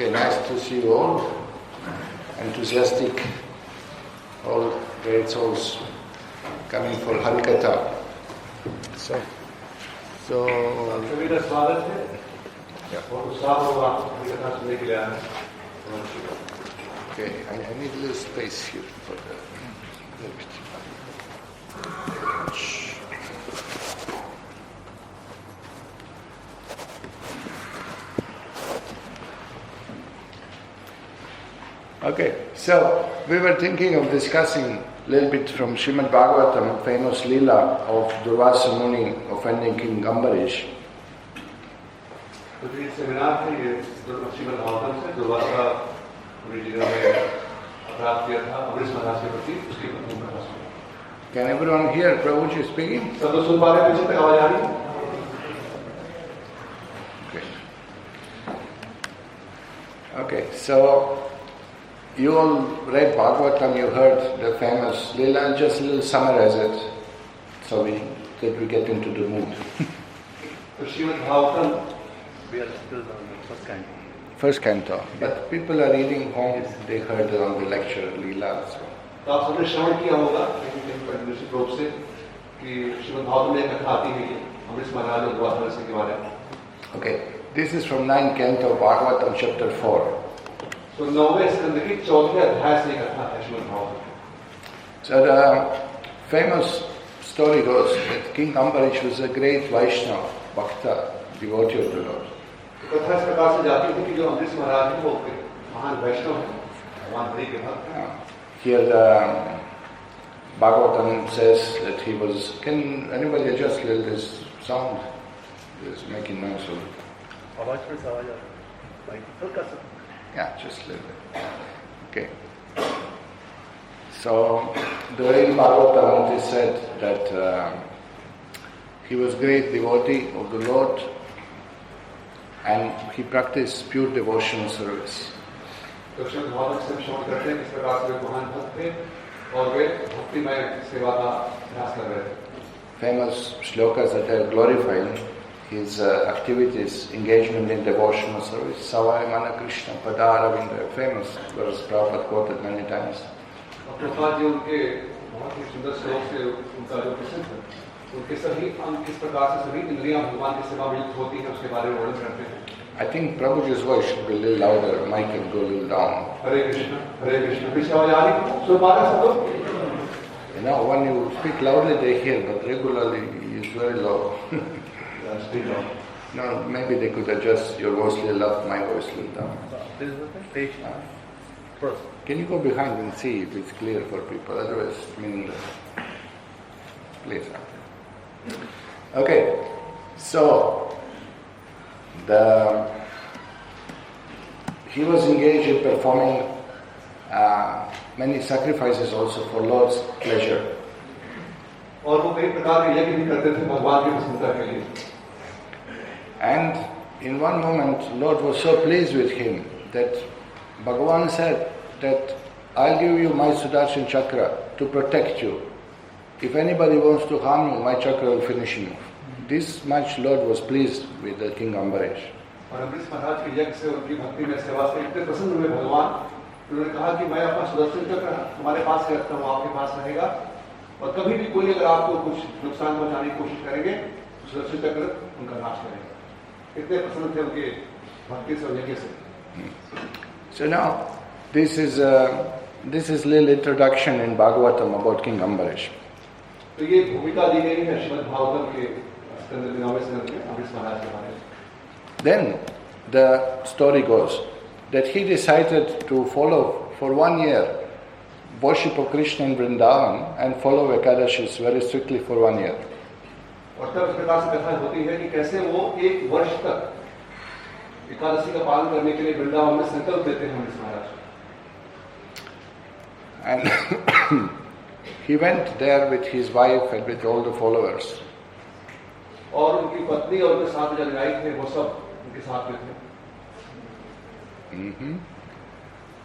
Okay, nice to see you all. Enthusiastic, all great souls coming for Harikatha. So. Okay, I need a little space here for the. Okay, so we were thinking of discussing a little bit from Srimad Bhagavatam, famous Leela of Durvasa Muni offending King Ambarish. Can everyone hear Prabhuji speaking? Okay, so you all read Bhagavatam, you heard the famous Leela, just a little summarize it, so that we get into the mood. Srimad Bhagavatam, we are still on the first canto. First canto, but people are reading home, they heard it on the lecture, Leela. So. तो आप सबने श्रवण किया होगा निश्चित रूप से कि श्रीमद् भागवतम में कथा आती है अमृत महाराज और द्वादश के बारे में. Okay, this is from 9th canto Bhagavatam chapter 4. So 9वें स्कंद की 4वें अध्याय से कथा है Shrimad Bhagavatam. So the famous story goes that King Ambarish was a great Vaishnava, Bhakta, devotee of the Lord. कथा इस प्रकार से जाती थी कि जो अमृत महाराज हैं वो महान वैष्णव हैं, भगवान हरि के भक्त. Here the Bhagavatam says that he was. Can anybody adjust a little this sound? It's making noise. Yeah, just a little bit. Okay. So the way in Bhagavatam it is said that he was great devotee of the Lord and he practiced pure devotional service. Famous shlokas that are glorifying his activities, engagement in devotional service. Savai Mana Krishna Padaravinda, famous verse Prabhupada quoted many times. I think Prabhuji's voice should be a little louder, mic can go a little down. Hare Krishna, Hare Krishna. You know, when you speak loudly they hear, but regularly it's very low. No, maybe they could adjust your voice a little up, my voice a little down. This is the stage. First. Can you go behind and see if it's clear for people? Otherwise, it's meaningless. Please. Okay, so he was engaged in performing many sacrifices also for Lord's pleasure. And in one moment, Lord was so pleased with him that Bhagavan said that I'll give you my Sudarshan Chakra to protect you. If anybody wants to harm you, my chakra will finish him off. This much Lord was pleased with the King Ambarish. So now, this is a little introduction in Bhagavatam about King Ambarish. Then the story goes that he decided to follow for 1 year worship of Krishna in Vrindavan and follow Ekadashis very strictly for 1 year. And he went there with his wife and with all the followers.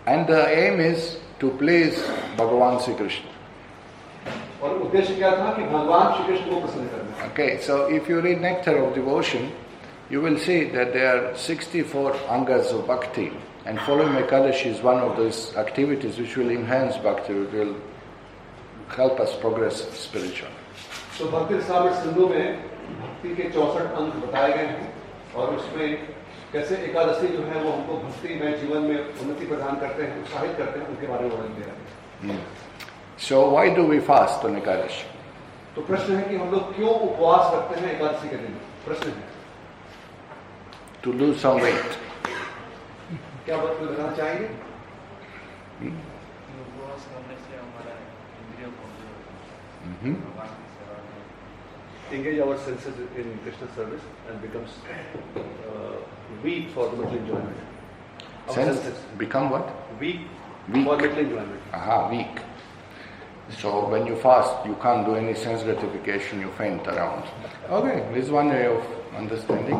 And the aim is to please Bhagavan Sri Krishna. Okay, so if you read Nectar of Devotion, you will see that there are 64 angas of bhakti, and following Ekadashi is one of those activities which will enhance bhakti, which will help us progress spiritually. तो भक्ति रसामृत सिंधु में भक्ति के 64 अंग बताए गए हैं और उसमें कैसे एकादशी जो है वो हमको भक्ति में जीवन में उन्नति प्रदान करते हैं, उत्साहित करते हैं, उनके बारे में वर्णन दिया है. So why do we fast on Ekadashi? तो प्रश्न है कि हम लोग क्यों उपवास रखते हैं एकादशी के दिन? प्रश्न है. To lose some weight. क्या बात में बताना चाहेंगे? उपवास करने से हमारा इंद्रियों को Engage our senses in Krishna service and becomes weak for the mental enjoyment. Senses become what? Weak Weak. for mental enjoyment. Aha, weak. So when you fast, you can't do any sense gratification, you faint around. Okay, this is one way of understanding.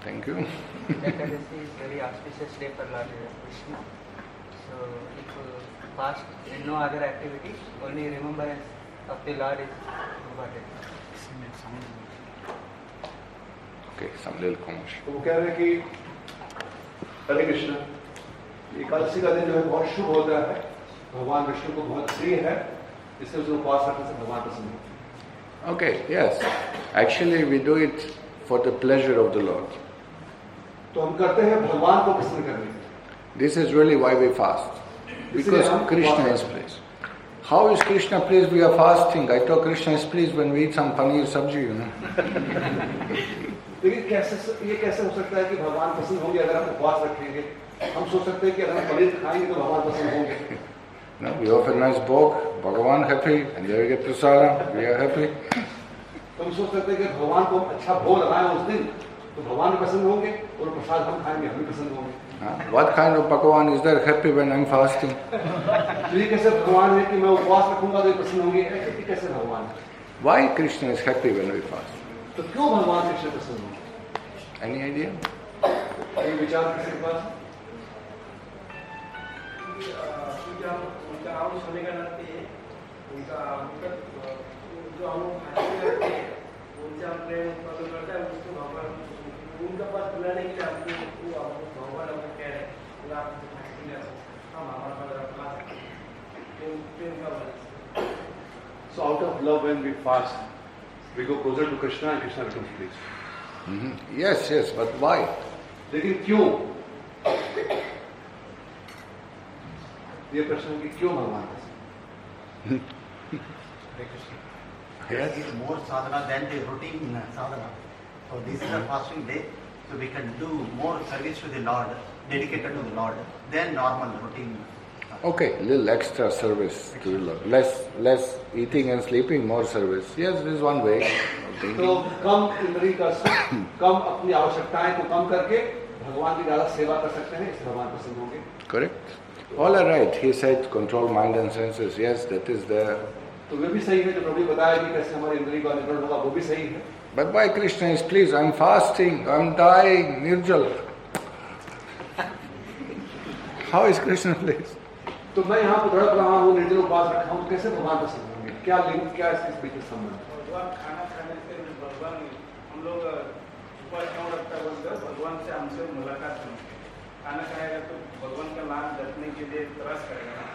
Thank you. Ekadashi is very auspicious day for Lord Krishna. So if you fast and no other activity, only remembrance of the Lord is important. Okay, some little commotion. तो वो कह रहे हैं कि हरे कृष्ण एकादशी का दिन जो है बहुत शुभ होता है, भगवान विष्णु को बहुत प्रिय है, इससे उसे उपवास रखने से भगवान प्रसन्न होते हैं. Okay, yes. Actually, we do it for the pleasure of the Lord. तो हम करते हैं भगवान को प्रसन्न करने के लिए. This is really why we fast. Because Krishna is pleased. How is Krishna pleased we are fasting? I thought Krishna is pleased when we eat some paneer sabji, you know. लेकिन ये कैसे हो सकता है कि भगवान प्रसन्न होंगे अगर हम उपवास रखेंगे? हम सोच सकते हैं कि अगर हम पनीर खाएंगे तो भगवान प्रसन्न होंगे. No, we offer nice bhog, Bhagavan happy, and there we get prasada, we are happy. तो हम सोच सकते हैं कि भगवान को अच्छा भोग लगाएं उस दिन तो भगवान भी प्रसन्न होंगे और प्रसाद हम खाएंगे हम भी प्रसन्न होंगे. What kind of Bhagavan is there happy when I'm fasting? तो ये कैसे भगवान है कि मैं उपवास रखूंगा तो ये प्रसन्न होंगे? ये कैसे भगवान है? Why Krishna is happy when we fast? तो क्यों भगवान कृष्ण प्रसन्न होंगे? Any idea? ये विचार किसी के पास? उनका आउश होने का नाते उनका जो हम करते हैं उनसे हम प्रेम उत्पन्न करते हैं उसको भगवान उनका पास बुलाने के लिए हमको भगवान हमको कह रहे हैं आप हम हमारा पास प्रेम का वजह. So out of love when we fast, we go closer to Krishna and Krishna becomes pleased. Yes, yes, but why? लेकिन क्यों? ये प्रश्न है कि क्यों भगवान प्रसन्न? There is more sadhana than the routine sadhana. So this is a fasting day, so we can do more service to the Lord, dedicated to the Lord, than normal routine. Okay, little extra service to the Lord. Less eating and sleeping, more service. Yes, this is one way of तो thinking. कम इंद्रिय का कम अपनी आवश्यकताएं को कम करके भगवान की ज्यादा सेवा कर सकते हैं, इससे भगवान प्रसन्न होंगे. Correct? All are right. He said control mind and senses. Yes, that is there. तो वे भी सही है जो प्रभु ने बताया कि कैसे हमारे इंद्रिय का नियंत्रण होगा, वो भी सही है. But why Krishna is pleased? I'm fasting, I'm dying, Nirjal. How is Krishna pleased? तो मैं यहाँ पर तड़प रहा हूँ, निर्जल उपवास रखा हूँ, तो कैसे भगवान प्रसन्न होंगे? क्या लिंक, क्या इसके बीच में संबंध? भगवान खाना खाने से भगवान हम लोग उपवास क्यों रखता है? भगवान से हमसे मुलाकात करने. खाना खाएगा तो भगवान का नाम जपने के लिए तरस करेगा ना,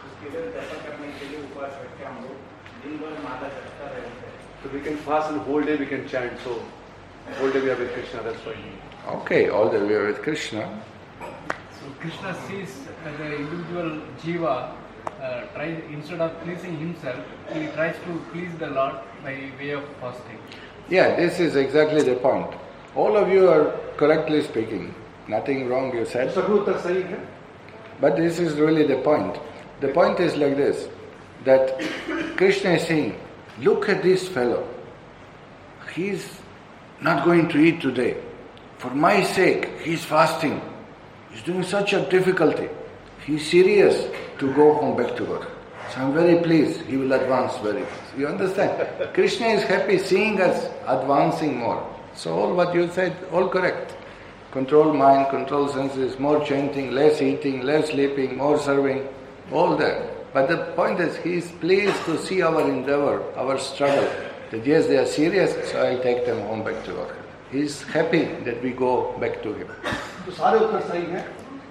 उसके लिए जपा करने के लिए उपवास रख के हम लोग दिन भर माला जपता रहते हैं. So we can fast and whole day we can chant. So whole day we are with Krishna. That's why. Okay, all the way with Krishna. So Krishna sees the individual jiva tries, instead of pleasing himself, he tries to please the Lord by way of fasting. Yeah, this is exactly the point. All of you are correctly speaking. Nothing wrong you said. सभी उत्तर सही है. But this is really the point. The point is like this, that Krishna is saying, look at this fellow. He's not going to eat today. For my sake, he's fasting. He's doing such a difficulty. He's serious to go home back to God. So I'm very pleased. He will advance very fast. You understand? Krishna is happy seeing us advancing more. So all what you said, all correct. Control mind, control senses, more chanting, less eating, less sleeping, more serving, all that. But the point is, he is pleased to see our endeavor, our struggle. That yes, they are serious, so I'll take them home back to God. he's happy that we go back to him. तो सारे उत्तर सही हैं,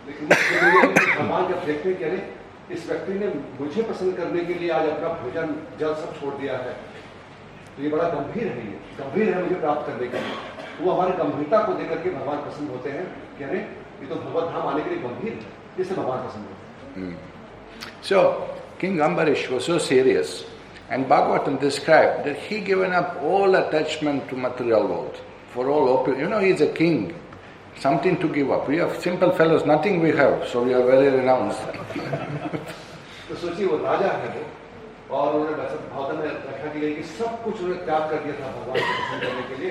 लेकिन भगवान जब देखते हैं कि अरे इस व्यक्ति ने मुझे पसंद करने के लिए आज अपना भोजन जल सब छोड़ दिया है, तो ये बड़ा गंभीर है, ये गंभीर है मुझे प्राप्त करने के लिए। वो हमारी गंभीरता को देख करके भगवान पसंद होते हैं कि अरे ये तो भगवत धाम आने के लिए गंभीर है, इससे भगवान पसंद होते हैं। So King Ambarish was so serious, and Bhagavatam described that he given up all attachment to material world for all open. You know, he is a king, something to give up. We are simple fellows, nothing we have, so we are very renounced. तो सोचिए वो राजा है वो, और उन्होंने भागवतम में रखा कि कि सब कुछ उन्होंने त्याग कर दिया था भगवान को पसंद करने के लिए,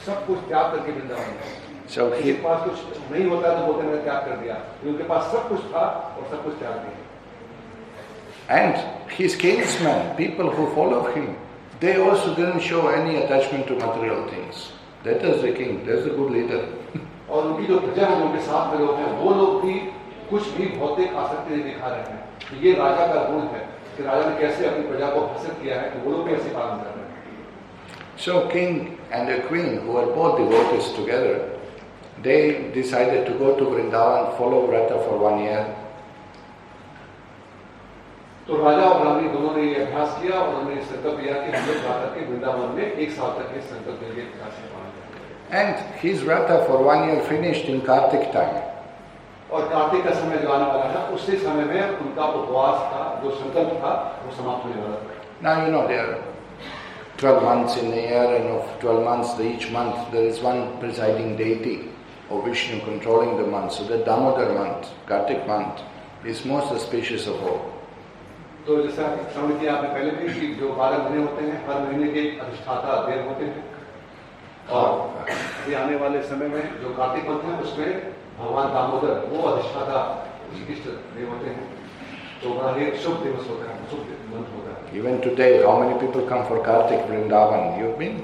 सब कुछ त्याग करके वृंदावन में। So उनके पास कुछ नहीं होता तो बोलते मैंने त्याग कर दिया, उनके पास सब कुछ था और सब कुछ त्याग दिया। And his kinsmen, people who followed him, they also didn't show any attachment to material things. That is the king, that's a good leader. और उनकी जो प्रजा है, उनके साथ में लोग हैं, वो लोग भी कुछ भी भौतिक आसक्ति नहीं दिखा रहे हैं। तो ये राजा का गुण है कि राजा ने कैसे अपनी प्रजा को हसित किया है, तो वो लोग भी ऐसे पालन कर रहे हैं। So king and the queen, who were both devotees together, they decided to go to Vrindavan, follow Vrata for 1 year. तो राजा और रानी दोनों ने ये अभ्यास किया और उन्होंने संकल्प लिया कि हम लोग जाकर के वृंदावन में 1 साल तक ये संकल्प लेंगे विकास का पालन करेंगे। And his Vrata for 1 year finished in Kartik time. और कार्तिक का समय जो आने वाला था, उसी समय में उनका उपवास था, जो संकल्प था, वो समाप्त होने वाला था। Now you know there are 12 months in a year, and of 12 months, each month there is one presiding deity of Vishnu controlling the month. So the Damodar month, Kartik month, is most auspicious of all. तो जैसा समझ लिया आपने पहले भी कि जो 12 महीने होते हैं, हर महीने के अधिष्ठाता देव होते हैं, और अभी आने वाले समय में जो कार्तिक मंथ है उसमें भगवान दामोदर वो अधिष्ठाता इष्ट देव होते हैं। तो बड़ा एक शुभ दिवस होता है, शुभ मंथ होता है। Even today, how many people come for Kartik Vrindavan? You've been?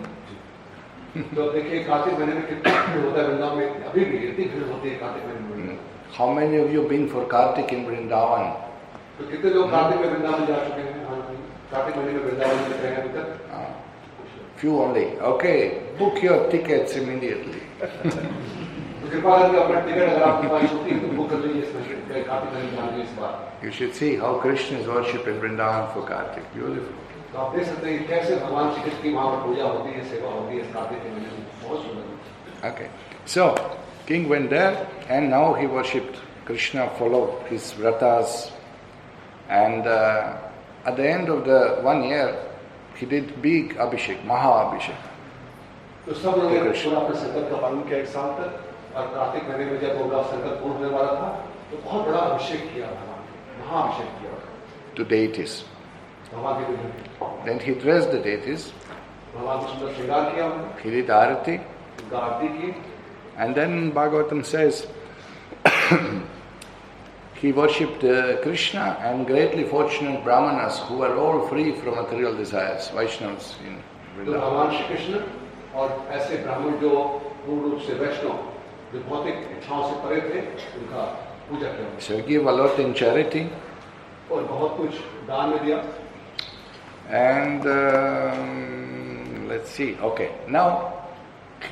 तो देखिए कार्तिक महीने में कितना भीड़ होता है वृंदावन में, अभी भी इतनी भीड़ होती है कार्तिक महीने में। How many of you been for Kartik in Vrindavan? तो कितने लोग कार्तिक में वृंदावन जा चुके हैं? कार्तिक महीने में वृंदावन में गए हैं अभी तक? Few only. Okay, book your tickets immediately. तो कृपा करके अपना टिकट अगर आपके पास होती है तो बुक कर लीजिए इसमें, कार्तिक महीने जाने इस बार। You should see how Krishna is worshipped in Vrindavan for Kartik. Beautiful. तो आप देख सकते हैं कैसे भगवान श्री कृष्ण की वहाँ पर पूजा होती है, सेवा होती है इस कार्तिक के महीने में, बहुत सुंदर। Okay, so king went there and now he worshipped Krishna, followed his vratas, and at the end of the 1 year he did big abhishek, Maha Abhishek. तो सब लोगों ने पूरा अपने संकल्प का पालन किया 1 साल तक, और कार्तिक महीने में जब उनका संकल्प पूर्ण होने वाला था तो बहुत बड़ा अभिषेक किया भगवान, महाअभिषेक किया To deities. भगवान के विग्रह। Then he dressed the deities, भगवान को सुंदर श्रृंगार किया उन्होंने, he did arati, उनका आरती की, and then Bhagavatam says he worshipped Krishna and greatly fortunate Brahmanas who were all free from material desires, Vaishnavas in तो Vrindavan. भगवान श्री कृष्ण और ऐसे ब्राह्मण जो पूर्ण रूप से वैष्णव जो भौतिक इच्छाओं से परे थे उनका पूजा किया So he gave a lot in charity, और बहुत कुछ दान में दिया। and let's see, okay, now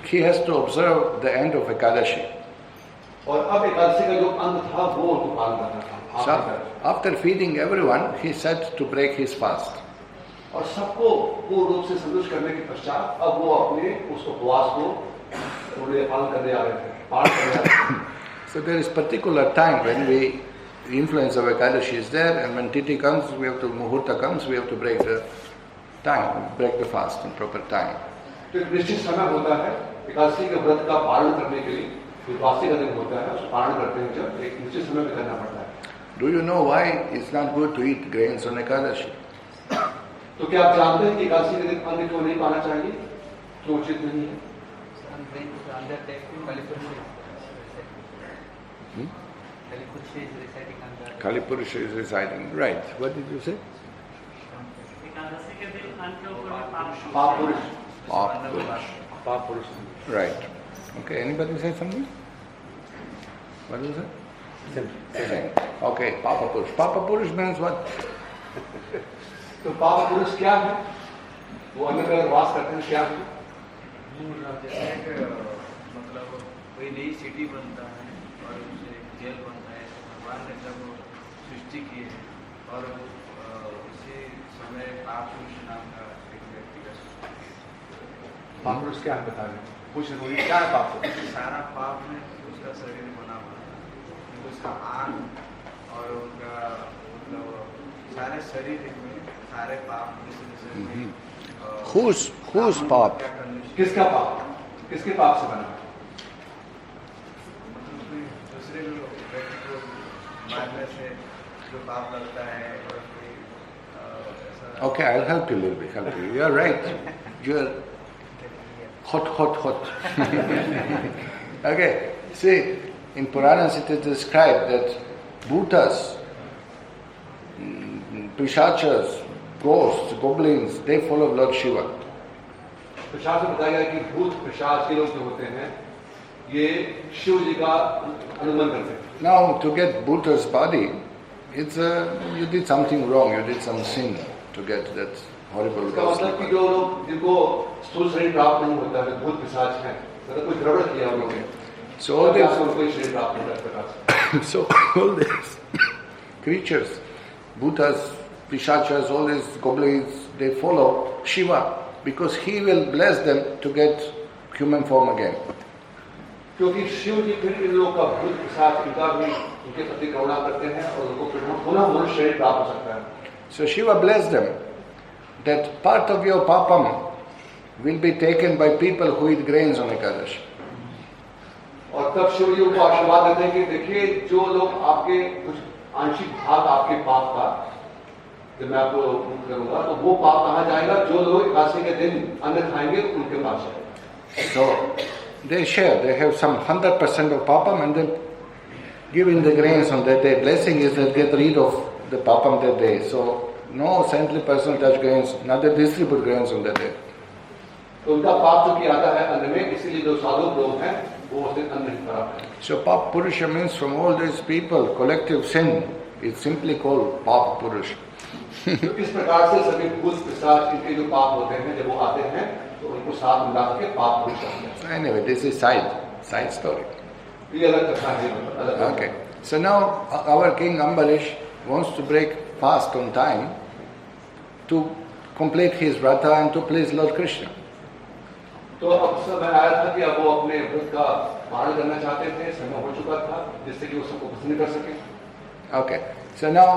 he has to observe the end of Ekadashi. और अब एकादशी का जो अंत था वो उनको पालन करना था। So after feeding everyone, he said to break his fast. और सबको पूर्ण रूप से संतुष्ट करने के पश्चात अब वो अपने उस उपवास को पूरे पालन करने आ रहे थे, पालन करने आ रहे थे। So there is particular time when the influence of Ekadashi is there, and when Titi comes, Muhurta comes, we have to break the time, break the fast in proper time. तो एक निश्चित समय होता है एकादशी के व्रत का पालन करने के लिए, द्वादशी का दिन होता है, उसको पालन करते हैं जब एक निश्चित समय में करना पड़ता है। Do you know why it's not good to eat grains on Ekadashi? तो क्या आप जानते हैं कि एकादशी के दिन अन्न क्यों नहीं पाना चाहिए, क्यों उचित नहीं है? Kali Purusha is residing. Right. What did you say? पाप पुरुष, Paap Purusha. Right. Okay. Anybody say something? What is it? Same. Okay. Papa Purush. Papa Purush means what? तो पाप पुरुष क्या है? वो अन्न का वास करते हैं क्या है? जैसे कि मतलब कोई नई सिटी बनता है और उससे एक जेल बनता है, तो भगवान ने जब सृष्टि की है और उसी समय पाप पुरुष नाम का एक व्यक्ति का सृष्टि की। पाप पुरुष क्या है बता रहे हैं? पूछ रहे हैं, क्या है पाप पुरुष? सारा पाप में उसका शरीर बना हुआ है, उसका आंख और उनका मतलब सारे शरीर में सारे पाप Whose पाप? किसका पाप? किसके पाप से बना? दूसरे व्यक्ति को मारने से जो पाप लगता है और कोई ऐसा। Okay, I'll help you a little bit. Help you. You are right. You are hot. Okay. See, in Puranas it is described that bhutas, pishachas, ghosts, goblins, they follow Lord Shiva. तो शास्त्र में बताया गया कि भूत पिशाच के लोग जो होते हैं ये शिव जी का अनुगमन करते हैं। Now, to get Bhuta's body, it's you did something wrong. You did some sin to get that horrible इसका ghost. मतलब कि जो लोग जिनको स्थूल शरीर प्राप्त नहीं होता है, भूत पिशाच हैं, मतलब कुछ गड़बड़ किया उन लोगों ने, So all these, उनको शरीर प्राप्त होता है इस प्रकार से। so all these creatures, Bhutas, Pishachas, all these goblins, they follow Shiva because he will bless them to get human form again. क्योंकि शिव जी फिर इन लोगों का भूत पिशाच इनका भी उनके प्रति करुणा करते हैं और उनको पुनः मनुष्य शरीर प्राप्त हो सकता है। So Shiva blessed them that part of your papam will be taken by people who eat grains on Ekadashi. और तब शिव जी उनको आशीर्वाद देते हैं कि देखिए जो लोग आपके कुछ आंशिक भाग आपके पाप का जब मैं आपको मुक्त करूंगा तो वो पाप कहाँ जाएगा? जो लोग एकादशी के दिन अन्न खाएंगे उनके पास जाएगा। So they share, they have some 100% of papam and then giving the grains on that day. Blessing is that get rid of the papam that day. So no saintly person touch grains, neither distribute grains on that day. तो उनका पाप जो किया जाता है अन्न में, इसीलिए जो साधु लोग हैं वो उस दिन अन्न नहीं कराते हैं। So Pap Purusha means from all these people, collective sin. It's simply called Pap Purusha. तो इस प्रकार से सभी भूत पिशाच इनके जो पाप होते हैं जब वो आते हैं तो उनको साथ मिला के पाप पुरुष कहते हैं। So anyway, this is side story. ये अलग कथा है, अलग। Okay. So now our King Ambarish wants to break fast on time to complete his vrata and to please Lord Krishna. तो अब समय आया था कि अब वो अपने व्रत का पालन करना चाहते थे, समय हो चुका था जिससे कि वो सबको पसंद कर सके। Okay. So now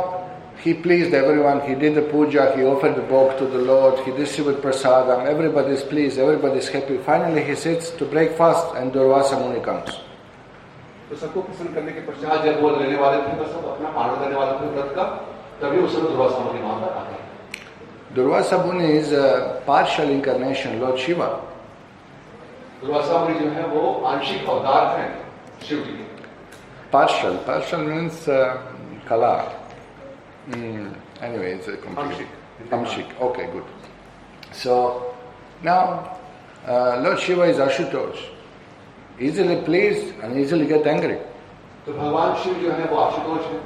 he pleased everyone. He did the puja. He offered the bhog to the Lord. He distributed prasadam. Everybody is pleased. Everybody is happy. Finally, he sits to break fast, and Durvasa Muni comes. तो सबको पसंद करने के पश्चात जब वो लेने वाले थे, तो सब अपना पालन करने वाले थे व्रत का, तभी उस समय दुर्वासा मुनि वहां पर आते हैं। Durvasa Muni is a partial incarnation, Lord Shiva. Durvasa मुनि जो है वो आंशिक अवतार हैं शिव जी के। Partial means kala. Anyway, it's a complete Amshik. Okay, good. So now Lord Shiva is Ashutosh. Easily pleased and easily get angry. तो भगवान शिव जो है वो आशुतोष है,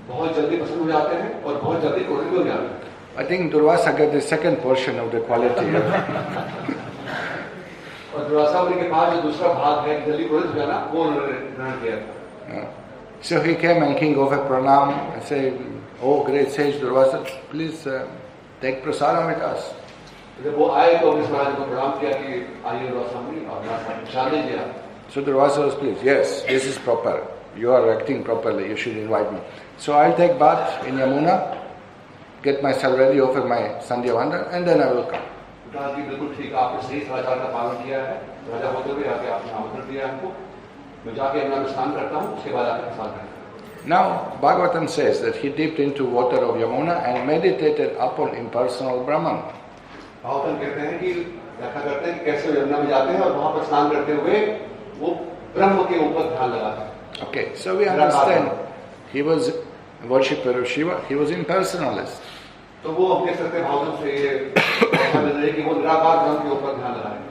बहुत जल्दी पसंद हो जाते हैं और बहुत जल्दी क्रोधित हो जाते हैं। I think Durvasa got the second portion of the quality. और दुर्वासा मुनि के पास जो दूसरा भाग है जल्दी क्रोधित हो जाना, वो उन्होंने ग्रहण किया था। So he came and King offered pranam and said, "Oh great sage Durvasa, please take prasadam with us." जब वो आए तो इस महाराज को प्रणाम किया कि आइए दुर्वासा मुनि और प्रसाद लीजिए। So Durvasa was pleased. Yes, this is proper. You are acting properly. You should invite me. So I'll take bath in Yamuna, get myself ready, offer my Sandhya Vanda, and then I will come. कहा कि बिल्कुल ठीक है, आपने सही सदाचार का पालन किया है, राजा होते हुए आके आपने आमंत्रण दिया हमको, मैं जाके यमुना में स्नान करता हूँ, उसके बाद आके प्रसाद करेंगे। Now Bhagavatam says that he dipped into water of Yamuna and meditated upon impersonal Brahman. Bhagavatam कहते हैं कि व्याख्या करते हैं कि कैसे यमुना में जाते हैं और वहां पर स्नान करते हुए वो ब्रह्म के ऊपर ध्यान लगाते हैं। Okay, so we understand he was a worshipper of Shiva, he was impersonalist. तो वो हम देख सकते हैं भागवतम से ये मिल रही है कि वो निराकार ब्रह्म के ऊपर ध्यान लगाएंगे।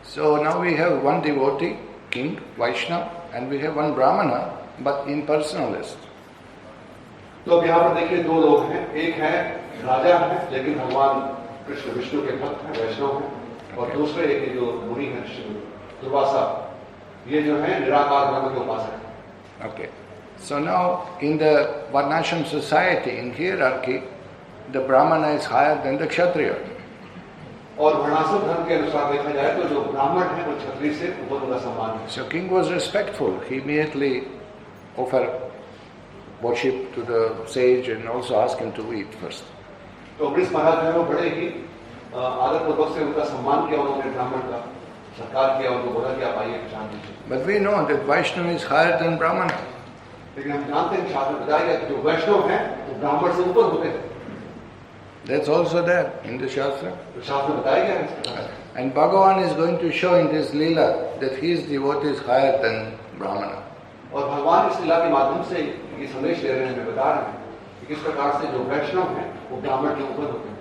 So now we have one devotee, king, Vaishnava, and we have one Brahmana, but impersonalist. तो अब यहाँ पर देखिए दो लोग हैं, एक है राजा है लेकिन भगवान कृष्ण विष्णु के भक्त हैं, वैष्णव हैं, और दूसरे एक जो मुनि हैं दुर्वासा, ये जो है निराकार ब्रह्म के उपासक हैं। Okay. So now in the Varnashram society, in hierarchy, the Brahmana is higher than the Kshatriya. और वर्णाश्रम धर्म के अनुसार देखा जाए तो जो ब्राह्मण है वो क्षत्रिय से ऊपर उनका सम्मान है। So king was respectful. He immediately offered worship to the sage and also asked him to eat first. तो वृष महाराज जो है वो बड़े ही आदर पूर्वक से उनका सम्मान किया, उन्होंने ब्राह्मण का सत्कार किया, उनको बोला कि आप आइए पहचान लीजिए। But we know that Vaishnava is higher than Brahmana. लेकिन हम जानते हैं शास्त्र में बताया गया कि जो वैष्णव हैं वो ब्राह्मण से ऊपर होते हैं। That's also there in the Shastra. तो शास्त्र में बताया गया है इसके। And Bhagavan is going to show in this Leela that his devotee is higher than Brahmana. और भगवान इस लीला के माध्यम से ये संदेश दे रहे हैं, हमें बता रहे हैं कि किस प्रकार से जो वैष्णव हैं वो ब्राह्मण के ऊपर होते हैं।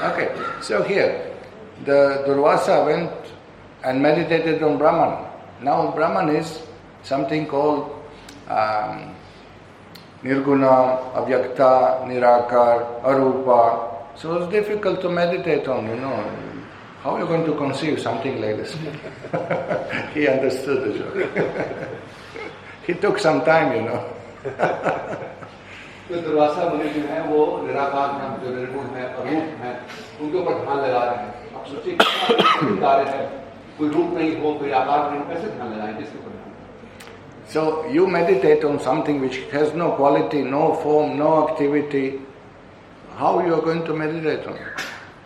Okay, so here the Durvasa went and meditated on Brahman. Now Brahman is something called Nirguna, Avyakta, Nirakar, Arupa. So it's difficult to meditate on, How are you going to conceive something like this? He understood the joke. He took some time, तो दुर्वासा मुनि जो है वो निराकार ब्रह्म जो निर्गुण है, अरूप है, उनके ऊपर ध्यान लगा रहे हैं। आप सोचिए कितना कार्य है, कोई रूप नहीं हो, कोई आकार नहीं हो, कैसे ध्यान लगाएं, किसके ऊपर ध्यान? So you meditate on something which has no quality, no form, no activity. How you are going to meditate on it?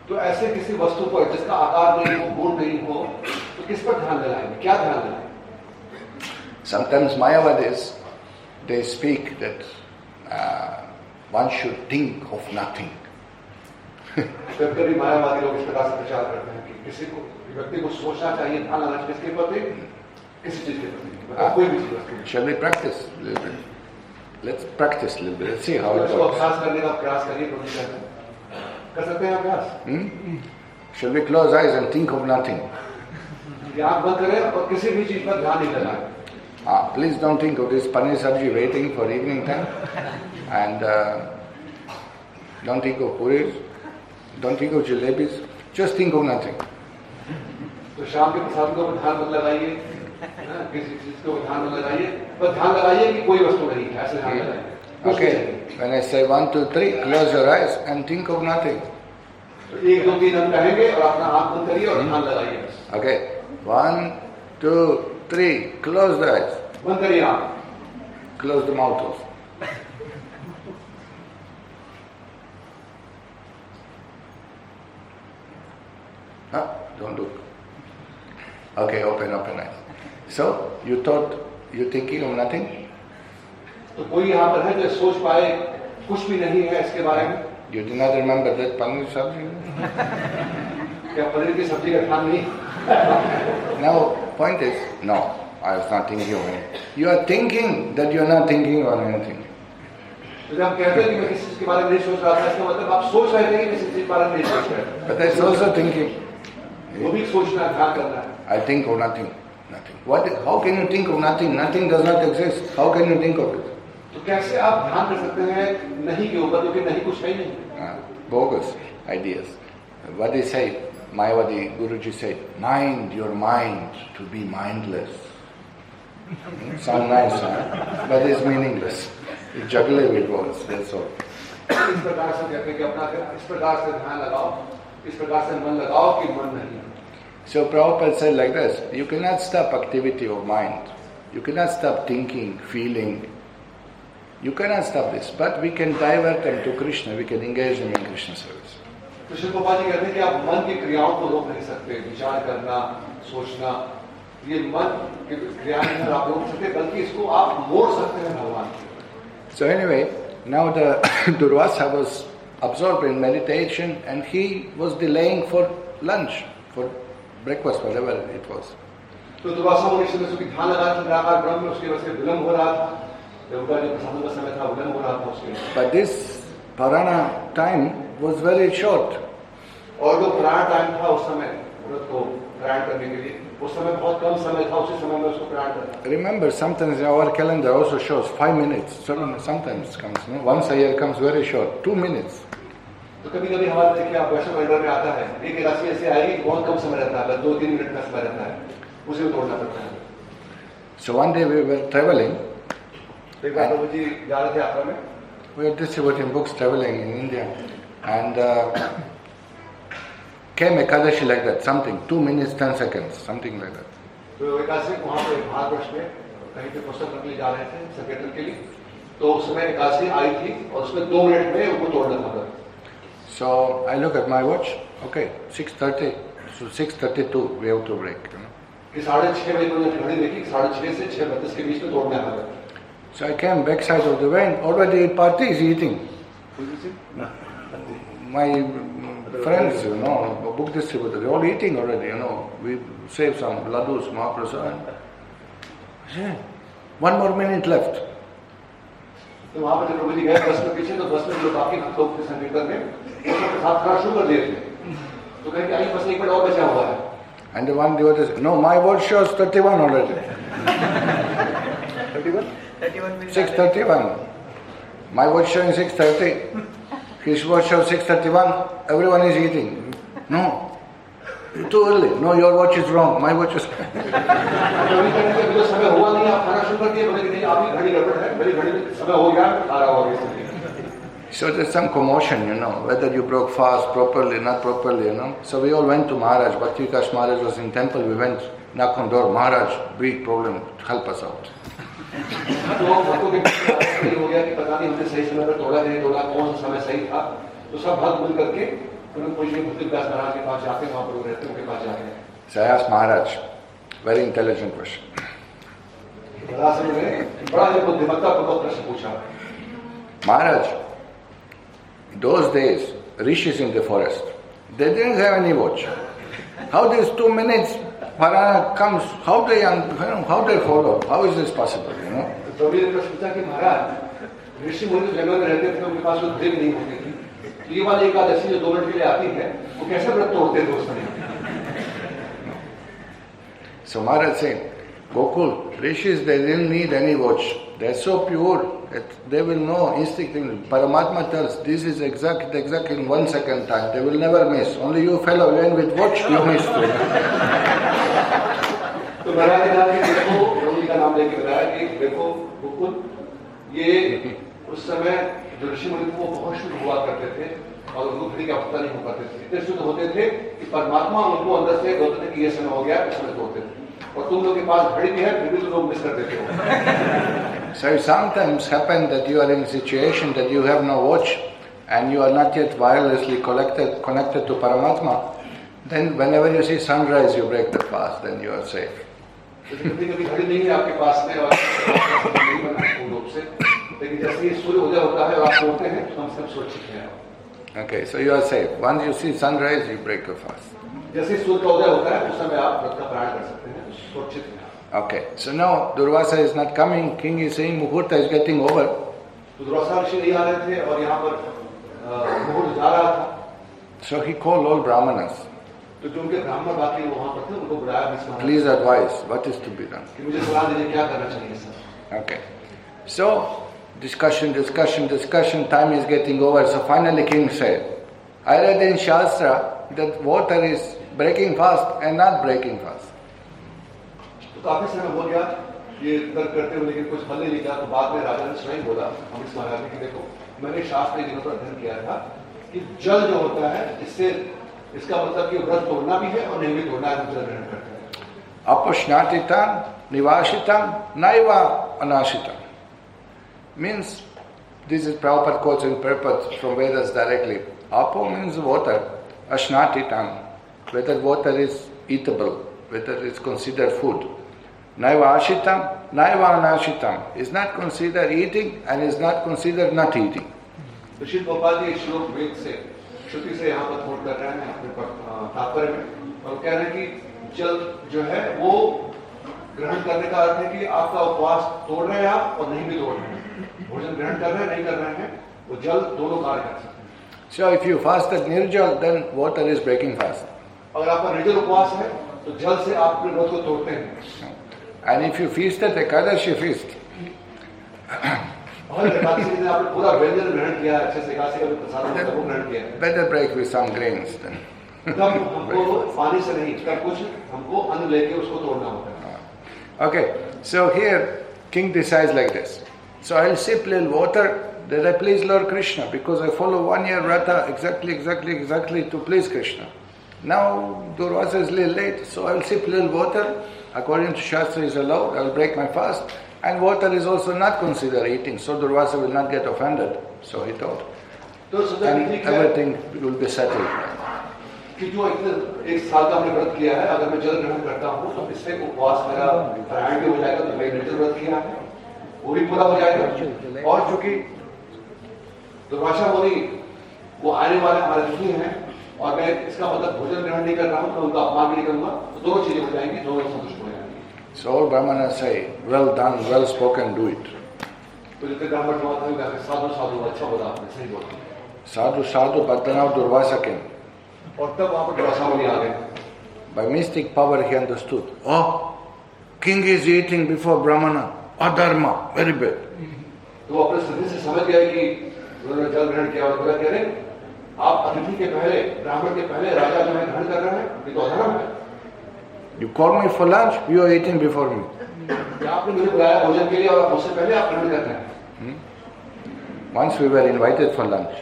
तो ऐसे किसी वस्तु पर जिसका आकार नहीं हो, गुण नहीं हो, तो किस पर ध्यान लगाएंगे, क्या ध्यान लगाएंगे? Sometimes Mayavadis, they speak that one should think of nothing. कभी मायावादी लोग इस प्रकार से प्रचार करते हैं कि किसी को व्यक्ति को सोचना चाहिए, ध्यान लगाना चाहिए किसके प्रति, किसी चीज के प्रति, कोई भी चीज। Shall we practice a little bit? Let's practice a little bit. Let's see how it तो works. अभ्यास करने का प्रयास करिए, कर सकते हैं अभ्यास? Shall we close eyes and think of nothing? आँख बंद करें और किसी भी चीज पर ध्यान नहीं लगाएं। Please don't think of this paneer sabji waiting for evening time, and don't think of puris, don't think of jalebis. Just think of nothing. तो शाम के प्रसाद को ध्यान मत लगाइए, किसी चीज को ध्यान मत लगाइए, पर ध्यान लगाइए कि कोई वस्तु नहीं है, ऐसे ध्यान लगाइए। Okay, when I say 1, 2, 3, close your eyes and think of nothing. तो 1, 2, 3 हम कहेंगे और अपना आँख बंद करिए और ध्यान लगाइए। Okay, 1, 2, 3, close the eyes. बंद करिए आँख। Close the mouth also. Don't look. Okay, open eyes. So, you thought, you're thinking of nothing? तो कोई यहाँ पर है जो सोच पाए कुछ भी नहीं है इसके बारे में? You do not remember that paneer sabji? क्या पनीर की सब्जी का ध्यान नहीं? Now, point is, no, I was not thinking of anything. You are thinking that you are not thinking of anything. तो जब हम कहते हैं कि मैं किसी चीज के बारे में नहीं सोच रहा था, इसका मतलब आप सोच रहे थे कि किसी चीज के बारे में नहीं सोच रहे थे। But that's also thinking. वो भी सोचना, ध्यान करना है। I think of nothing. Nothing. How can you think of nothing? Nothing does not exist. How can you think of it? तो कैसे आप ध्यान कर सकते हैं नहीं के ऊपर, क्योंकि नहीं कुछ है ही नहीं। Bogus ideas. What they say, Mayavadi Guruji said, mind your mind to be mindless. Sound nice, huh? But it's meaningless. It's juggling with words, that's all. इस प्रकार से कहते हैं कि अपना इस प्रकार से ध्यान लगाओ, इस प्रकार से मन लगाओ कि मन नहीं। So Prabhupada said like this, you cannot stop activity of mind. You cannot stop thinking, feeling. You cannot stop this, but we can divert them to Krishna, we can engage them in Krishna service. Krishna Gopal ji कहते हैं कि आप मन की क्रियाओं को रोक नहीं सकते, विचार करना, सोचना, ये मन की क्रियाएं आप रोक सकते, बल्कि इसको आप मोड़ सकते हैं भगवान की। So anyway, now the Durvasa was absorbed in meditation and he was delaying for lunch, for breakfast, whatever it was. तो दुर्वासा मुनि समय उसकी ध्यान लगा रहे थे, निराकार ब्रह्म में उसके वजह से विलंब हो रहा था, जब उनका जो प्रसाद का समय था विलंब हो रहा था उसके। But this Parana time was very short. और जो प्रयाण टाइम था उस समय व्रत को प्रयाण करने के लिए, उस समय बहुत कम समय था, उसी समय में उसको प्रयाण करना। Remember, sometimes our calendar also shows 5 minutes. Sometimes comes, no? Once a year comes very short, 2 minutes. तो कभी कभी हमारे देखिए आप वैष्णव कैलेंडर में आता है एक राशि ऐसे आएगी बहुत कम समय रहता है, 2-3 मिनट का समय रहता है, उसे भी तोड़ना पड़ता है. So one day we were traveling. एक बार प्रभु जी जा रहे थे यात्रा में. We were distributing books traveling in India, and came Ekadashi like that, something 2 minutes 10 seconds, something like that. तो एकादशी वहाँ पे भारतवर्ष में कहीं पे पुस्तक रखने जा रहे थे संकीर्तन के लिए, तो उस समय एकादशी आई थी और उसमें 2 मिनट में उनको तोड़ना था. So I look at my watch. Okay, 6:30. So 6:32 we have to break. You know? कि 6:30 बजे उन्होंने घड़ी देखी, 6:30 से 6:32 के बीच में तोड़ना है. So I came backside of the van. Already party is eating. My friends, you know, book distributor, they're all eating already. You know, we saved some ladus, Mahaprasad. One more minute left. तो वहाँ पर जब प्रभु जी गए बस में पीछे, तो बस में जो बाकी लोग थे संकीर्तन में, वो सब साथ खड़ा शुरू कर दिए थे. तो कहें कि आई बस 1 मिनट और बचा हुआ है. And the one devotee said, no, my watch shows 31 already. 31 minutes. 6:31. My watch showing 6:30. His watch shows 6:31. Everyone is eating. No, too early. No, your watch is wrong. My watch is. तो समय हुआ नहीं, आप खाना शुरू कर दिए, बोले कि नहीं आपकी घड़ी गड़बड़ है, मेरी घड़ी में समय हो गया, खा रहा होगा. So there's some commotion, you know, whether you broke fast properly, not properly, you know. So we all went to Maharaj. Bhakti Vikas Maharaj was in temple. We went, knock on door. Maharaj, big problem. Help us out. तो भक्तों के बीच हो गया कि पता नहीं हमने सही समय पर तोड़ा नहीं तोड़ा, कौन सा समय सही था. तो सब भक्त मिल करके उन्होंने पूछे भक्ति विकास महाराज के पास जाते, वहाँ पर रहते, उनके पास जाते. So I asked Maharaj, very intelligent question. महाराज ने बड़ा ही बुद्धिमत्तापूर्वक प्रश्न पूछा. Maharaj, those days, rishis in the forest, they didn't have any watch. How these 2 minutes Parana comes, how they follow? How is this possible, you know? तो भी प्रश्न पूछा कि महाराज ऋषि मुनि जंगल में रहते थे, उनके पास वो घड़ी नहीं होती थी. ये वाली एकादशी जो 2 मिनट के लिए आती है, वो कैसे व्रत तोड़ते थे उस समय? So Maharaj said, Gokul, rishis, they didn't need any watch. They're so pure that they will know instinctively. Paramatma tells, this is exact in 1 second time. They will never miss. Only you fellow, when with watch, you missed. तो महाराज ने कहा कि देखो, प्रभु जी का नाम लेके बताया कि देखो गोकुल, ये उस समय जो ऋषि मुनि थे वो बहुत शुद्ध हुआ करते थे और उनको घड़ी का पता नहीं हो पाते थे. इतने शुद्ध होते थे कि परमात्मा उनको अंदर से बोलते थे कि ये समय हो गया, इस समय तोड़ते थे. और तुम लोग के पास घड़ी भी है, फिर भी तुम लोग मिस कर देते हो. So sometimes happen that you are in a situation that you have no watch and you are not yet wirelessly connected to Paramatma. Then whenever you see sunrise, you break the fast, then you are safe. कभी-कभी घड़ी नहीं है आपके पास में और नहीं बना पूर्ण रूप से, लेकिन जैसे ही सूर्य उदय होता है और आप तोड़ते हैं, तो हम सब सुरक्षित हैं. Okay, so you are safe. Once you see sunrise, you break your fast. जैसे सूर्य का उदय होता है, उस समय आप व्रत का प्राण कर सकते हैं, सुरक्षित हैं. Okay, so now Durvasa is not coming. King is saying Muhurta is getting over. तो दुर्वासा ऋषि नहीं आ रहे थे और यहाँ पर मुहूर्त जा रहा था. So he called all Brahmanas. तो जो उनके ब्राह्मण बाकी वहाँ पर थे, उनको बुलाया. Please advise, what is to be done? कि मुझे सलाह दीजिए क्या करना चाहिए sir. Okay, so discussion, time is getting over. So finally king said, I read in Shastra that water is breaking fast and not breaking fast. तो काफी समय हो गया ये तर्क करते हुए, लेकिन कुछ हल नहीं निकला. तो बाद में राजा ने स्वयं बोला अमृत महाराज ने कि देखो, मैंने शास्त्र दिनों पर अध्ययन किया था कि जल जो होता है, इससे इसका मतलब कि व्रत तोड़ना भी है और नहीं भी तोड़ना है, जल ग्रहण करता है. Apashnatitam, nivashitam, naiva anashitam. Means, this is Prabhupada quotes in purport from Vedas directly. Apo means water, ashnatitam, whether water is eatable, whether it's considered food. Naiva ashitam, naiva anashitam is not considered eating and is not considered not eating. तो श्री गोपाल जी श्लोक वेद से श्रुति से यहाँ पर coat कर रहे हैं अपने तात्पर्य में, और कह रहे हैं कि जल जो है वो ग्रहण करने का अर्थ है कि आपका उपवास तोड़ रहे हैं आप और नहीं भी तोड़ रहे हैं, भोजन ग्रहण कर रहे हैं नहीं कर रहे हैं, वो जल दोनों कार्य कर सकते हैं. So if you fasted nirjal, then water is breaking fast. अगर आपका निर्जल उपवास है तो जल से आप अपने व्रत को तोड़ते हैं. And if you feasted Ekadashi feast, Better break with some grains then. Okay, so here king decides like this. So I'll sip little water that I please Lord Krishna, because I follow 1 year vrata exactly to please Krishna. Now Durvasa is a little late, so I'll sip little water. According to Shastra is allowed, I'll break my fast. And water is also not considered eating, so Durvasa will not get offended. So he thought. And everything will be settled. कि जो एक साल का हमने व्रत किया है, अगर मैं जल ग्रहण करता हूँ तो इससे उपवास मेरा पारायण भी हो जाएगा, तो मैं निर्जल व्रत किया है वो भी पूरा हो जाएगा। और चूंकि दुर्वासा मुनि वो आने वाले हमारे दुखी हैं और मैं इसका मतलब भोजन ग्रहण नहीं कर रहा हूँ, तो उनका अपमान भी नहीं करूंगा, तो दोनों चीजें हो जाएंगी, दोनों संतुष्ट हो जाएंगी। So all Brahmanas say, well done, well spoken, do it. तो जितने ब्राह्मण बात है साधु साधु अच्छा बोला आपने, सही बोला। Sadhu sadhu Bhattanav Durvasa came. और तब वहां पर दुर्वासा मुनि आ गए। By mystic power he understood. Oh, king is eating before Brahmana. Adharma, very bad. तो वो अपने सभी से समझ गए कि उन्होंने जल ग्रहण किया और बोला कह रहे आप अतिथि के पहले, ब्राह्मण के पहले राजा जो है ग्रहण कर रहे हैं, ये तो अधर्म है। You call me for lunch, you are eating before me. आपने मुझे बुलाया भोजन के लिए और मुझसे पहले आप ग्रहण कर रहे हैं। Once we were invited for lunch.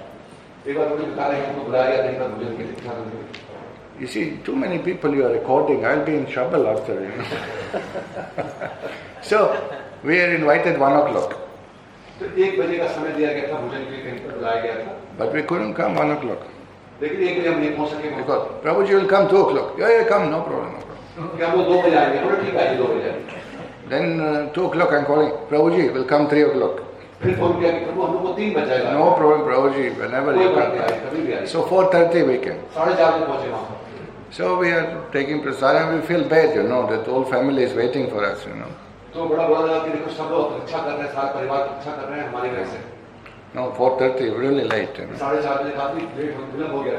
एक बार मुझे बता रहे हैं हमको बुलाया नहीं था भोजन के लिए। You see, too many people you are recording, I'll be in trouble after, you know. So, we are invited 1 o'clock. तो 1 बजे का समय दिया गया था भोजन के लिए, कहीं पर बुलाया गया था। But we couldn't come 1 o'clock. लेकिन 1 बजे हम नहीं पहुंच सके। Because Prabhuji will come 2 o'clock. Yeah, come, no problem. क्या वो 2 बजे आएंगे? बोले ठीक है 2 बजे आएंगे। Then 2 o'clock I'm calling, Prabhuji will come 3 o'clock. फिर फोन किया कि प्रभु हम लोग को 3 बज जाएगा। No problem, Prabhuji, whenever you come. So 4:30 we came. 4:30 बजे पहुंचे वहां। So we are taking prasad and we feel bad, you know, that whole family is waiting for us, you know. तो बड़ा बुरा लगा कि देखो सब लोग अच्छा कर रहे हैं, सारा परिवार अच्छा कर रहे हैं हमारे घर से। No, 4:30, really late. You know. 4:30 बजे काफी लेट हो गया।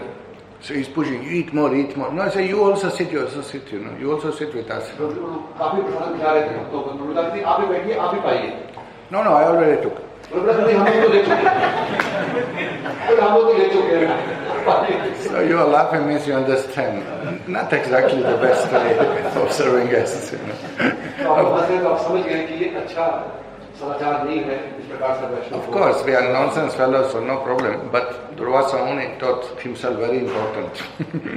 So he's pushing, eat more. No, I say, you also sit, you know, you also sit with us. काफी प्रसाद खिला रहे थे भक्तों को, उन्होंने कहा कि आप ही बैठिए, आप ही पाइए। No, I already took. हम लोग तो ले चुके हैं। So you are laughing means you understand. Not exactly the best way of serving guests, you know. तो आप समझ गए कि ये अच्छा समाचार नहीं है इस प्रकार से वैष्णव। Of course, we are nonsense fellows, so no problem. But Durvasa Muni thought himself very important.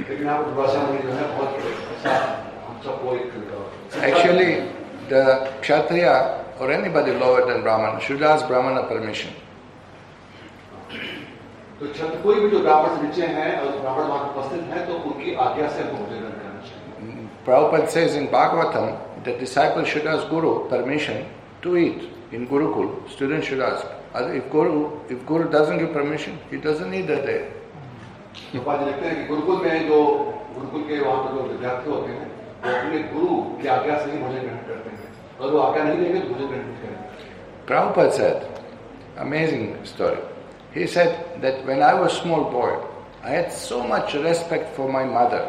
लेकिन आप दुर्वासा मुनि जो है बहुत अच्छा हम सबको एक। Actually, the Kshatriya or anybody lower than Brahmana should ask Brahmana permission. तो कोई भी जो ब्राह्मण से नीचे हैं और ब्राह्मण वहां उपस्थित हैं तो उनकी आज्ञा से हमको भोजन करना चाहिए। Prabhupada says in Bhagavatam that disciples should ask Guru permission to eat. In Gurukul, students should ask. If Guru doesn't give permission, he doesn't eat that day. Prabhupada ji लिखते हैं कि गुरुकुल में जो गुरुकुल के वहां पर जो विद्यार्थी होते हैं वो अपने गुरु की आज्ञा से ही भोजन ग्रहण करते हैं, और वो आज्ञा नहीं देंगे तो भोजन ग्रहण नहीं करेंगे। Prabhupada said, amazing story. He said that when I was small boy, I had so much respect for my mother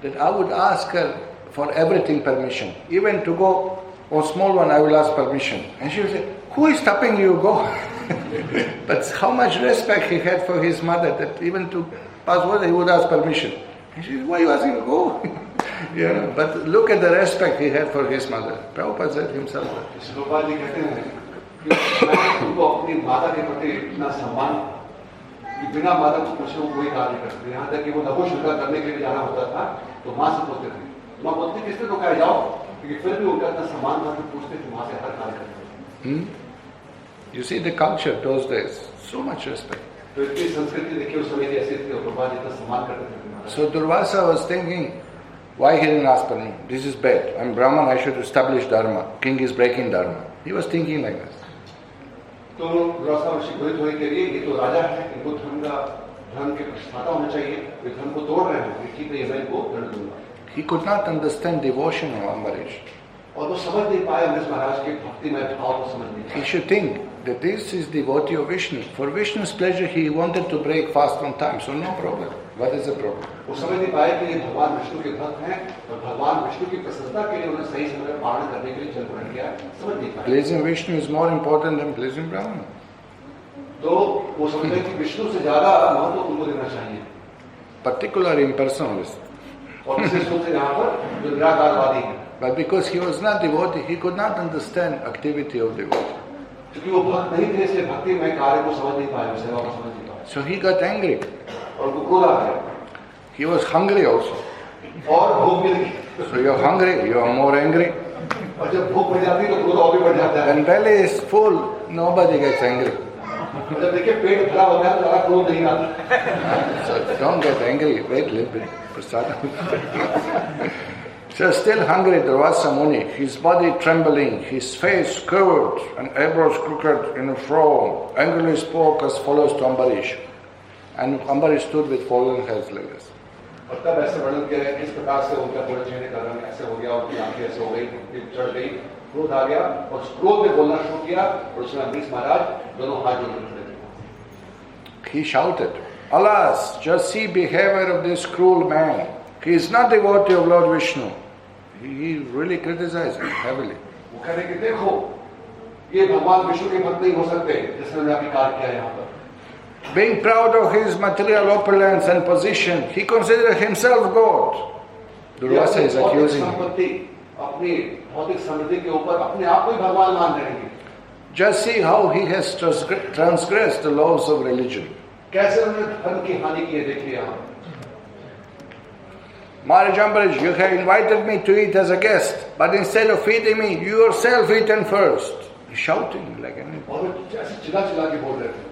that I would ask her for everything permission. Even to go on small one, I will ask permission. And she would say, who is stopping you, go? But how much respect he had for his mother that even to pass water, he would ask permission. And she said, why are you asking to go? You know, but look at the respect he had for his mother. Prabhupada said himself that. Prabhupada ji कहते हैं कि उनको अपनी माता के प्रति इतना सम्मान कि बिना माता को पूछे वो कोई कार्य नहीं करते। यहाँ तक कि वो नभो शुल्का करने के लिए जाना होता था तो माँ से पूछते थे, माँ बोलती किसने रोका जाओ, क्योंकि फिर भी उनका इतना सम्मान था कि पूछते थे माँ से हर कार्य करते। You see the culture those days, so much respect. तो इतनी संस्कृति देखिए उस समय की ऐसी थी और प्रभुपाद जी इतना सम्मान करते थे। So Durvasa was thinking, why he didn't ask permission? This is bad. I'm Brahman, I should establish dharma. King is breaking dharma. He was thinking like this. तो दुर्वासा ऋषि क्रोधित होने के लिए ये तो राजा है, इनको धर्म के प्रतिष्ठाता होना चाहिए, वे धर्म को तोड़ रहे हैं, ठीक नहीं मैं इनको दंड दूंगा। He could not understand devotion of Ambarish. और वो समझ नहीं पाया अम्बरीश महाराज के भक्तिमय भाव को समझ नहीं पाया। He should think that this is devotee of Vishnu. For Vishnu's pleasure, he wanted to break fast on time, so no problem. What is the problem? वो समझ नहीं पाया कि ये भगवान विष्णु के भक्त हैं और भगवान विष्णु की प्रसन्नता के लिए उन्हें सही समय पर पालन करने के लिए जल ग्रहण किया, समझ नहीं पाया। Pleasing Vishnu is more important than pleasing Brahmana. तो वो समझते हैं कि विष्णु से ज्यादा महत्व उनको देना चाहिए, particular impersonalist. और विशेष रूप से यहाँ पर जो निराकारवादी है, But because he was not devotee, he could not understand activity of devotee. क्योंकि वो भक्त नहीं थे, इसलिए भक्ति में कार्य को समझ नहीं पाए, सेवा को समझ नहीं पाए, So he got angry. और उनको क्रोध आ गया, He was hungry also. और भूख मिल गई, So you're hungry, you are more angry. और जब भूख बढ़ जाती है तो क्रोध और भी बढ़ जाता है। When belly is full, nobody gets angry. और जब देखिए पेट भरा होता है तो ज़्यादा क्रोध नहीं आता। So don't get angry, wait a little bit. Prasada. So still hungry, Durvasa Muni, his body trembling, his face curved and eyebrows crooked in a frown, angrily spoke as follows to Ambarish. And Ambarish stood with folded hands like this. और तब ऐसे वर्णन किया गया, इस प्रकार से उनका पूरे चेहरे का रंग ऐसे हो गया, उनकी आंखें ऐसे हो गई, चढ़ गई, क्रोध आ गया, और उस क्रोध में बोलना शुरू किया, और उसमें अम्बरीश महाराज दोनों हाथ जोड़ खड़े थे। He shouted, "Alas, just see behavior of this cruel man. He is not devotee of Lord Vishnu." He really criticized him heavily. वो कह रहे कि देखो, ये भगवान विष्णु के भक्त नहीं हो सकते, जिसने उन्हें अभी कार्य किया यहाँ पर। Being proud of his material opulence and position, he considered himself God. Durvasa is accusing him. अपनी भौतिक समृद्धि के ऊपर अपने आप को ही भगवान मान रहे हैं। Just see how he has transgressed the laws of religion. कैसे उन्होंने धर्म की हानि की है, देखिए यहाँ। Maharaj Ambarish, you have invited me to eat as a guest, but instead of feeding me, you yourself eaten first. He's shouting like anything. और वो ऐसे चिल्ला चिल्ला के बोल रहे थे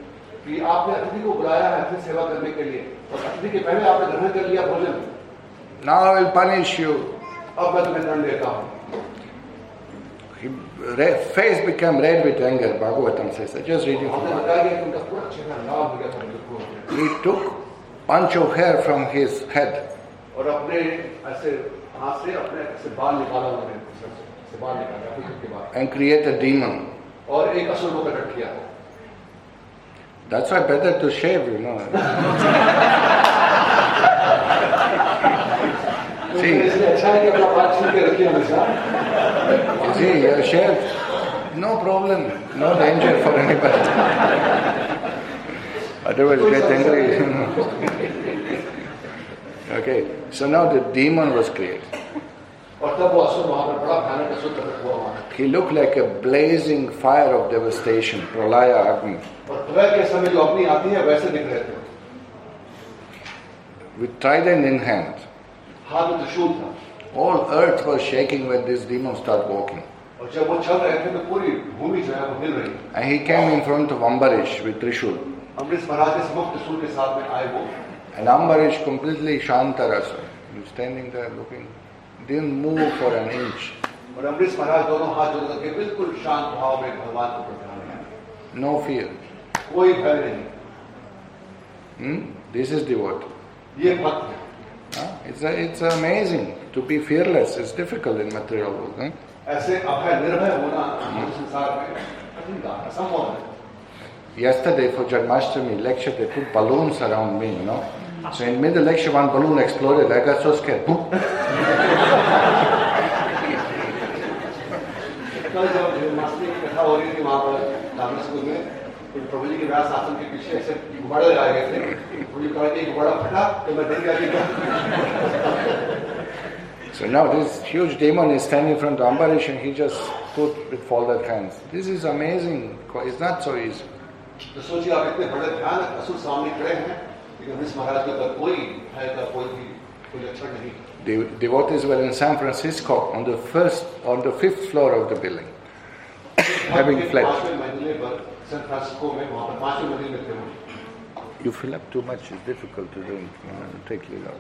कि आपने अतिथि को बुलाया है अपनी सेवा करने के लिए, और अतिथि के पहले आपने ग्रहण कर लिया भोजन। Now I will punish you. अब मैं तुम्हें दंड देता हूँ। His face became red with anger, Bhagavatam says. I just reading from हमने it. बताया कि उनका पूरा चेहरा लाल हो गया था बिल्कुल। He took bunch of hair from his head और अपने ऐसे हाथ से अपने ऐसे बाल निकाला उन्होंने, से बाल निकाला अपने खुद के बाल, and created a demon. और एक असुर को प्रकट किया। That's why better to shave, you know. See, इसलिए अच्छा है कि अपना बाल छील के रखिए हमेशा। you see, you're shaved, no problem, no danger for anybody. Otherwise, get angry. Okay, so now the demon was created. और तब वो असुर वहाँ पर बड़ा भयानक असुर प्रकट हुआ वहाँ। He looked like a blazing fire of devastation, pralaya agni, और प्रलय के समय जो अग्नि आती है वैसे दिख रहे थे, with trident in hand. हाथ में त्रिशूल था, All earth was shaking when this demon started walking. और जब वो चल रहे थे तो पूरी भूमि जो है वो हिल रही। And he came in front of Ambarish with Trishul. Ambarish महाराज के समक्ष त्रिशूल के साथ में आए वो, And Ambarish completely shantarasa. He was standing there looking, didn't move for an inch. और अम्बरीश महाराज दोनों हाथ जोड़ करके बिल्कुल शांत भाव में भगवान को प्रणाम किया। No fear. कोई भय नहीं। This is devotee. ये भक्त है। It's amazing to be fearless. It's difficult in material world. ऐसे अभय निर्भय होना संसार में कठिन काम है, असंभव है। Yesterday for Janmashtami lecture, they put balloons around me, you know. So in middle lecture, one balloon exploded. I got so scared. Boop. कल जब जन्माष्टमी की कथा हो रही थी वहाँ पर धार्मिक स्कूल में, तो प्रभु जी के व्यास आसन के पीछे ऐसे गुब्बारे लगाए गए थे। मुझे कहा कि गुब्बारा फटा तो मैं डर गया कि So now this huge demon is standing in front of Ambarish and he just stood with folded hands. This is amazing. It's not so easy. तो सोचिए आप इतने बड़े भयानक असुर सामने खड़े हैं, लेकिन अम्बरीश महाराज के ऊपर कोई भय का कोई लक्षण नहीं। The devotees were in San Francisco on the 5th floor of the building, having fled. San Francisco वहाँ पर 5वीं मंजिल में थे वो। You fill up too much, it's difficult to do it. Take a little.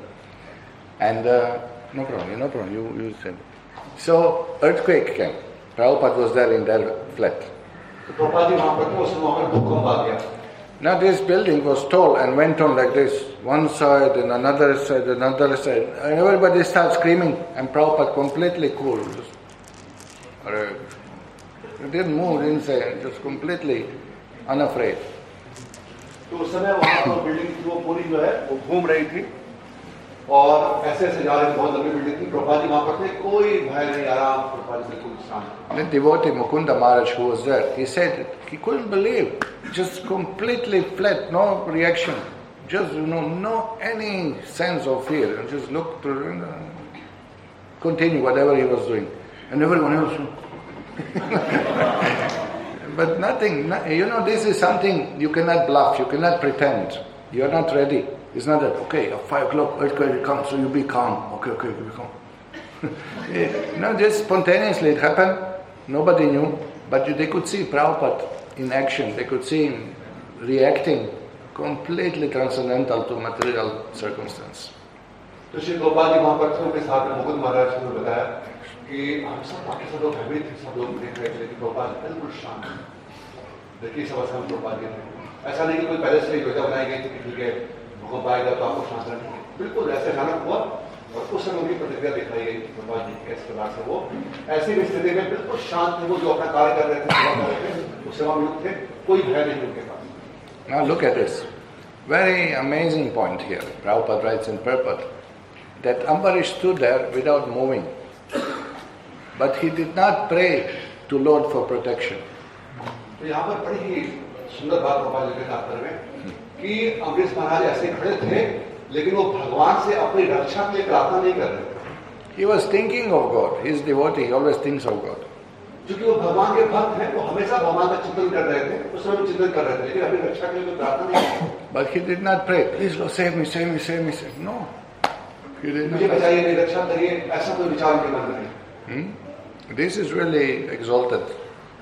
And no problem, you said. So earthquake came. Prabhupada was there in their flat. Prabhupada ji वहाँ पर थे, उसमें वहाँ पर भूकंप आ गया। Now this building was tall and went on like this, one side and another side, and everybody started screaming, and Prabhupada completely cool. He didn't move, didn't say, just completely unafraid. तो उस समय वहाँ पर building थी वो पूरी जो है वो घूम रही थी, और ऐसे ऐसे जा रहे थे, बहुत लंबी बिल्डिंग थी, प्रभुपाद जी वहां पर थे, कोई भय नहीं, आराम, प्रभुपाद जी बिल्कुल शांत। The devotee Mukunda Maharaj who was there, he said he couldn't believe, just completely flat, no reaction, just no any sense of fear, and just looked to continue whatever he was doing, and everyone else. But nothing, this is something you cannot bluff, you cannot pretend. You are not ready. It's not that, okay, at 5 o'clock, earthquake will come, so you be calm. Okay, be calm. No, just spontaneously it happened. Nobody knew, but they could see Prabhupada in action. They could see him reacting completely transcendental to material circumstance. तो श्री गोपाल जी वहां पर थे, उनके साथ में मुकुंद महाराज ने बताया कि हम सब बाकी सब लोग भयभीत थे, सब लोग देख रहे थे कि गोपाल बिल्कुल शांत। देखिए सब अवस्था में गोपाल जी थे। ऐसा नहीं कि कोई पहले से योजना बनाई गई थी कि ठीक है भूकंप आएगा तो आपको शांत रहना है, बिल्कुल ऐसे अचानक हुआ और उस समय उनकी प्रतिक्रिया दिखाई गई थी गोपाल जी के, इस प्रकार से वो ऐसी स्थिति में बिल्कुल शांत थे, वो जो अपना कार्य कर रहे थे, सेवा कर रहे थे, उस सेवा में युक्त थे, कोई भय नहीं उनके पास। Now look at this. Very amazing point here. Prabhupada writes in purport that Ambarish stood there without moving. But he did not pray to Lord for protection. तो यहाँ पर बड़ी ही सुंदर बात गोपाल जी के तात्पर्य में कि अम्बरीश महाराज ऐसे खड़े थे, लेकिन वो भगवान से अपनी रक्षा के लिए प्रार्थना नहीं कर रहे थे। He was thinking of God. He is devotee. He always thinks of God. क्योंकि वो भगवान के भक्त हैं, वो हमेशा भगवान का चिंतन कर रहे थे, उस समय चिंतन कर रहे थे, लेकिन अपनी रक्षा के लिए कोई प्रार्थना नहीं की। But he did not pray, please Lord, save me. No. He did not. मुझे बचाइए, मेरी रक्षा करिए, ऐसा कोई विचार उनके मन में नहीं। This is really exalted.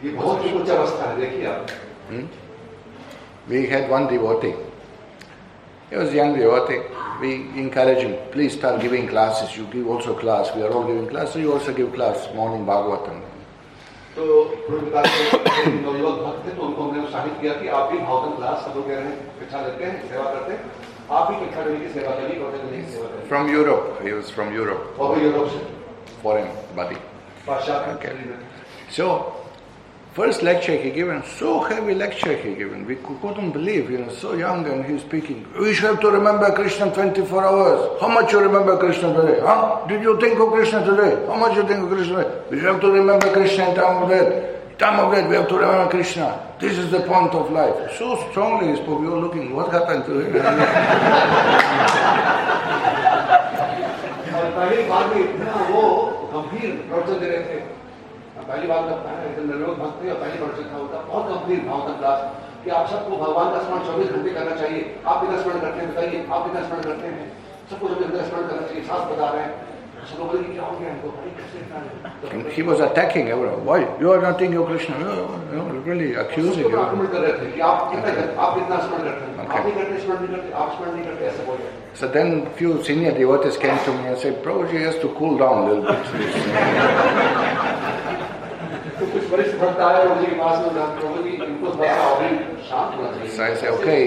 ये बहुत ही उच्च अवस्था है, देखिए आप। We had one devotee. He was a young devotee. We encourage him, please start giving classes. You give also class. We are all giving class, so you also give class, morning Bhagavatam. तो नवयुवक भक्त थे, तो उनको हमने उत्साहित किया कि आप भी भागवतम क्लास, सब लोग कह रहे हैं, इच्छा करते हैं, सेवा करते हैं, आप भी इच्छा करने की सेवा करिए, करने की सेवा करिए। From Europe. He was from Europe. और यूरोप से, Foreign body. पाश्चात्य। Okay. So, first lecture he given, so heavy lecture he given. We couldn't believe, so young and he's speaking. We have to remember Krishna 24 hours. How much you remember Krishna today? Huh? Did you think of Krishna today? How much you think of Krishna today? We have to remember Krishna in time of death. Time of death, we have to remember Krishna. This is the point of life. So strongly he spoke. You were looking, what happened to him? और पहली बार में इतना वो गंभीर प्रवचन दे रहे थे। पहली बार का निर्लोक भक्त थे और पहली प्रवचन था उनका, बहुत गंभीर भावना क्लास कि आप सबको भगवान का स्मरण 24 घंटे करना चाहिए। आप कितना स्मरण करते हैं बताइए, आप कितना स्मरण करते हैं? सबको जब स्मरण करना चाहिए, साथ बता रहे हैं। सब लोग बोले कि क्या हो गया इनको, भाई कैसे इतना है? And he was attacking everyone. Why? You are not thinking of Krishna. Really accusing you. आक्रमण कर रहे थे कि आप कितना स्मरण करते हैं? आप नहीं करते, स्मरण नहीं करते, आप स्मरण नहीं करते, ऐसे बोल रहे। So then few senior devotees came to me and said, Prabhuji has to cool down a little bit. तो कुछ वरिष्ठ भक्त आए और मुझे के पास में प्रभु जी इनको थोड़ा और शांत होना चाहिए। So I say, okay,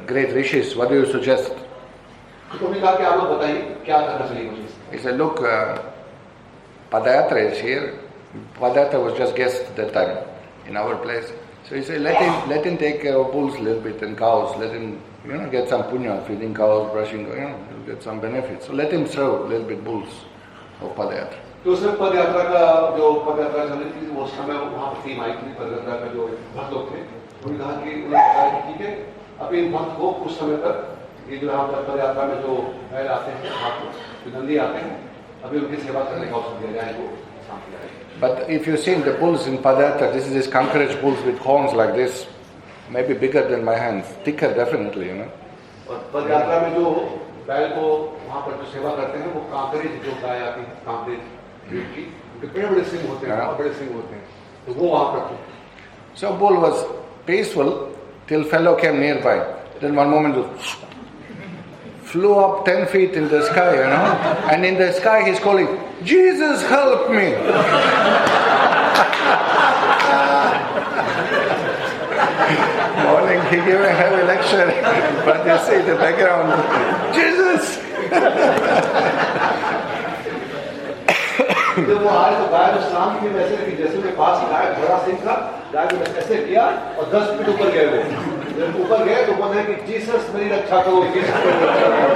great rishis, what do you suggest? तो उन्होंने कहा कि आप लोग बताइए क्या करना चाहिए मुझे। He said, look, Padayatra is here. Padayatra was just guest at that time in our place. So he said, let him take care of bulls a little bit and cows. Let him, get some punya, feeding cows, brushing, get some benefits. So let him serve a little bit bulls of Padayatra. तो उसमें पदयात्रा का जो पदयात्रा चल रही थी, वो समय वहाँ पर टीम आई थी, पदयात्रा का जो भक्त लोग थे, उन्होंने कहा कि उन्होंने बताया कि ठीक है, अब इन भक्त को कुछ समय तक ये जो यहाँ पर पदयात्रा में जो बैल आते हैं, जो नंदी आते हैं, अभी उनकी सेवा करने का अवसर दिया जाए, तो शांति आएगी। But if you see the bulls in Padayatra, this is these concourage bulls with horns like this, maybe bigger than my hands, thicker definitely, और पदयात्रा में जो बैल को वहाँ पर जो सेवा करते हैं, वो कांकरेज जो गाय आती है, कांकरेज की बड़े सिंह होते हैं, बहुत बड़े सिंह होते हैं, तो वो वहाँ पर थे। So bull was peaceful till fellow came nearby. Then one moment flew up 10 feet in the sky, and in the sky he's calling, Jesus help me! Morning he gave a heavy lecture, but you see the background, Jesus! जब वो आए तो गाय तो शांत थी, वैसे कि जैसे उनके पास गाय बड़ा सिंह था, गाय को ऐसे किया और 10 फीट ऊपर गए वो। जब ऊपर गए तो बोले कि जीसस मेरी रक्षा करो, जीसस मेरी रक्षा करो।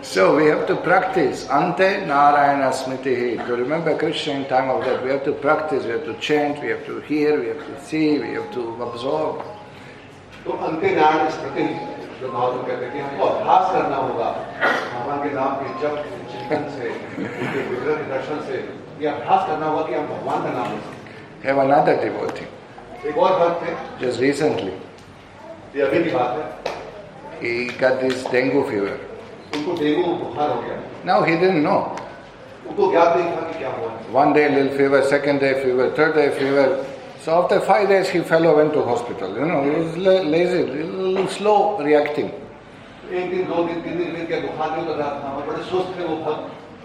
So we have to practice Ante Narayana Smritihi. To remember Krishna in time of that, we have to practice, we have to chant, we have to hear, we have to see, we have to absorb. तो अंते नारायण स्मृति जो महात्मा कहते हैं कि हमको अभ्यास करना होगा भगवान के नाम के जप चिंतन से उनके विग्रह के दर्शन से ये अभ्यास करना होगा कि हम भगवान का नाम लें. Have another devotee. एक और भक्त थे, Just recently, ये अभी की बात है, he got this dengue fever. उनको डेंगू बुखार हो गया. Now he didn't know. उनको ज्ञात नहीं था कि क्या हुआ. One day little fever, second day fever, third day fever. So after 5 days, he fellow went to hospital. He was lazy, a little slow reacting. एक दिन, दो दिन, तीन दिन के बुखार नहीं उतर रहा था, और बड़े सुस्त थे वो भक्त.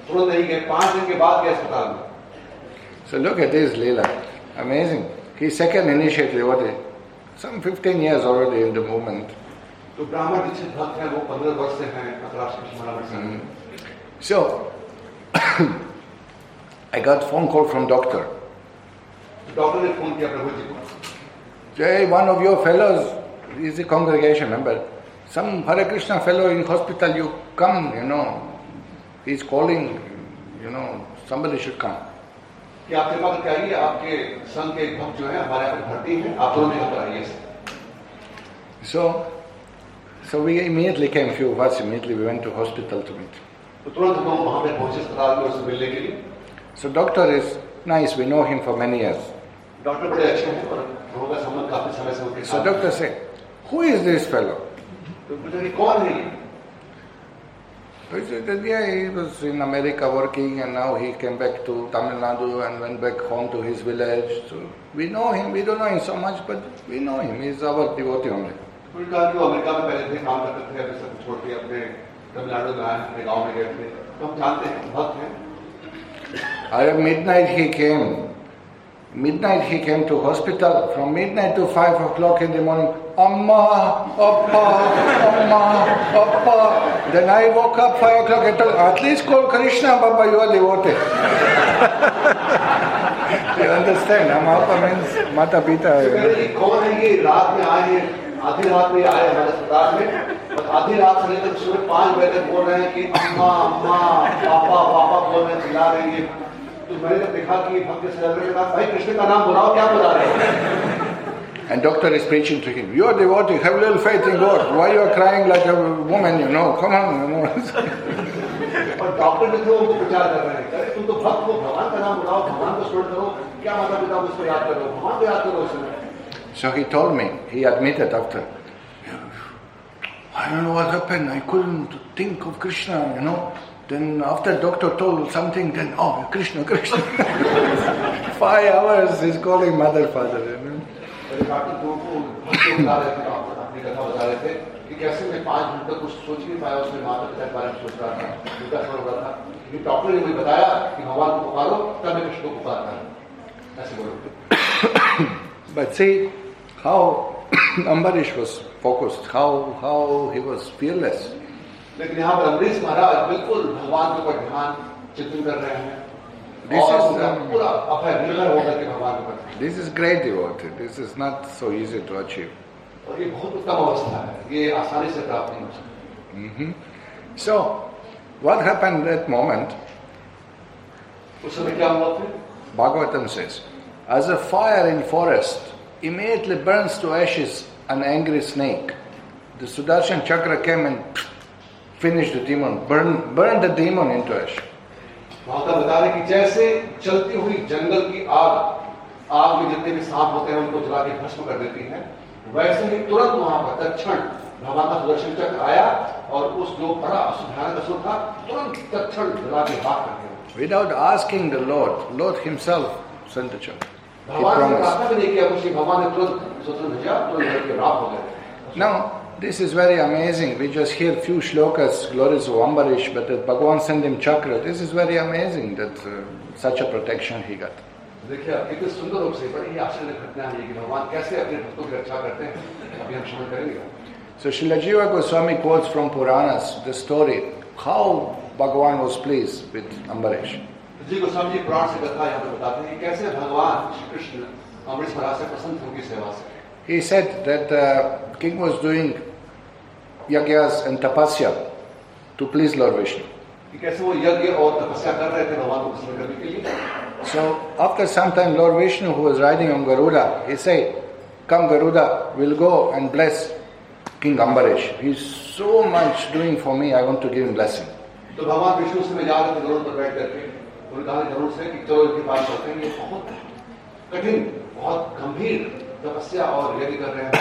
तुरंत नहीं गए, 5 दिन के बाद गए अस्पताल में. So look at this Leela. Amazing. He's second initiated devotee. Some 15 years already in the movement. तो ब्राह्मण दीक्षित भक्त हैं, वो 15 वर्ष से हैं राष्ट्रकृष्ण महाराज से. So I got phone call from doctor. Doctor ने फोन किया प्रभु जी को. Jay, one of your fellows is a congregation member. Some Hare Krishna fellow in hospital, you come, he's calling, somebody should come. कि आप कृपा करके आइए, आपके संघ के एक भक्त जो है हमारे यहाँ पर भर्ती हैं, आप तुरंत यहाँ पर आइए. So we immediately came, few of us immediately we went to hospital to meet. तो तुरंत हम वहाँ पे पहुँचे अस्पताल में उससे मिलने के लिए. So doctor is nice, we know him for many years. Doctor बड़े अच्छे हैं और हम का संबंध काफी समय से उनके साथ. So doctor said, who is this fellow? तो पूछा कि कौन है ये? So he said, yeah, he was in America working and now he came back to Tamil Nadu and went back home to his village. So we know him, we don't know him so much, but we know him, he's our devotee only. तो उन्होंने कहा कि वो America में पहले थे, काम करते थे, अभी सब छोड़ के अपने तमिलनाडु में आए, अपने गाँव में गए थे. तो हम जानते हैं, भक्त हैं. At midnight he came. Midnight he came to hospital. From midnight to 5 o'clock in the morning, Amma, Appa, Amma, Appa. Then I woke up 5 o'clock and told, at least call Krishna, Baba, you are devotee. You understand? Amma means Mata Pita. कौन है ये? रात में आए हैं, आधी रात में आए हमारे अस्पताल में, और आधी रात से लेकर सुबह 5 बजे तक बोल रहे हैं कि अम्मा, अम्मा, पापा, पापा बोल रहे हैं, चिल्ला रहे हैं. तो मैंने जब देखा कि भक्त से कहा, भाई कृष्ण का नाम बुलाओ, क्या बुला रहे हैं? And doctor is preaching to him, you are devotee, have a little faith in God. Why you are crying like a woman, come on, और डॉक्टर भी थे, उनको प्रचार कर रहे हैं, अरे तुम तो भक्त हो, भगवान का नाम बुलाओ, भगवान को स्मरण करो, क्या माता पिता को उसको याद करो, भगवान को याद करो उसमें. So he told me, he admitted after, I don't know what happened, I couldn't think of Krishna, Then after doctor told something, then, Krishna. 5 hours he's calling mother, father. Doctor को बता रहे थे, अपनी कथा बता रहे थे कि कैसे मैं 5 मिनट तक कुछ सोच नहीं पाया, उसमें माता पिता के बारे में सोच रहा था, उनका स्मरण हो रहा था. क्योंकि डॉक्टर ने मुझे बताया कि भगवान को पुकारो, तब मैं कृष्ण को पुकारता हूँ, ऐसे बोलो. But see how Ambarish was focused, how he was fearless. लेकिन यहाँ पर अम्बरीश महाराज बिल्कुल भगवान के ऊपर ध्यान चिंतन कर रहे हैं. पूरा अभय निर्भर होकर के भगवान के ऊपर. This is great devotee. This is not so easy to achieve. और ये बहुत उत्तम अवस्था है, ये आसानी से प्राप्त नहीं हो सकती. So, what happened at that moment? उस समय क्या हुआ फिर? Bhagavatam says, as a fire in forest immediately burns to ashes an angry snake, the Sudarshan Chakra came and finished the demon, burned the demon into ash. महात्मा बता रहे कि जैसे चलती हुई जंगल की आग में जितने भी सांप होते हैं उनको जला के भस्म कर देती है, वैसे ही तुरंत वहां पर तत्क्षण भगवान का सुदर्शन चक्र आया और उस जो बड़ा भयानक असुर था तुरंत तत्क्षण जला के राख कर दिया. Without asking the Lord himself sent the chakra. भगवान ने प्रार्थना भी नहीं किया, कुछ भगवान ने तुरंत सुदर्शन भेजा, तुरंत जल के राख हो गए. Now, this is very amazing. We just hear few shlokas, glories of Ambarish, but that Bhagavan sent him chakra. This is very amazing that such a protection he got. देखिए कितने सुंदर रूप से बड़ी आश्चर्य घटना है कि भगवान कैसे अपने भक्तों की रक्षा करते हैं. अभी हम श्रवण करेंगे. So Srila Jiva Goswami quotes from Puranas the story how Bhagavan was pleased with Ambarish. जी गोस्वामी जी पुराण से कथा यहाँ पर बताते हैं कि कैसे भगवान श्री कृष्ण अम्बरीश महाराज से प्रसन्न थे उनकी सेवा से. He said that the king was doing yagyas and tapasya to please Lord Vishnu. कि कैसे वो यज्ञ और तपस्या कर रहे थे भगवान को प्रसन्न करने के लिए. So after some time, Lord Vishnu, who was riding on Garuda, he said, "Come Garuda, we'll go and bless King Ambarish. He's so much doing for me, I want to give him blessing." तो भगवान विष्णु से में जा रहे थे गरुड़ पर बैठ करके. उन्होंने कहा गरुड़ से कि चलो इनके पास चलते हैं, ये बहुत कठिन, बहुत गंभीर तपस्या और यज्ञ कर रहे हैं,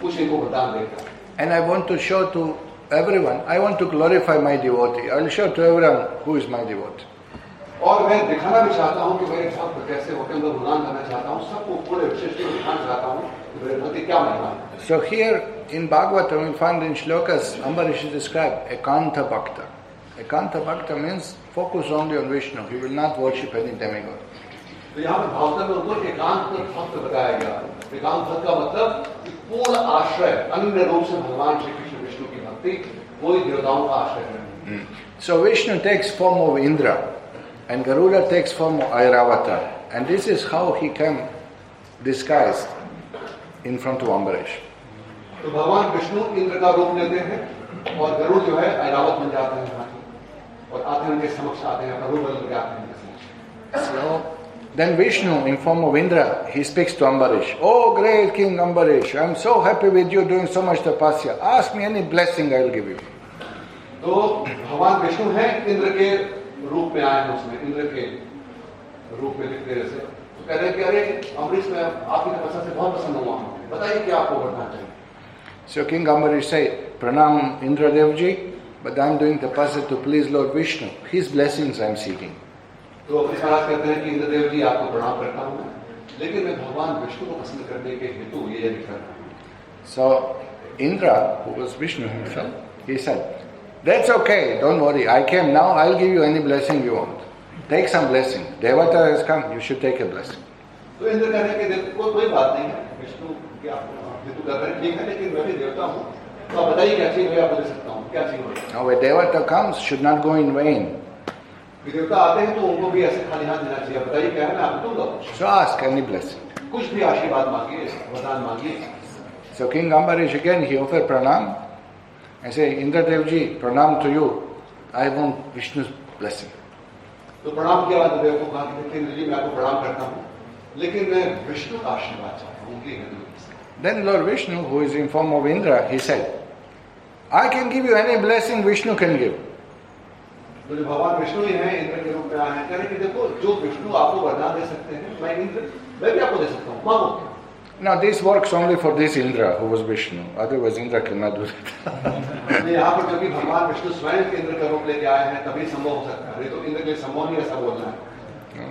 कुछ इनको वरदान देगा. And I want to show to everyone, I want to glorify my devotee. I will show to everyone who is my devotee. और मैं दिखाना भी चाहता हूँ कि मेरे भक्त कैसे होते हैं, उनका गुणगान करना चाहता हूँ, सबको पूरे विशेष में दिखाना चाहता हूँ कि मेरे भक्ति क्या महिमा है. So here in Bhagavatam we find in shlokas Ambarish is described Ekanta Bhakta. Ekanta Bhakta means focus only on Vishnu. He will not worship any demigod. तो यहाँ पर भागवत में उनको एकांत भक्त बताया गया. एकांत भक्त का मतलब पूर्ण आश्रय, अन्य रूप से भगवान श्री कृष्ण विष्णु की भक्ति, कोई देवताओं का आश्रय है. So Vishnu takes form of Indra and Garuda takes form of Airavata, and this is how he came disguised in front of Ambarish. तो भगवान विष्णु इंद्र का रूप लेते हैं और गरुड़ जो है ऐरावत बन जाते हैं और आते हैं उनके समक्ष आते हैं, अपना रूप बदल के आते हैं उनके समक्ष. So then Vishnu, in form of Indra, he speaks to Ambarish. "Oh great King Ambarish, I am so happy with you doing so much tapasya. Ask me any blessing, I will give you." तो भगवान विष्णु हैं इंद्र के रूप में आए हैं, उसमें इंद्र के रूप में दिखते जैसे. तो कह रहे हैं कि अरे अम्बरीश, मैं आपकी तपस्या से बहुत प्रसन्न हुआ हूँ, बताइए क्या आपको वरदान चाहिए. So King Ambarish said, "Pranam Indra Devji, but I am doing tapasya to please Lord Vishnu. His blessings I am seeking." तो अम्बरीश महाराज कहते हैं कि इंद्रदेव जी आपको प्रणाम करता हूँ मैं, लेकिन मैं भगवान विष्णु को पसंद करने के हेतु ये यज्ञ कर रहा हूँ. So Indra, who was Vishnu himself, he said, "That's okay, don't worry. I came now, I'll give you any blessing you want. Take some blessing. Devata has come, you should take a blessing." तो इंद्र कहने के देखो कोई बात नहीं है, विष्णु की आप हेतु कर रहे हैं, ठीक है, लेकिन मैं भी देवता हूँ, तो आप बताइए क्या चीज मैं आपको दे सकता हूँ, क्या चीज हो. Now a Devata comes, should not go in vain. देवता आते हैं तो उनको भी ऐसे खाली हाथ देना चाहिए, बताइए क्या है, मैं आपको दूंगा. So ask any blessing. कुछ भी आशीर्वाद मांगिए, वरदान मांगिए. So King Ambarish again, he offered pranam. I say, "Indra Devji, pranam to you. I want Vishnu's blessing." तो प्रणाम किया बाद देव को कहा कि इंद्र जी मैं आपको प्रणाम करता हूँ, लेकिन मैं विष्णु का आशीर्वाद चाहता हूँ, उनकी हेतु. Then Lord Vishnu, who is in form of Indra, he said, "I can give you any blessing Vishnu can give." तो जो भगवान विष्णु ही हैं, इंद्र के रूप में आए हैं, कह रहे कि देखो जो विष्णु आपको वरदान दे सकते हैं, मैं इंद्र, मैं भी आपको दे सकता हूँ, मांगो. Now this works only for this Indra who was Vishnu. Otherwise Indra cannot do that. यहाँ पर क्योंकि भगवान विष्णु स्वयं इंद्र का रूप लेके आए हैं, तभी संभव हो सकता है, नहीं तो इंद्र के संभव नहीं ऐसा बोलना है.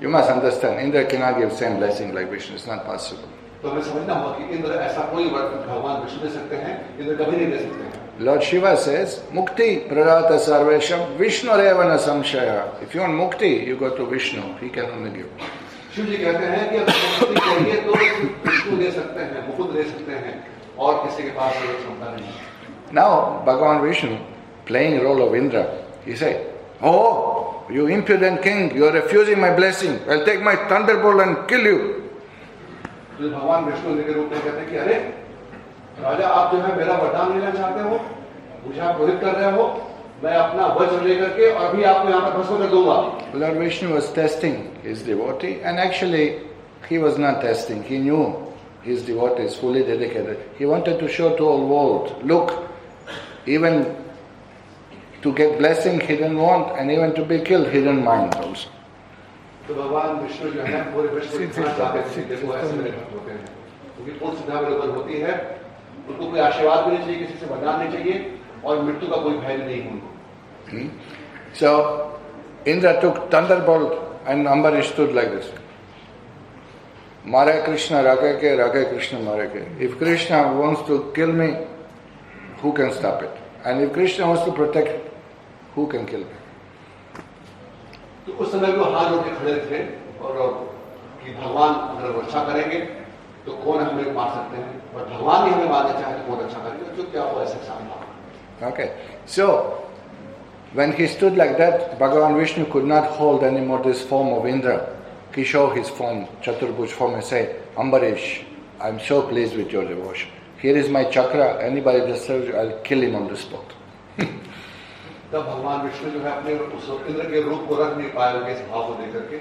You must understand, Indra cannot give same blessing like Vishnu. It's not possible. तो हमें समझना होगा कि इंद्र ऐसा कोई वरदान भगवान विष्णु दे सकते हैं, इंद्र कभी नहीं दे सकते हैं. Lord Shiva says, "Mukti pradata sarvesham Vishnu revana samshaya." If you want mukti, you go to Vishnu. He can only give. Shiv जी कहते हैं कि अगर मुक्ति चाहिए तो विष्णु दे सकते हैं, मुकुंद दे सकते हैं, और किसी के पास ये क्षमता नहीं है. Now Bhagavan Vishnu, playing role of Indra, he said, "Oh, you impudent king, you are refusing my blessing. I'll take my thunderbolt and kill you." तो भगवान विष्णु इंद्र के रूप में कहते हैं कि अरे राजा, आप जो है मेरा वरदान लेना चाहते हो, मुझे आप क्रोधित कर रहे हो, मैं अपना वज्र लेकर के और भी आपको यहाँ पर भस्म कर दूंगा. Lord Vishnu was testing his devotee, and actually he was not testing. He knew his devotee is fully dedicated. He wanted to show to all world, look, even to get blessing he didn't want, and even to be killed he didn't mind also. तो भगवान विष्णु जो है पूरे विश्व को दिखाना चाहते थे, देखो ऐसे मेरे भक्त होते हैं, क्योंकि पूर्ण सिद्धा मेरे ऊपर होती है, उनको कोई आशीर्वाद भी नहीं चाहिए, किसी से वरदान नहीं चाहिए, और मृत्यु का कोई भय नहीं उनको. So Indra took thunderbolt and Ambarish stood like this. Mare Krishna Rake Krishna Mareke. If Krishna wants to kill me, who can stop it? And if Krishna wants to protect, who can kill me? तो उस समय वो हाथ जोड़ के खड़े थे और कि भगवान अगर रक्षा करेंगे तो कौन हमें मार सकते हैं, और भगवान ही हमें मारना चाहे तो कौन रक्षा करेंगे, जो क्या हो ऐसे सामने. Okay, so when he stood like that, Bhagavan Vishnu could not hold anymore this form of Indra. He showed his form, Chaturbhuj form, and said, "Ambarish, I am so pleased with your devotion. Here is my chakra. Anybody disturbs you, I'll kill him on the spot." तब भगवान विष्णु जो है अपने उस इंद्र के रूप को रख नहीं पाए उनके इस भाव को देकर के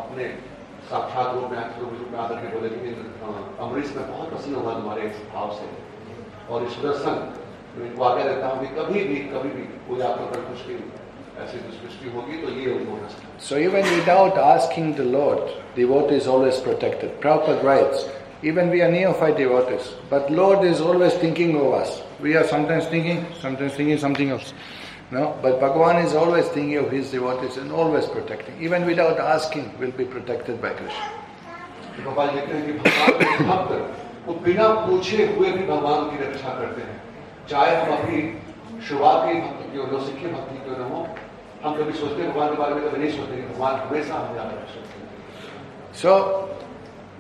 अपने साक्षात रूप में आकर के बोले कि अमरीश में बहुत प्रसन्न हुआ तुम्हारे इस भाव से और इस सुदर्शन इनको आगे देता हूँ कि कभी भी कोई आपके ऊपर कुछ भी ऐसी दुष्टि होगी तो ये उनको नष्ट। So even without asking the Lord, devotee is always protected. Prabhupada writes, even we are neophyte devotees, but Lord is always thinking of us. We are sometimes thinking something else. No, but Bhagavan is always thinking of his devotees and always protecting. Even without asking, will be protected by Krishna. भगवान लिखते हैं कि भक्त वो बिना पूछे हुए भी भगवान की रक्षा करते हैं, चाहे हम अपनी शुरुआत की भक्ति क्यों न हो, सिक्खी भक्ति क्यों न हो, हम कभी सोचते हैं भगवान के बारे में, कभी नहीं सोचते कि भगवान हमेशा हमें याद रखते हैं। So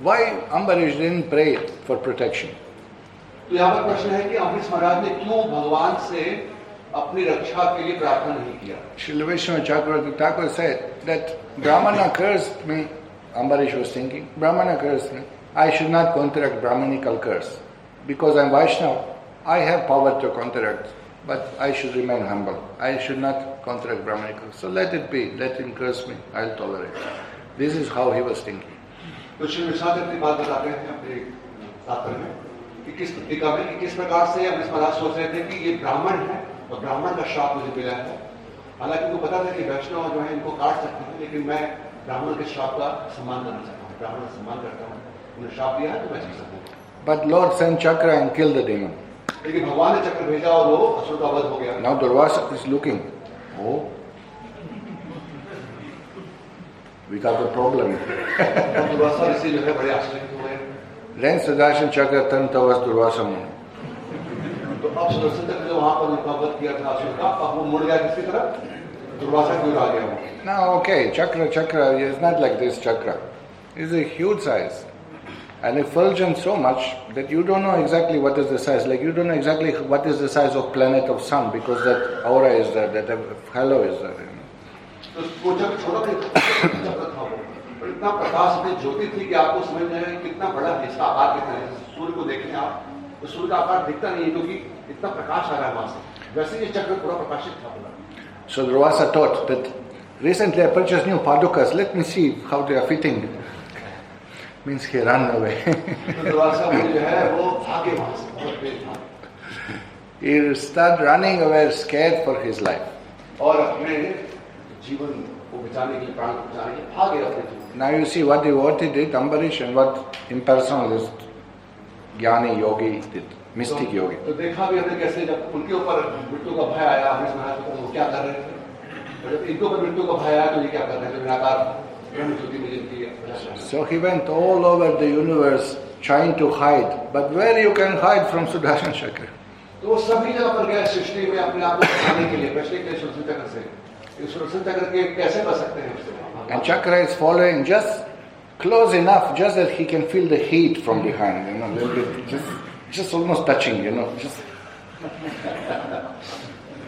why Ambarish didn't pray for protection? तो यहाँ पर प्रश्न है कि अम्बरीश महाराज ने क्यों भगवान से अपनी रक्षा के लिए प्रार्थना नहीं किया? Srila Vishnu Chakravarti Thakur said that Brahmana cursed me. Ambarish was thinking, Brahmana cursed me. I should not counteract Brahmanical curse. Because I am Vaishnava, I have power to counteract, but I should remain humble. I should not counteract Brahmanical. So let it be, let him curse me, I will tolerate. This is how he was thinking. तो श्री विश्वनाथ अपनी बात बताते हैं अपने तात्पर्य में कि किस टीका में कि किस प्रकार से अम्बरीश महाराज सोच रहे थे कि ये ब्राह्मण है और ब्राह्मण का श्राप मुझे मिला है। हालांकि उनको पता था कि वैष्णव जो है इनको काट सकते हैं, लेकिन मैं ब्राह्मण के श्राप का सम्मान करना चाहता हूँ, ब्राह्मण का सम्मान करता हूँ, उन्हें श्राप दिया है तो मैं जी सकूँ। But Lord sent Chakra and killed the demon. लेकिन भगवान ने चक्र भेजा और वो असुर का वध हो गया। Now Durvasa is looking. Oh, we got a problem. Durvasa ऋषि जो है बड़े आश्चर्यचकित हुए। Then Sudarshan Chakra turned towards Durvasa Muni. तो अब सुदर्शन चक्र जो वहां पर उनका वध किया था असुर का, अब वो मुड़ गया किसकी तरफ? दुर्वासा की ओर आ गया वो। Now okay, Chakra is not like this Chakra. It's a huge size. And effulgent so much that you don't know exactly what is the size. Like you don't know exactly what is the size of planet of sun because that aura is there, that halo is there. You know. तो वो चक्र छोटा चक्र था वो, और इतना प्रकाश में ज्योति थी कि आपको समझ में आए कितना बड़ा है, इसका आकार कितना है। सूर्य को देखें आप तो सूर्य का आकार दिखता नहीं है क्योंकि इतना प्रकाश आ रहा है वहां से। वैसे ये चक्र पूरा प्रकाशित था पूरा। So Durvasa thought that recently I purchased new padukas. Let me see how they are fitting. Means he ran away. He started running away, scared for his life. Now you see what devotee did, Ambarish, and what impersonalist, Jnani Yogi did, mystic Yogi. तो देखा भी हमने कैसे जब उनके ऊपर मृत्यु का भय आया, अम्बरीश महाराज को वो क्या कर रहे थे? जब इनके ऊपर मृत्यु का भय आया तो ये क्या कर रहे थे? निराकार So he went all over the universe trying to hide, but where you can hide from Sudarshan Chakra? तो वो सभी जगह पर गए सृष्टि में अपने आप को बचाने के लिए, बचने के लिए सुदर्शन चक्र से। इस सुदर्शन चक्र के कैसे बच सकते हैं उससे? And Chakra is following just close enough, just that he can feel the heat from behind, you know, little bit, just almost touching, you know, just.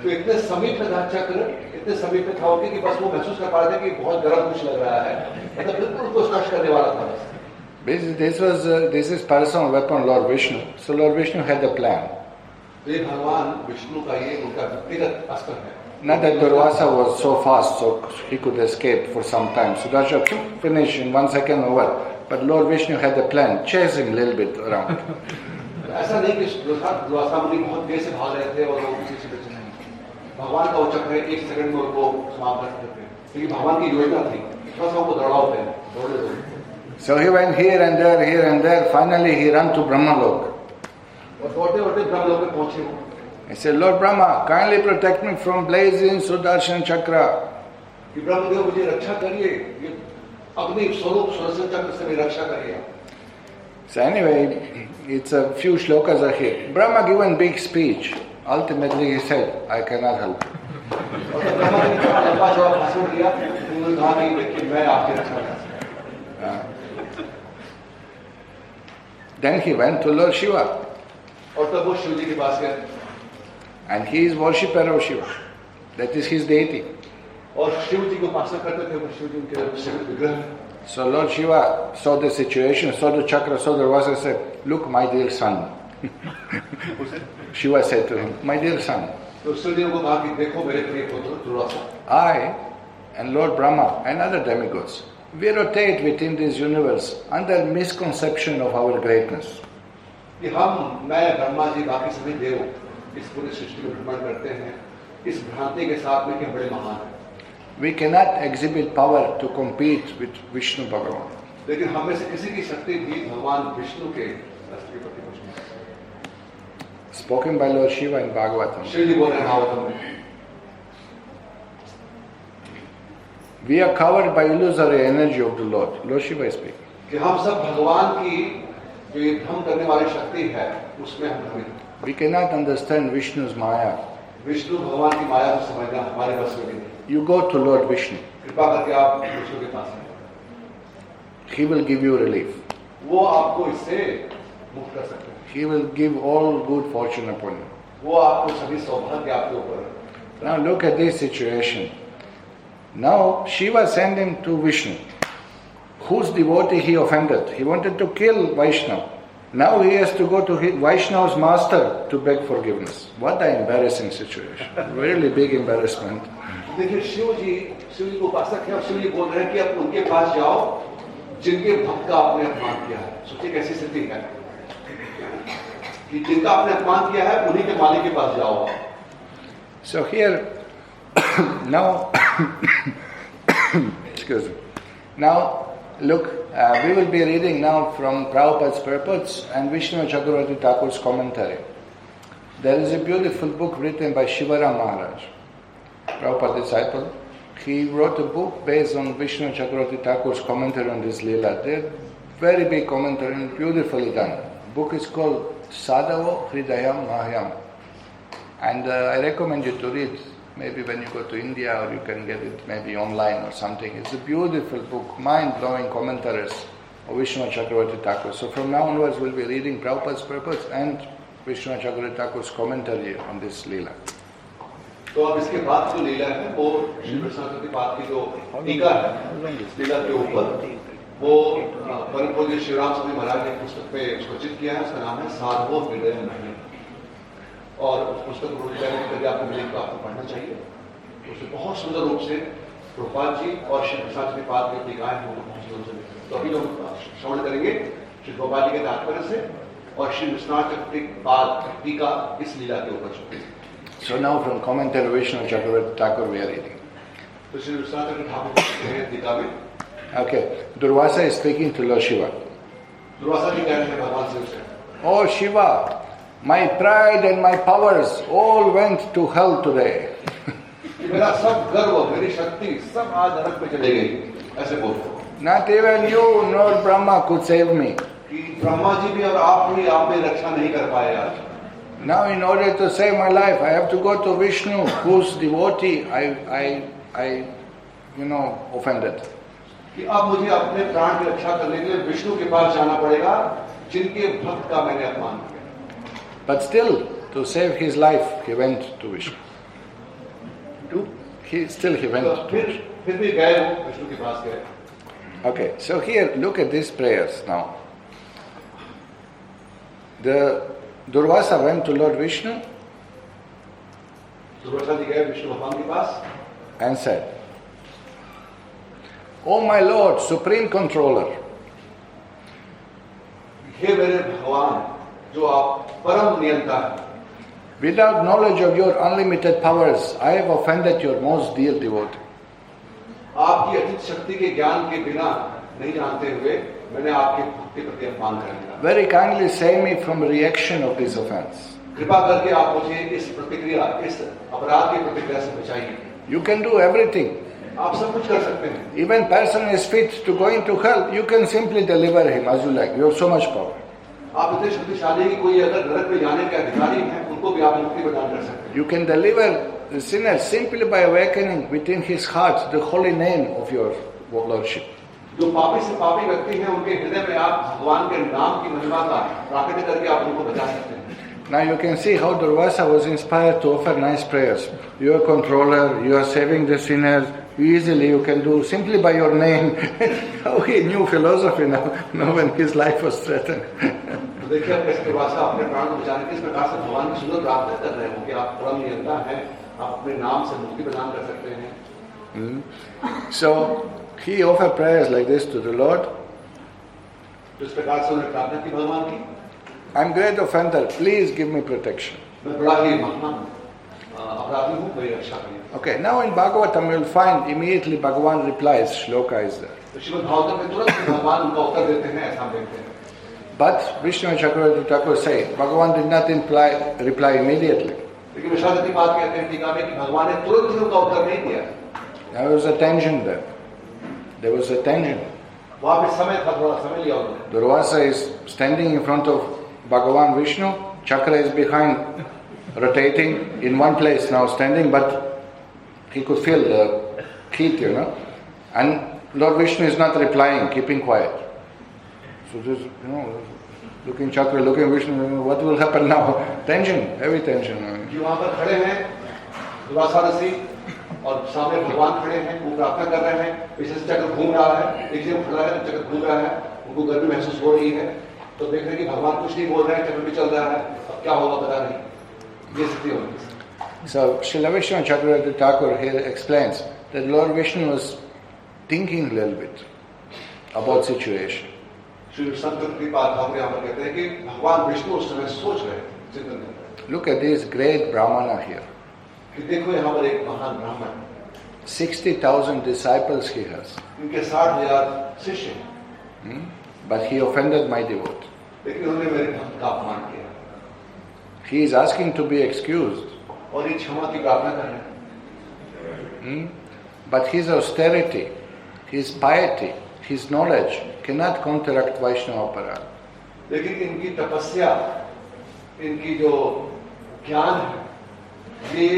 तो इतने समीप में था चक्र, इतने समीप में था कि बस वो महसूस कर पा रहे थे कि बहुत गर्म कुछ लग रहा है, मतलब बिल्कुल उसको स्पर्श करने वाला था बस। This is personal weapon Lord Vishnu. So Lord Vishnu had a plan. तो ये भगवान विष्णु का ये उनका व्यक्तिगत अस्त्र है। Not that Durvasa was so fast so he could escape for some time. Sudarshan finished in 1 second over. But Lord Vishnu had a plan, chase him a little bit around. ऐसा नहीं कि दुर्वासा मुनि बहुत देर से भाग रहे थे और वो किसी से बचे नहीं। भगवान का वो चक्र है, 1 सेकंड में उनको समाप्त कर सकते हैं। क्योंकि भगवान की योजना थी, थोड़ा सा उनको दौड़ाओ थे, दौड़े। So he went here and there. Finally he ran to Brahmalok. और दौड़ते ब्रह्मलोक में पहुंचे वो। He said, Lord Brahma, kindly protect me from blazing Sudarshan Chakra. कि ब्रह्मदेव मुझे रक्षा करिए, ये अग्नि स्वरूप सुदर्शन चक्र से मेरी रक्षा करिए। So anyway, it's a few shlokas are here. Brahma given big speech. Ultimately he said, I cannot help you. और तो ब्रह्मा ने इतना लंबा जवाब भाषण दिया, उन्होंने कहा कि मैं आपकी रक्षा कर सकता हूं। Then he went to Lord Shiva. और तब वो शिव जी के पास गए। And he is worshipper of Shiva. That is his deity. और शिव जी को उपासना करते थे, वो शिव जी उनके शिव विग्रह। So Lord Shiva saw the situation, saw the chakra, saw the Durvasa, said, look my dear son. Shiva said to him, my dear son. तो तो शिव जी ने उनको कहा कि देखो मेरे प्रिय पुत्र Durvasa, I and Lord Brahma and other demigods, we rotate within this universe under misconception of our greatness. कि मैं ब्रह्मा जी बाकी सभी देव इस पूरी सृष्टि में भ्रमण करते हैं इस भ्रांति के साथ में कि बड़े महान हैं. We cannot exhibit power to compete with Vishnu Bhagavan. लेकिन हमें से किसी की शक्ति भी भगवान विष्णु के राष्ट्रीय प्रति कुछ नहीं. Spoken by Lord Shiva in Bhagavatam. Shiv जी बोल रहे हैं भागवतम में, We are covered by illusory energy of the Lord. Lord Shiva is speaking. कि हम सब भगवान की जो ये भ्रम करने वाली शक्ति है उसमें हम भ्रमित हैं. We cannot understand Vishnu's Maya. Vishnu भगवान की माया को समझना हमारे बस में नहीं. You go to Lord Vishnu. कृपा करके आप विष्णु के पास आए. He will give you relief. वो आपको इससे मुक्त कर सकते हैं. He will give all good fortune upon you. वो आपको सभी सौभाग्य आपके ऊपर. Now look at this situation. Now Shiva sent him to Vishnu, whose devotee he offended. He wanted to kill Vaishnava. Now he has to go to Vaishnava's master to beg forgiveness. What an embarrassing situation. Really big embarrassment. देखिए शिव जी को उपासक है और शिव जी बोल रहे हैं कि आप उनके पास जाओ जिनके भक्त का आपने अपमान किया है. सोचिए कैसी स्थिति है कि जिनका आपने अपमान किया है उन्हीं के मालिक के पास जाओ. So here, now, excuse me. Now, look, we will be reading now from Prabhupada's purports and Vishnu Chakravarti Thakur's commentary. There is a beautiful book written by Shivaram Maharaj, Prabhupada's disciple. He wrote a book based on Vishnu Chakravarti Thakur's commentary on this Leela. They're very big commentary and beautifully done. The book is called Sadhavo Hridayam Mahyam. And I recommend you to read, maybe when you go to India, or you can get it maybe online or something. It's a beautiful book, mind-blowing commentaries of Vishnu Chakravarti Thakur. So from now onwards we'll be reading Prabhupada's purpose and Vishnu Chakravarti Thakur's commentary on this Leela. तो अब इसके बाद जो लीला है वो श्री प्रसाद की बात की जो टीका है इस लीला के ऊपर वो परम पूज्य शिवराम स्वामी महाराज ने पुस्तक पे सूचित किया है. उसका नाम है साधवो हृदय नहीं. और उस पुस्तक को करके आपको मिले तो आपको पढ़ना चाहिए. उसमें बहुत सुंदर रूप से प्रभुपाद जी और श्री प्रसाद जी पाद के टीकाएं हैं वो बहुत सुंदर से. तो अभी लोग श्रवण करेंगे श्री गोपाल जी के तात्पर्य से और श्री विश्वनाथ चक्रवर्ती पाद टीका इस लीला के ऊपर. So now from commentary Vishnu Chakravarti Thakur we are reading. तो श्री विश्वनाथ चक्रवर्ती ठाकुर के टीका में Okay, Durvasa is speaking to Lord Shiva. Durvasa जी कह रहे हैं भगवान शिव से, Oh Shiva, my pride and my powers all went to hell today. कि मेरा सब गर्व मेरी शक्ति सब आज नरक में चले गई. ऐसे बोलते हैं Not even you nor Brahma could save me. कि ब्रह्मा जी भी और आप भी आप में रक्षा नहीं कर पाए आज. Now in order to save my life, I have to go to Vishnu, whose devotee I offended. कि अब मुझे अपने प्राण की रक्षा करने के लिए विष्णु के पास जाना पड़ेगा जिनके भक्त का मैंने अपमान किया. But still, to save his life, he went to Vishnu. He went to Vishnu. फिर भी गए वो विष्णु के पास गए. Okay, so here, look at these prayers now. The Durvasa went to Lord Vishnu Durvasa जी गए विष्णु भगवान के पास and said, Oh my Lord, Supreme Controller, हे मेरे भगवान जो आप परम नियंता हैं, without knowledge of your unlimited powers, I have offended your most dear devotee. आपकी अतीत शक्ति के ज्ञान के बिना नहीं जानते हुए मैंने आपके भक्ति प्रति अपमान कर दिया. Very kindly save me from reaction of this offense. कृपा करके आप मुझे इस प्रतिक्रिया इस अपराध की प्रतिक्रिया से बचाइए. You can do everything. आप सब कुछ कर सकते हैं. Even person is fit to go into hell, you can simply deliver him as you like. You have so much power. आप इतने शक्तिशाली हैं कि कोई अगर नरक में जाने के अधिकारी हैं उनको भी आप मुक्ति प्रदान कर सकते हैं. You can deliver the sinner simply by awakening within his heart the holy name of your Lordship. जो पापी से पापी व्यक्ति हैं उनके हृदय में आप भगवान के नाम की महिमा का प्राकट करके आप उनको बचा सकते हैं. Now you can see how Durvasa was inspired to offer nice prayers. You are controller, you are saving the sinners, easily you can do simply by your name. How he knew philosophy now when his life was threatened. देखिए आप कैसे दुर्वासा अपने प्राण को बचाने किस प्रकार से भगवान की सुंदर प्रार्थना कर रहे हो कि आप परम नियंता हैं, आप अपने नाम से मुक्ति प्रदान कर सकते हैं. So he offered prayers like this to the Lord. इस प्रकार से उन्होंने प्रार्थना की भगवान की. I'm great offender, please give me protection. मैं बड़ा ही महान अपराधी हूँ, मेरी रक्षा करिए. Okay, now in Bhagavatam you will find immediately Bhagavan replies, shloka is there. तो श्रीमद् भागवतम में तुरंत भगवान उनका उत्तर देते हैं, ऐसा हम देखते हैं. But Vishnu and Chakravarti Thakur say, Bhagavan did not reply immediately. लेकिन विशालती बात कहते हैं टीका में कि भगवान ने तुरंत ही उनका उत्तर नहीं दिया. There was a tension there. There was a tension. वहाँ पे समय था, थोड़ा समय लिया उन्होंने. Durvasa is standing in front of Bhagavan Vishnu, Chakra is behind, rotating in one place now standing, but he could feel the heat, and Lord Vishnu is not replying, keeping quiet. So this, looking Chakra, looking Vishnu, what will happen now? Tension, heavy tension. कि वहाँ पर खड़े हैं दुर्वासा ऋषि और सामने भगवान खड़े हैं, वो प्रार्थना कर रहे हैं, पीछे से चक्र घूम रहा है, एक जगह खड़ा है तो चक्र घूम रहा है, उनको गर्मी महसूस हो रही है, तो देख रहे हैं कि भगवान कुछ नहीं बोल रहे हैं, चक्र भी चल रहा है, अब क्या होगा पता नहीं. ये स्थिति होगी. So Srila Vishnu Chakravarti Thakur here explains that Lord Vishnu was thinking a little bit about situation. Shri संत कृपा ठाकुर यहाँ पर कहते हैं कि भगवान विष्णु उस समय सोच रहे हैं, चिंतन कर रहे हैं. Look at this great Brahmana here. कि देखो यहाँ पर एक महान ब्राह्मण, 60,000 disciples he has. इनके 60,000 शिष्य हैं. But he offended my devotee. लेकिन उन्होंने मेरे भक्त का अपमान किया. He is asking to be excused. और ये क्षमा की प्रार्थना कर रहे हैं. But his austerity, his piety, his knowledge cannot counteract Vaishnava aparadha. लेकिन इनकी तपस्या, इनकी जो ज्ञान है, ये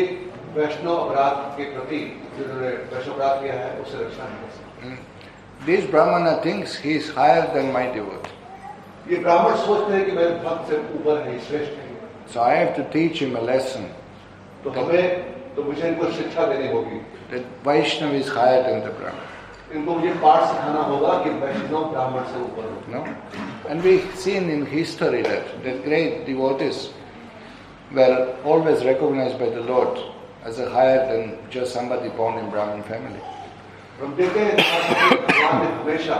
वैष्णव अपराध के प्रति जिन्होंने वैष्णव अपराध किया है उससे रक्षा नहीं कर सकते. This Brahmana thinks he is higher than my devotee. ये ब्राह्मण सोचते हैं कि मेरे भक्त से ऊपर है, श्रेष्ठ है. So I have to teach him a lesson. तो मुझे इनको शिक्षा देनी होगी. That Vaishnava is higher than the Brahmana. इनको मुझे पाठ सिखाना होगा कि वैष्णव ब्राह्मण से ऊपर हो. No? And we've seen in history that great devotees were always recognized by the Lord as a higher than just somebody born in Brahmin family. हम देखते हैं भगवान ने हमेशा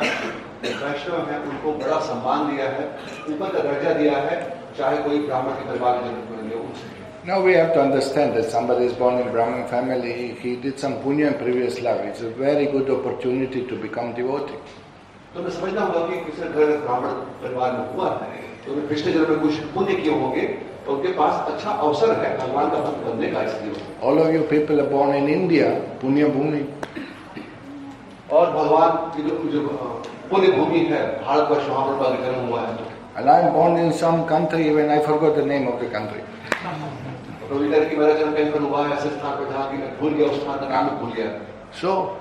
वैष्णव है उनको बड़ा सम्मान दिया है, ऊपर का दर्जा दिया है, चाहे कोई ब्राह्मण के परिवार में जन्म ले उनसे. Now we have to understand that somebody is born in Brahmin family, he did some punya in previous life. It's a very good opportunity to become devotee. तो मैं समझता हूँ कि किसी घर ब्राह्मण परिवार में हुआ है, तो उन्हें पिछले जन्म में कुछ पुण्य किए होंगे, तो उनके पास अच्छा अवसर है भगवान का भक्त बनने का. इसलिए all of you people are born in India, punya bhumi. और भगवान की जो पुण्य भूमि है भारतवर्ष, वहाँ पर जन्म हुआ है. And I am born in some country, even I forgot the name of the country. की मेरा जन्म कहीं पर हुआ है ऐसे स्थान पर जहाँ की मैं भूल गया, उस स्थान का नाम भूल गया. So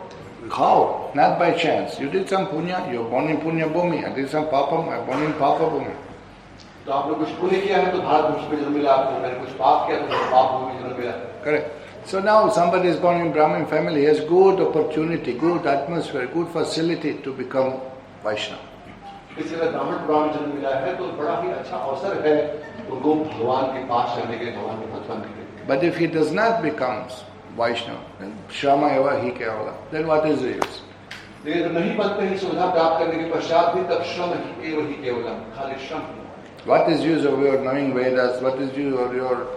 how? Not by chance. You did some punya, you are born in punya bhumi. I did some papam, I am born in papa bhumi. तो आपने कुछ पुण्य किया है तो भारतवर्ष में जन्म मिला आपको, मैंने कुछ पाप किया तो पाप भूमि जन्म मिला. Correct. So now somebody is born in Brahmin family, he has good opportunity, good atmosphere, good facility to become Vaishnava. इसलिए ब्राह्मण परिवार में जन्म मिला है तो बड़ा ही अच्छा अवसर है उनको भगवान के पास रहने के, भगवान के भक्त बनने के. But if he does not become Vaishnava, then Shama eva hi kya hoga? Then what is the use? लेकिन जब नहीं बनते ही सुविधा प्राप्त करने के पश्चात भी तब श्रम ही केवल खाली श्रम. What is use of your knowing Vedas? What is use of your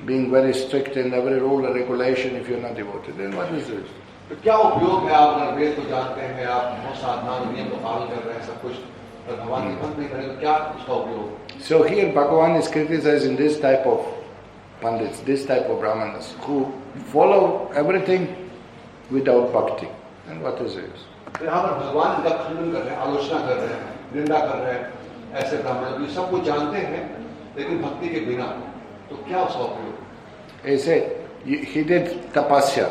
being very strict in every rule and regulation if you are not devoted? Then what is this? तो क्या उपयोग है आप अगर वेद को जानते हैं, आप बहुत साधना नियम का पालन कर रहे हैं, सब कुछ, पर भगवान की भक्त नहीं करें तो क्या उसका उपयोग? So here Bhagavan is criticizing this type of pandits, this type of brahmanas who follow everything without bhakti. And what is this? तो यहाँ पर भगवान इनका खंडन कर रहे हैं, आलोचना कर रहे हैं, निंदा कर रहे हैं. ऐसे ब्राह्मण जो सब कुछ जानते हैं लेकिन भक्ति के बिना, तो क्या उसका उपयोग? He said he did tapasya.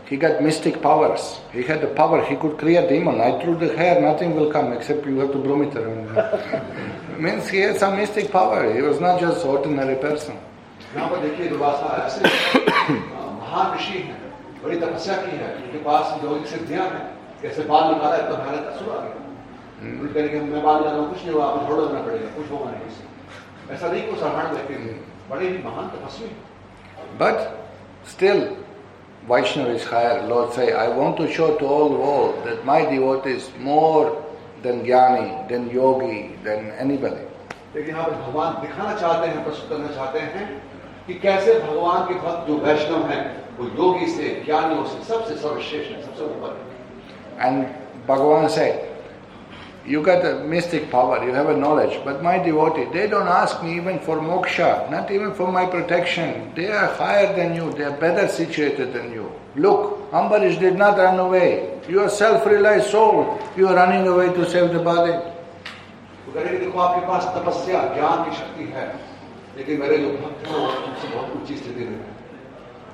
He got mystic powers. He had the power. He could create demon. I threw the hair, nothing will come except you have to blow it around. Means he had some mystic power. He was not just ordinary person. यहाँ पर देखिए दुर्वासा ऐसे महान ऋषि हैं, बड़ी तपस्या की है, उनके पास योगिक सिद्धियां हैं, कैसे बाल निकाला इतना मेहनत असुर आ गया. उन्होंने कहा कि मैं बाल निकालूं, कुछ नहीं हुआ, आपको छोड़ देना पड़ेगा, कुछ होगा नहीं. ऐसा नहीं कोई साधारण व्यक्ति थे, बड़े ही महान तपस्वी. But still, Vaishnava is higher. Lord say, I want to show to all the world that my devotee is more than Jnani, than Yogi, than anybody. लेकिन यहाँ पर भगवान दिखाना चाहते हैं, प्रस्तुत करना चाहते हैं कि कैसे भगवान के भक्त जो वैष्णव हैं वो योगी से, ज्ञानियों से सबसे सर्वश्रेष्ठ है, सबसे ऊपर है. And Bhagavan said, you got a mystic power, you have a knowledge, but my devotee, they don't ask me even for moksha, not even for my protection. They are higher than you, they are better situated than you. Look, Ambarish did not run away. You are self-realized soul, you are running away to save the body. वो कह रहे कि देखो आपके पास तपस्या, ज्ञान की शक्ति है, लेकिन मेरे जो भक्त हैं वो तुमसे बहुत ऊंची स्थिति में है.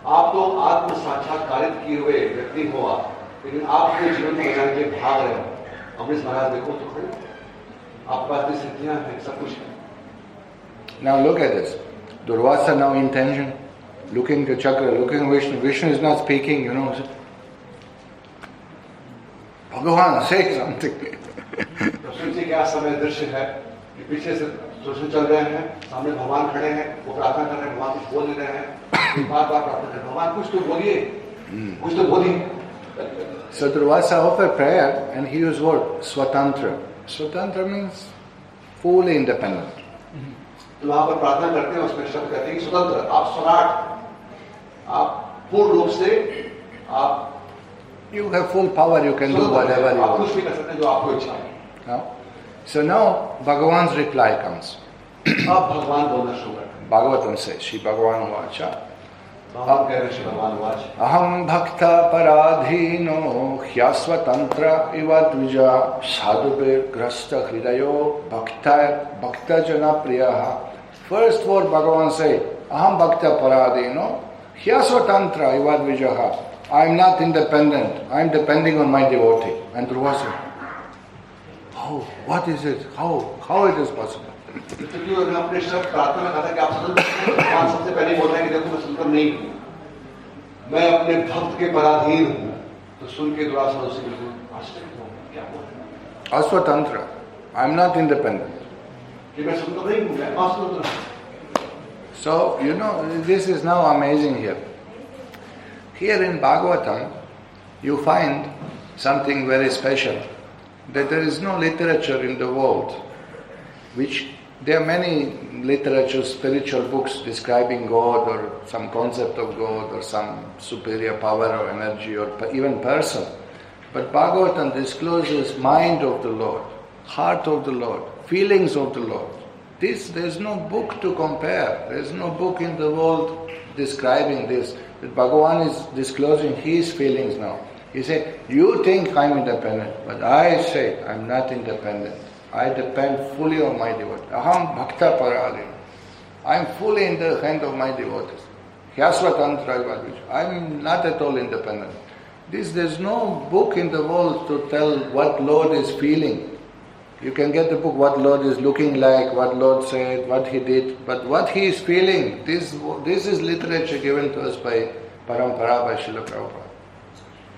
आप तो आत्म साक्षात्कारित किए हुए व्यक्ति हो आप, लेकिन आप अपने जीवन को बचाने के लिए भाग रहे हो. अमरीश महाराज देखो तो खड़े, आपके पास भी सिद्धियां हैं, सब कुछ है. Now look at this. Durvasa now in tension, looking at Chakra, looking at Vishnu. Vishnu is not speaking, you know. Bhagavan, say something. Krishna ji क्या समय दृश्य है कि पीछे से कृष्ण चल रहे हैं, सामने भगवान खड़े हैं, वो प्रार्थना कर रहे हैं, भगवान कुछ बोल नहीं रहे हैं, बार बार प्रार्थना कर रहे हैं, भगवान कुछ तो बोलिए, कुछ तो बोलिए. So Durvasa offered prayer and he used word Swatantra. Swatantra means fully independent. तो वहां पर प्रार्थना करते हैं, उसमें शब्द कहते हैं कि स्वतंत्र, आप स्वराट, आप पूर्ण रूप से आप You have full power, you can do whatever you आप कुछ want. भी कर सकते हैं जो आपको इच्छा है. No? So now Bhagavan's reply comes. अब भगवान बोलना शुरू करते हैं. Bhagavatam says, Shri Bhagavan Vacha, भगवान कह रहे हैं श्री भगवान watch, Aham bhakta paradhino hyasvatantra iva dvija sadhubir grasta hridayo bhakta jana priyaha. First word Bhagavan say, Aham bhakta paradhino hyasvatantra iva dvijaha. I am not independent, I am depending on my devotee. And Durvasa, how? What is it? How it is possible? क्योंकि उन्होंने अपने शब्द प्रार्थना में कहा था कि आप स्वतंत्र हैं. भगवान सबसे पहले बोल रहे हैं कि देखो मैं स्वतंत्र नहीं हूँ, मैं अपने भक्त के पराधीन हूँ. तो सुन के दुरासा उसे बिल्कुल आश्चर्य हो गया, क्या बोल रहे हैं Aswatantra, I am not independent. कि मैं स्वतंत्र नहीं हूँ, मैं अस्वतंत्र हूँ. So, you know, this is now amazing here. Here in Bhagavatam, you find something very special, that there is no literature in the world, which there are many literature, spiritual books describing God or some concept of God or some superior power or energy or even person. But Bhagavatam discloses mind of the Lord, heart of the Lord, feelings of the Lord. There's no book to compare. There's no book in the world describing this. But Bhagavan is disclosing his feelings now. He said, you think I'm independent, but I say I'm not independent. I depend fully on my devotee. Aham bhakta paradhi. I'm fully in the hand of my devotees. Hyasvatantra. I'm not at all independent. There's no book in the world to tell what Lord is feeling. You can get the book what Lord is looking like, what Lord said, what He did, but what He is feeling, this is literature given to us by Parampara, by Srila Prabhupada.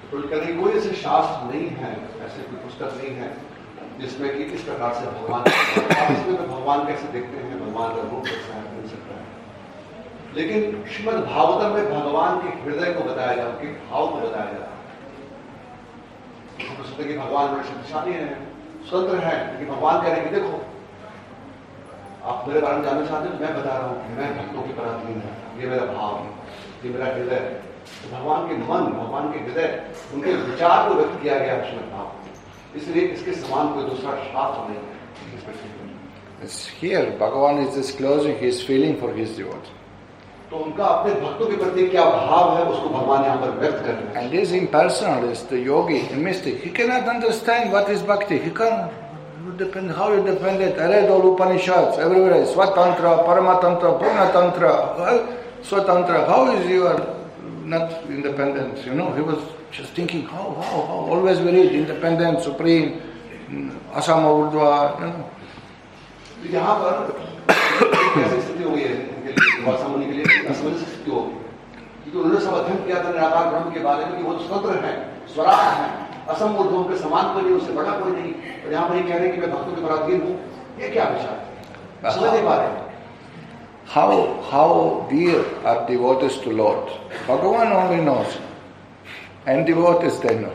तो कहते कोई ऐसे शास्त्र नहीं है, ऐसे कोई पुस्तक नहीं है जिसमें कि इस प्रकार से भगवान आप इसमें तो भगवान कैसे देखते हैं, भगवान का रूप कैसा है, मिल सकता है. लेकिन श्रीमद् भागवतम में भगवान के हृदय को बताया जाता है, उनके भाव को बताया जाता है. हम सोचते कि भगवान बड़े शक्तिशाली हैं, स्वतंत्र है, लेकिन भगवान कह रहे हैं कि देखो आप मेरे बारे में जानना चाहते हो, मैं बता रहा हूँ कि मैं भक्तों की पराधीन है, ये मेरा भाव है, ये मेरा हृदय है. तो भगवान के मन, भगवान के हृदय, उनके विचार को व्यक्त किया गया श्रीमद् भागवत. इसलिए इसके समान कोई दूसरा शास्त्र नहीं है. Here Bhagavan is disclosing his feeling for his devotee. तो उनका अपने भक्तों के प्रति क्या भाव है उसको भगवान यहाँ पर व्यक्त कर रहे हैं. And this impersonalist, the yogi, the mystic, he cannot understand what is bhakti. He can't depend how you depend it. I read all Upanishads everywhere. Swatantra, Paramatantra, Purnatantra, Swatantra. How is you are not independent? You know, he was just thinking, how? Always we read independent, supreme, Asama Urdhva, you know. यहाँ पर कैसी स्थिति हो गई है इनके लिए, भाषा मुनि के लिए असमंजस स्थिति हो गई, क्योंकि उन्होंने सब अध्ययन किया था निराकार ब्रह्म के बारे में कि वो स्वतंत्र है, स्वराट है, असम ऊर्ध्व के समान कोई नहीं, उससे बड़ा कोई नहीं. और यहाँ पर ये कह रहे हैं कि मैं भक्तों के पराधीन हूँ. ये क्या विचार है, समझ नहीं पा रहे. how dear are devotees to Lord. Bhagavan only knows. And devotees they know.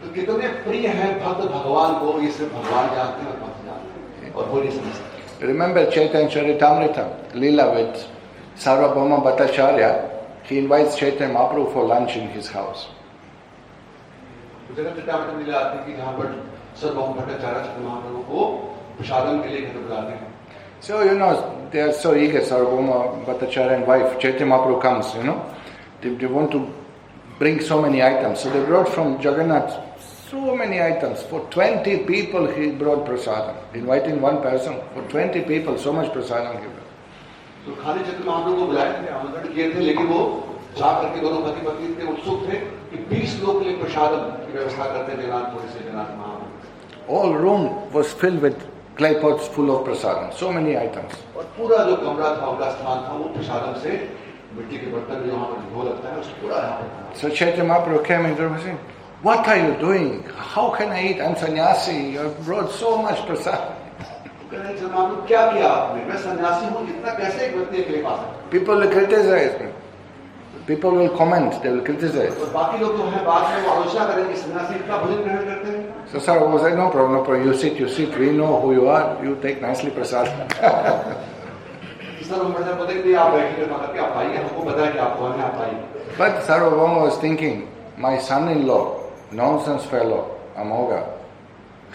तो कितने प्रिय हैं भक्त भगवान को, ये सिर्फ भगवान जानते हैं और भक्त जानते हैं और वो नहीं समझते. Remember Chaitanya Charitamrita, Leela with Sarvabhauma Bhattacharya. He invites Chaitanya Mahaprabhu for lunch in his house. जगत चरितामृत में लीला आती है कि जहाँ पर सर्वभौम भट्टाचार्य चैतन्य महाप्रभु को प्रसादम के लिए घर बुलाते हैं. So, they are so eager, Sarvabhauma Bhattacharya and wife. Chaitanya Mahaprabhu comes, They want to bring so many items. So they brought from Jagannath so many items. For 20 people he brought prasadam. Inviting one person, for 20 people, so much prasadam he brought. तो खाली चैतन्य महाप्रभु को बुलाए थे, आमंत्रण किए थे, लेकिन वो जा करके दोनों पति पत्नी इतने उत्सुक थे कि 20 लोग के लिए प्रसादम की व्यवस्था करते जगन्नाथपुरी से जगन्नाथ महाप्रभु. All room was filled with clay pots full of prasadam, so many items. और पूरा जो कमरा था, उनका स्थान था, वो प्रसादम से मिट्टी के बर्तन जो यहाँ पर ढो लगता है, उसको पूरा यहाँ पर. So Chaitanya Mahaprabhu came and was saying, "What are you doing? How can I eat? I'm sannyasi. You have brought so much prasadam." क्या किया आपने? मैं सन्यासी हूँ, इतना कैसे एक व्यक्ति के लिए पा सकता? People will criticize me. People will comment. They will criticize. और बाकी लोग जो हैं बाद में वो आलोचना करेंगे, सन्यासी इतना भोजन ग्रहण करते हैं. So Sarvabhauma was like, no problem. You sit. We know who you are. You take nicely prasadam. But Sarvabhauma was thinking, my son-in-law, nonsense fellow, Amoga,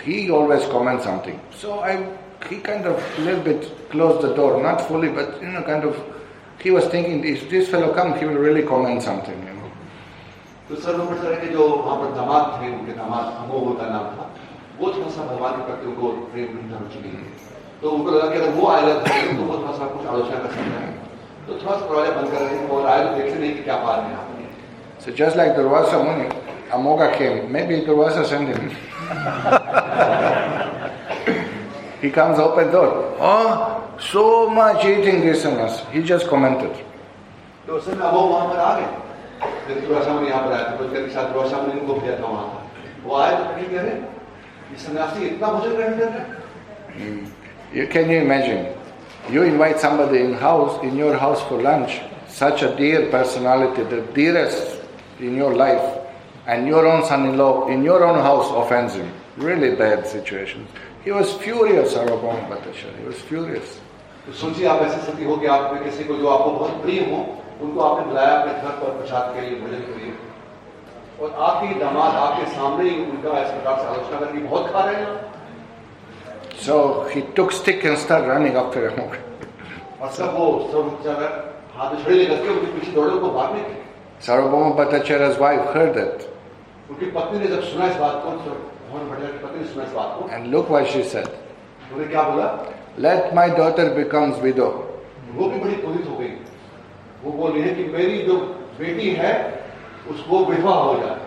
he always comments something. So he kind of a little bit closed the door, not fully, but he was thinking, if this fellow comes, he will really comment something. तो सर्वप्रथम के जो वहाँ पर दामाद थे, उनके दामाद अमोघ का नाम था, वो थोड़ा सा भगवान के प्रति उनको प्रेम नहीं रुचि नहीं है. तो उनको लगा कि अगर वो आएगा तो वो थोड़ा सा कुछ आलोचना कर सकता है. तो थोड़ा सा दरवाजा बंद कर रहे थे और आए तो देखते नहीं कि क्या पा रहे हैं यहाँ. So just like Durvasa Muni, Amoga came. Maybe Durvasa sent him. He comes open door. Oh, so much eating this and that. He just commented. तो उस समय अमोघ वहाँ पर आ गए. जब दुर्वासा मुनि यहाँ पर आए थे, तो उसके साथ दुर्वासा मुनि को भेजा था वहाँ पर. वो आए तो कह रहे, ये सन्यासी इतना भोजन ग्रहण कर रहे. Can you imagine? You invite somebody in your house for lunch, such a dear personality, the dearest in your life, and your own son-in-law in your own house offends him. Really bad situation. He was furious, Sarvabhauma Bhattacharya. He was furious. तो सोचिए आप ऐसी स्थिति हो कि आप किसी को जो आपको बहुत प्रिय हो, उनको आपने बुलाया अपने घर पर प्रसाद के लिए, भोजन के लिए, और आपके दामाद आपके सामने ही उनका इस प्रकार से आलोचना करके बहुत खा रहे हैं. So he took stick and started running after Amoga. और सब वो सर्वप्रथम हाथ में छड़ी लेकर के उनके पीछे दौड़े, उनको भागने के. Sarvabhauma Bhattacharya's wife heard that. उनकी पत्नी ने जब सुना इस बात को, भगवान भट्टाचार्य की पत्नी ने सुना इस बात को, And look what she said. उन्होंने क्या बोला? Let my daughter becomes widow. वो भी बड़ी क्रोधित हो गई. वो बोल रही है कि मेरी जो बेटी है उसको विधवा हो जाए.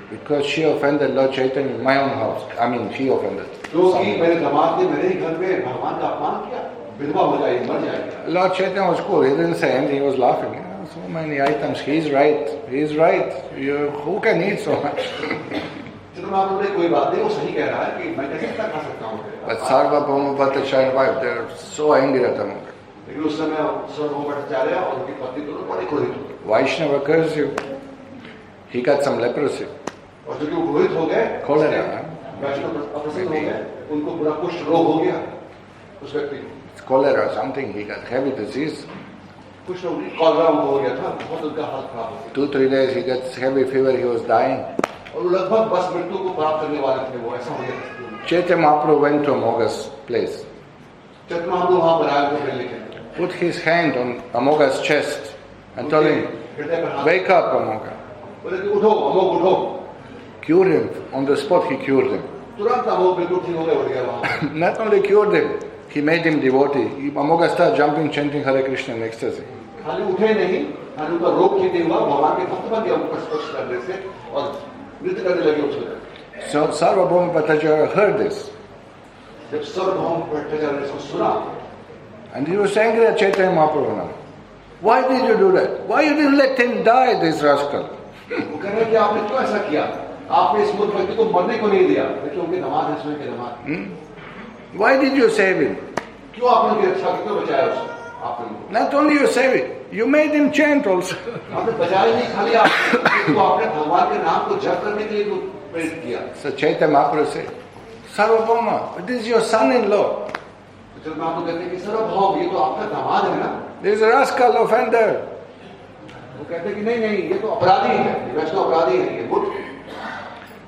Because she offended Lord Chaitanya in my own house. I mean, she offended. क्योंकि मेरे दामाद ने मेरे ही घर में भगवान का अपमान किया, विधवा हो जाएगी, मर जाएगी. Lord Chaitanya was cool. He didn't say anything. He was laughing. So many items. He's right. He's right. Who can eat so much? कोई बात नहीं, वो सही कह रहा है कि मैं कैसे इतना खा सकता हूँ. But Sarvabhauma Bhattacharya's wife, they're so angry at him. लेकिन उस समय सर्वभौम भट्टाचार्य और उनकी पत्नी दोनों बड़े क्रोधित हो गए. Vaishnava curse you. He got some leprosy. और जो कि वो क्रोधित हो गए, Cholera. वैष्णव अप्रसन्न हो गए, उनको पूरा कुष्ठ रोग हो गया उस व्यक्ति को. It's cholera or something. He got heavy disease. कुष्ठ रोग कॉलरा उनको हो गया था, बहुत उनका हाल खराब हो गया. 2-3 days he got heavy fever. He was dying. और लगभग बस मृत्यु को प्राप्त करने वाले थे, वो ऐसा हो गया. Chaitanya Mahaprabhu went to Amoga's place. Chaitanya Mahaprabhu वहाँ पर आए थे मिलने के लिए. Put his hand on Amoga's chest and told him, "Wake up, Amoga." बोले कि उठो अमोघ उठो. Cure him. On the spot he cured him. तुरंत अमोघ बिल्कुल ठीक हो गया, उठ गया वहाँ. Not only cured him, he made him devotee. Amoga started jumping, chanting Hare Krishna in ecstasy. खाली उठे नहीं, खाली उनका रोग ठीक नहीं हुआ, भगवान के भक्त बन गया उनको स्पर्श करने से और नृत्य करने लगे उसको. So Sarvabhauma Bhattacharya heard this. जब सर्वभौम भट्टाचार्य ने इसको सुना, And he was angry at Chaitanya Mahaprabhu now. Why did you do that? Why you didn't let him die, this rascal? वो कह रहे हैं कि आपने क्यों ऐसा किया? आपने इस मूर्ख व्यक्ति को मरने को नहीं दिया, लेकिन उनके दामाद हैं, स्वयं के दामाद. Why did you save him? क्यों आपने उनकी रक्षा की, क्यों बचाया उसको? समाप्त नहीं हो। Not only you save it, you made him chant also. आपने बजाय नहीं खाली तो आपने भगवान के नाम को जप करने के लिए तो प्रेरित किया। So Chaitanya Mahaprabhu said, Sarvabhauma, this is your son-in-law. तो चलो आपको कहते हैं कि सर्वभौम ये तो आपका दामाद है ना। This is a rascal offender. वो कहते हैं कि नहीं नहीं ये तो अपराधी है, वैष्णव अपराधी है ये बुट।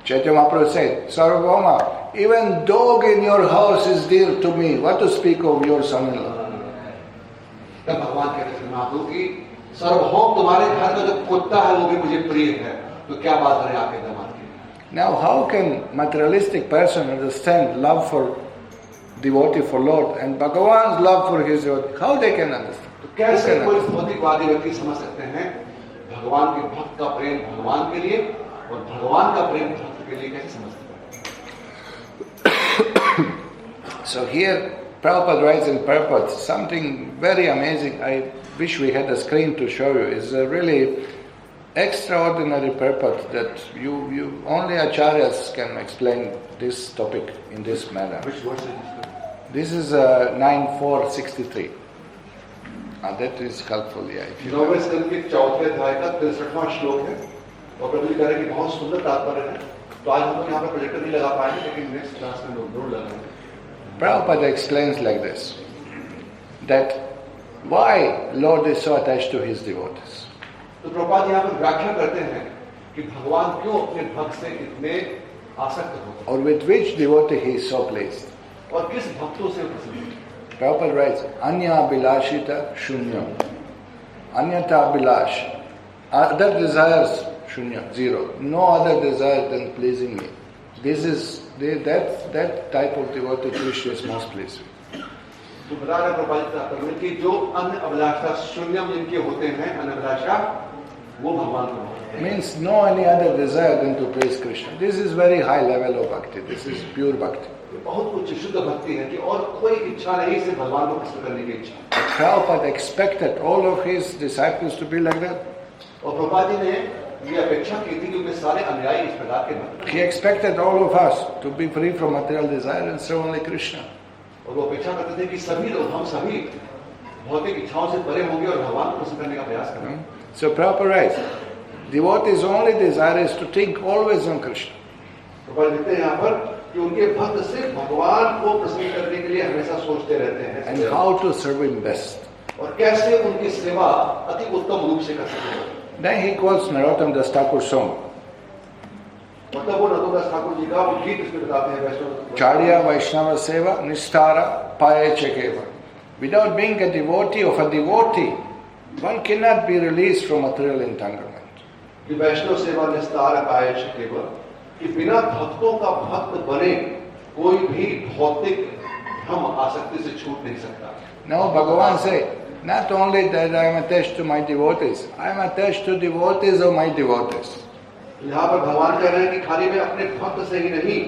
Chaitanya Mahaprabhu said, Sarvabhauma, even dog in your house is dear to me. What to speak of your son-in-law? तब भगवान कहते हैं महाप्रभु की सर्वभौम तुम्हारे घर का जो कुत्ता है वो भी मुझे प्रिय है, तो क्या बात करें आपके दामाद की। Now how can materialistic person understand love for devotee for Lord and Bhagavan's love for his devotee? How they can understand? तो कैसे कोई भौतिकवादी व्यक्ति समझ सकते हैं भगवान के भक्त का प्रेम भगवान के लिए और भगवान का प्रेम भक्त के लिए कैसे समझ सकते हैं? So here Prabhupada writes in purport something very amazing. I wish we had a screen to show you. It's a really extraordinary purport that you only acharyas can explain this topic in this manner. Which verse is this? This is 9.4.63. That is helpful, yeah. If you नौवें स्कंद के चौथे अध्याय का 63वां श्लोक है और प्रभु जी कह रहे हैं कि बहुत सुंदर तात्पर्य है। तो आज हम लोग यहाँ पर प्रोजेक्टर नहीं लगा पाएंगे लेकिन नेक्स्ट क्लास में लोग जरूर लगाएंगे। Prabhupada explains like this, that why Lord is so attached to his devotees. तो प्रभुपाद यहाँ पर व्याख्या करते हैं कि भगवान क्यों अपने भक्त से इतने आसक्त होते हैं Or with which devotee he is so pleased. और किस भक्तों से प्रसन्न है। Prabhupada writes, Anya Bilashita Shunyam. Anyata Bilash. Other desires, Shunya, zero. No other desire than pleasing me. This is that type of devotee Krishna is most pleased with. तो बता रहे प्रभुपाद कि जो अन्य अभिलाषा शून्यम जिनके होते हैं अन्य अभिलाषा वो भगवान को होते हैं। Means no any other desire than to praise Krishna. This is very high level of bhakti. This is pure bhakti. बहुत उच्च शुद्ध भक्ति है कि और कोई इच्छा नहीं सिर्फ भगवान को प्रसन्न करने की इच्छा। Prabhupada expected all of his disciples to be like that. और प्रभुपाद जी ने ये अपेक्षा की थी कि उनके सारे अनुयायी इस प्रकार के भक्त। He expected all of us to be free from material desire and serve only Krishna. और वो अपेक्षा करते थे कि सभी लोग हम सभी भौतिक इच्छाओं से परे होंगे और भगवान को प्रसन्न करने का प्रयास करेंगे। So Prabhupada writes, devotees' only desire is to think always on Krishna. Prabhupada लिखते हैं यहाँ पर कि उनके भक्त सिर्फ भगवान को प्रसन्न करने के लिए हमेशा सोचते रहते हैं। And how to serve him best. और कैसे उनकी सेवा अति उत्तम रूप से कर सकते हैं। Then he quotes Narottam Das Thakur's song. मतलब वो नरोत्तम ठाकुर जी का गीत इसमें बताते हैं वैष्णव। Charya Vaishnava Seva Nishtara Paye Chekeva. Without being a devotee of a devotee, one cannot be released from material entanglement. कि वैष्णव सेवा निस्तार पाए केवल कि बिना भक्तों का भक्त बने कोई भी भौतिक भ्रम आसक्ति से छूट नहीं सकता। Now Bhagavan said, not only that I am attached to my devotees, I am attached to devotees of my devotees. यहाँ पर भगवान कह रहे हैं कि खाली मैं अपने भक्त से ही नहीं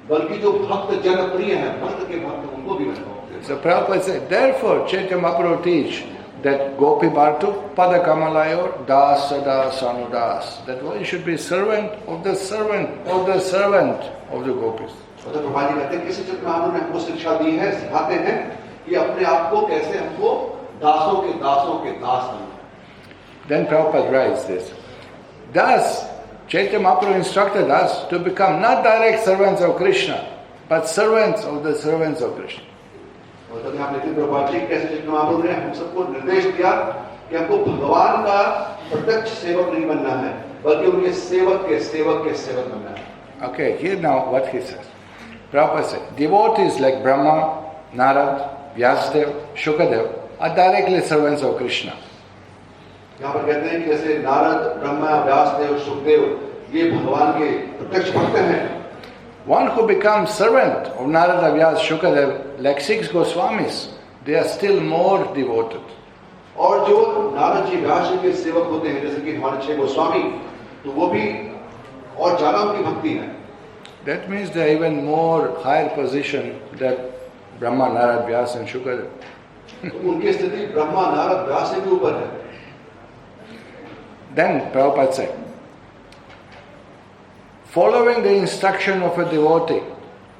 बल्कि जो भक्त जनप्रिय हैं भक्त के भक्त उनको भी मैं भक्त। So Prabhupada said, therefore Chaitanya Mahaprabhu teach that Gopi Bhartu Pada Kamalayor Das Das Anudas. That one should be servant of the servant of the servant of the gopis. मतलब प्रभुपाद जी कहते हैं किसी चैतन्य महाप्रभु ने हमको शिक्षा दी है सिखाते हैं कि अपने आप को कैसे हमको दासों के दास बनना। Then Prabhupada writes this. Thus Chaitanya Mahaprabhu instructed us to become not direct servants of Krishna, but servants of the servants of Krishna. और तब यहाँ लिखते प्रभुपाद जी कैसे चैतन्य महाप्रभु ने हम सबको निर्देश दिया कि हमको भगवान का प्रत्यक्ष सेवक नहीं बनना है बल्कि उनके सेवक के सेवक बनना है। Okay, here now what he says. Prabhupada said, devotees like Brahma, Narad, Vyasadev, Shukadev are directly servants of Krishna. यहाँ पर कहते हैं कि जैसे नारद, ब्रह्मा, व्यासदेव, सुखदेव ये भगवान के प्रत्यक्ष भक्त हैं। One who becomes servant of Narada, Vyasa, Shukadev, like 6 Goswamis, they are still more devoted. और जो नारद जी व्यास जी के सेवक होते हैं जैसे कि हमारे 6 गोस्वामी तो वो भी और ज्यादा उनकी भक्ति है। That means they are even more higher position than Brahma, Narad, Vyasa and Shukadev. तो उनकी स्थिति ब्रह्मा, नारद, व्यास से भी ऊपर है। Then Prabhupada said, following the instruction of a devotee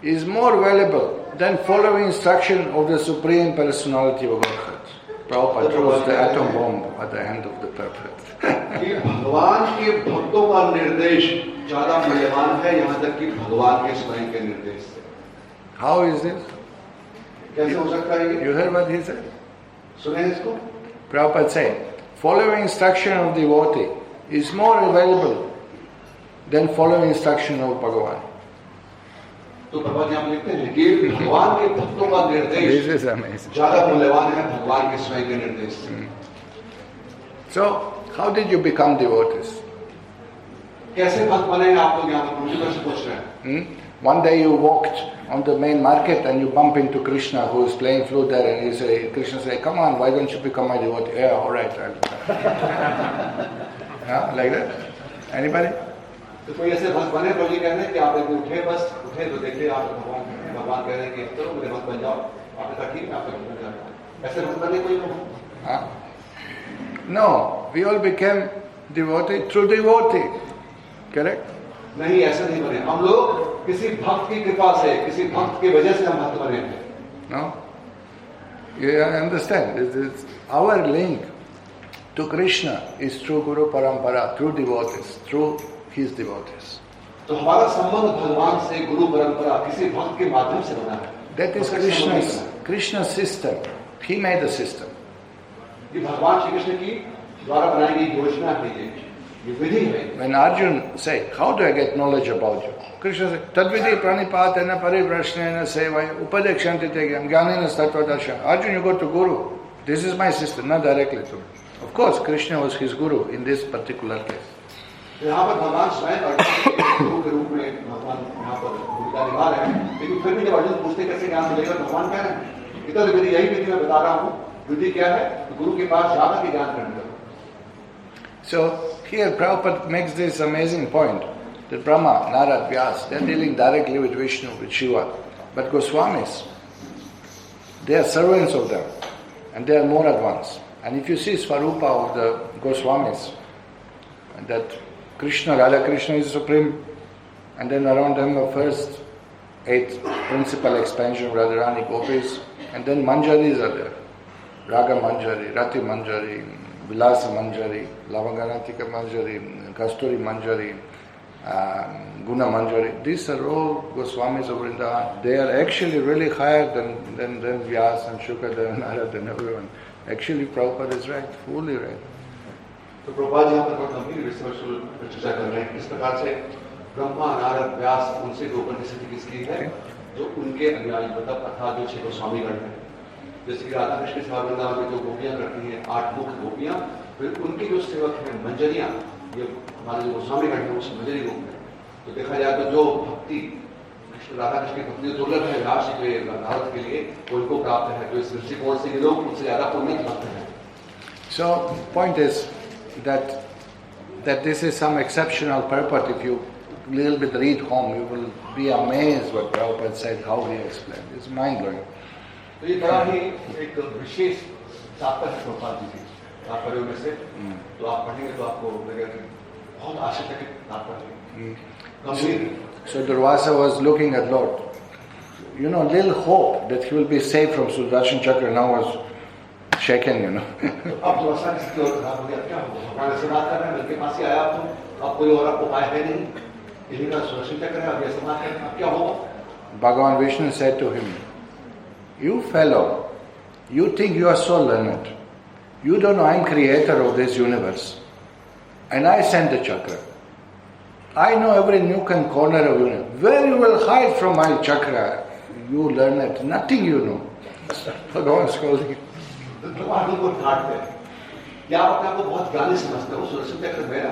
is more valuable than following instruction of the Supreme Personality of Godhead. Prabhupada throws the atom bomb at the end of the purpose. कि भगवान के भक्तों का निर्देश ज्यादा मूल्यवान है यहाँ तक कि भगवान के स्वयं के निर्देश से. How is this? कैसे हो सकता है ये? You heard what he said? सुने इसको? Prabhupada said, following instruction of devotee is more available than following instruction of Bhagavan. तो प्रभुपाद यहाँ लिखते हैं कि भगवान के भक्तों का This is निर्देश amazing. ज्यादा मूल्यवान है भगवान के स्वयं के निर्देश से. So, how did you become devotees? कैसे भक्त बने हैं आप लोग यहाँ पर मुझे कैसे पूछ रहे हैं? One day you walked on the main market and you bump into Krishna who is playing flute there, and you say, Krishna say, come on, why don't you become my devotee? Yeah, all right. Yeah, like that? Anybody? तो कोई ऐसे भक्त बने प्रभु जी कहते हैं कि आप एक उठे बस उठे तो देखिए आप भगवान कह रहे हैं कि चलो मेरे भक्त बन जाओ. आपने कहा ठीक है आपका भक्त बन जाओ. ऐसे भक्त बने कोई प्रभु? No, we all became devotee through devotee. Correct? नहीं ऐसे नहीं बने. हम लोग किसी भक्त की कृपा से किसी भक्त की वजह से हम भक्त बने हैं. No? You understand? This is our link to Krishna is through Guru Parampara, through devotees, through his devotees. तो हमारा संबंध भगवान से गुरु परंपरा किसी भक्त के माध्यम से बना है. That is Krishna's system. He made the system. ये भगवान श्री कृष्ण की द्वारा बनाई गई योजना है. ये विधि है. When Arjun said, how do I get knowledge about you? Krishna said, Tadvidi pranipatena parivrashnena sevaya upadekshanti tegam jnanena sattvadarshana. Arjun, you go to Guru. This is my system, not directly to me. Of course, Krishna was his Guru in this particular case. यहाँ पर भगवान स्वयं अर्जुन के गुरु के रूप में भगवान यहाँ पर भूमिका निभा रहे हैं. लेकिन फिर भी जब अर्जुन पूछते कैसे ज्ञान मिलेगा, भगवान कह रहे हैं इधर विधि यही विधि मैं बता रहा हूँ. विधि क्या है? तो गुरु के पास जाकर के ज्ञान करने का. So here Prabhupada makes this amazing point that Brahma, Narad, Vyas, they are dealing directly with Vishnu, with Shiva. But Goswamis, they are servants of them and they are more advanced. And if you see Svarupa of the Goswamis, that Krishna, Radha Krishna is supreme, and then around them the first 8 principal expansion, Radharani Gopis, and then Manjaris are there. Raga Manjari, Rati Manjari, Vilasa Manjari, Lavanganatika Manjari, Kasturi Manjari, Guna Manjari. These are all Goswamis of Vrindavan. They are actually really higher than Vyas and Shukadeva and Narad and everyone. Actually, Prabhupada is right, fully right. तो प्रभुपाद यहाँ पर गंभीर विषय पर चर्चा कर रहे हैं. इस प्रकार से ब्रह्मा, नारद, व्यास उनसे ऊपर की स्थिति किसकी है? जो उनके अनुयायी मतलब अर्थात जो 6 गोस्वामीगण हैं. जैसे कि राधा कृष्ण सेवा वृंदावन में जो गोपियां करती हैं 8 मुख्य गोपियां, फिर उनके जो सेवक हैं मंजरियां, ये हमारे जो गोस्वामीगण हैं उस मंजरी रूप में. तो देखा जाए तो जो भक्ति राधा कृष्ण की भक्ति दुर्लभ है राशि के भारत के लिए वो उनको प्राप्त है. तो इस दृष्टिकोण से ये लोग उनसे ज्यादा पुण्य भक्त हैं. So point is that this is some exceptional purport. If you little bit read home, you will be amazed what Prabhupada said, how he explained. It's mind-blowing. तो ये बड़ा ही एक विशेष तात्पर्य है प्रभुपाद जी की तात्पर्यों में से. तो आप पढ़ेंगे तो आपको लगेगा बहुत आश्चर्यचकित तात्पर्य. So Durvasa was looking at Lord. You know, little hope that he will be saved from Sudarshan Chakra now was shaken, you know. अब दुर्वासा की स्थिति और खराब हो गया. क्या होगा? भगवान से बात कर रहे हैं, मेरे पास ही आया आप तो अब कोई और आपको उपाय है नहीं. इन्हीं का सुदर्शन चक्र है, अब ये समाज है, अब क्या होगा? Bhagavan Vishnu said to him, you fellow, you think you are so learned. You don't know I am creator of this universe. And I sent the chakra. I know every nook and corner of the universe. Where you will hide from my chakra, you learned, nothing you know. Bhagavan scolding. भगवान उनको डांटते हैं. क्या आप अपने आप को बहुत ज्ञानी समझते हो? सुदर्शन चक्र मेरा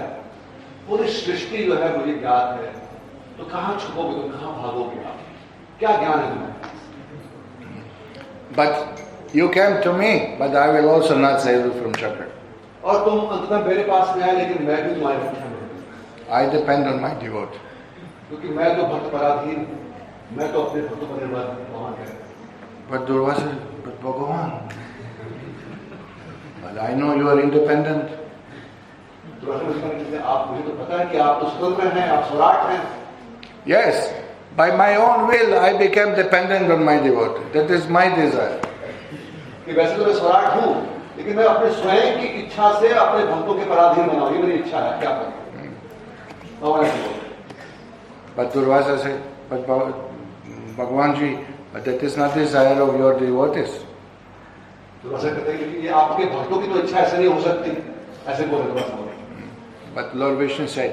पूरी सृष्टि जो है मुझे ज्ञात है. तो कहाँ छुपोगे तुम, कहाँ भागोगे आप? क्या ज्ञान है तुम्हें? But you came to me, but I will also not save you from chakra. और तुम अंततः मेरे पास में आए, लेकिन मैं भी तुम्हारे रक्षा में हूँ. I depend on my devotee. क्योंकि मैं तो भक्त पराधीन हूँ. मैं तो अपने भक्तों पर निर्भर हूँ. भगवान कहते हैं. But Durvasa, but Bhagavan, but I know you are independent. आप मुझे तो पता है कि आप तो स्वतंत्र हैं, आप स्वराट हैं. Yes, by my own will I became dependent on my devotee. That is my desire. कि वैसे तो मैं स्वराट हूँ, लेकिन मैं अपने स्वयं की इच्छा से अपने भक्तों के पराधीन बनाऊं, ये मेरी इच्छा है, क्या करूं? But Durvasa said, but Bhagavanji, that is not the desire of your devotees. Durvasa कहते हैं कि ये आपके भक्तों की तो इच्छा ऐसे नहीं हो सकती, ऐसे बोले दुर्वासा बोले. But Lord Vishnu said,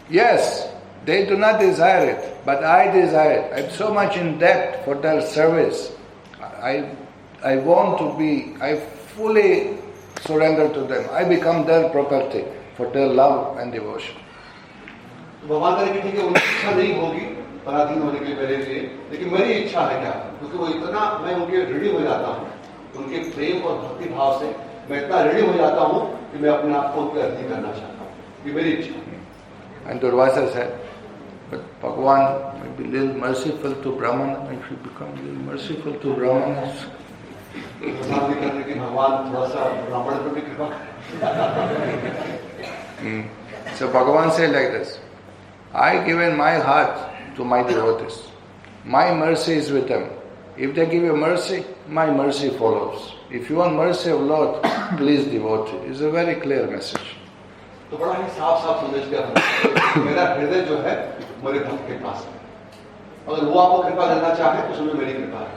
yes, they do not desire it, but I desire it. I am so much in debt for their service. I want to be, I fully surrender to them. I become their property for their love and devotion. भगवान करेंगे ठीक है, उनकी इच्छा नहीं होगी पराधीन होने के लिए मेरे लिए, लेकिन मेरी इच्छा है क्या? क्योंकि वो इतना, मैं उनके ऋणी हो जाता हूँ, उनके प्रेम और भक्ति भाव से मैं इतना ऋणी हो जाता हूँ कि मैं अपने आप को उनके अधीन करना चाहता हूँ. ये मेरी इच्छा है. And Durvasa said, but Bhagavan may be a little merciful to Brahmana, if you become a little merciful to Brahmanas. करने की भगवान थोड़ा सा ब्राह्मण पर भी कृपा. So Bhagavan said like this, I given my heart to my devotees. My mercy is with them. If they give you mercy, my mercy follows. If you want mercy of Lord, please devotee. It's a very clear message. तो बड़ा ही साफ संदेश दिया, मेरा हृदय जो है मेरे भक्त के पास है. अगर वो आपको कृपा करना चाहे तो उसमें मेरी कृपा है,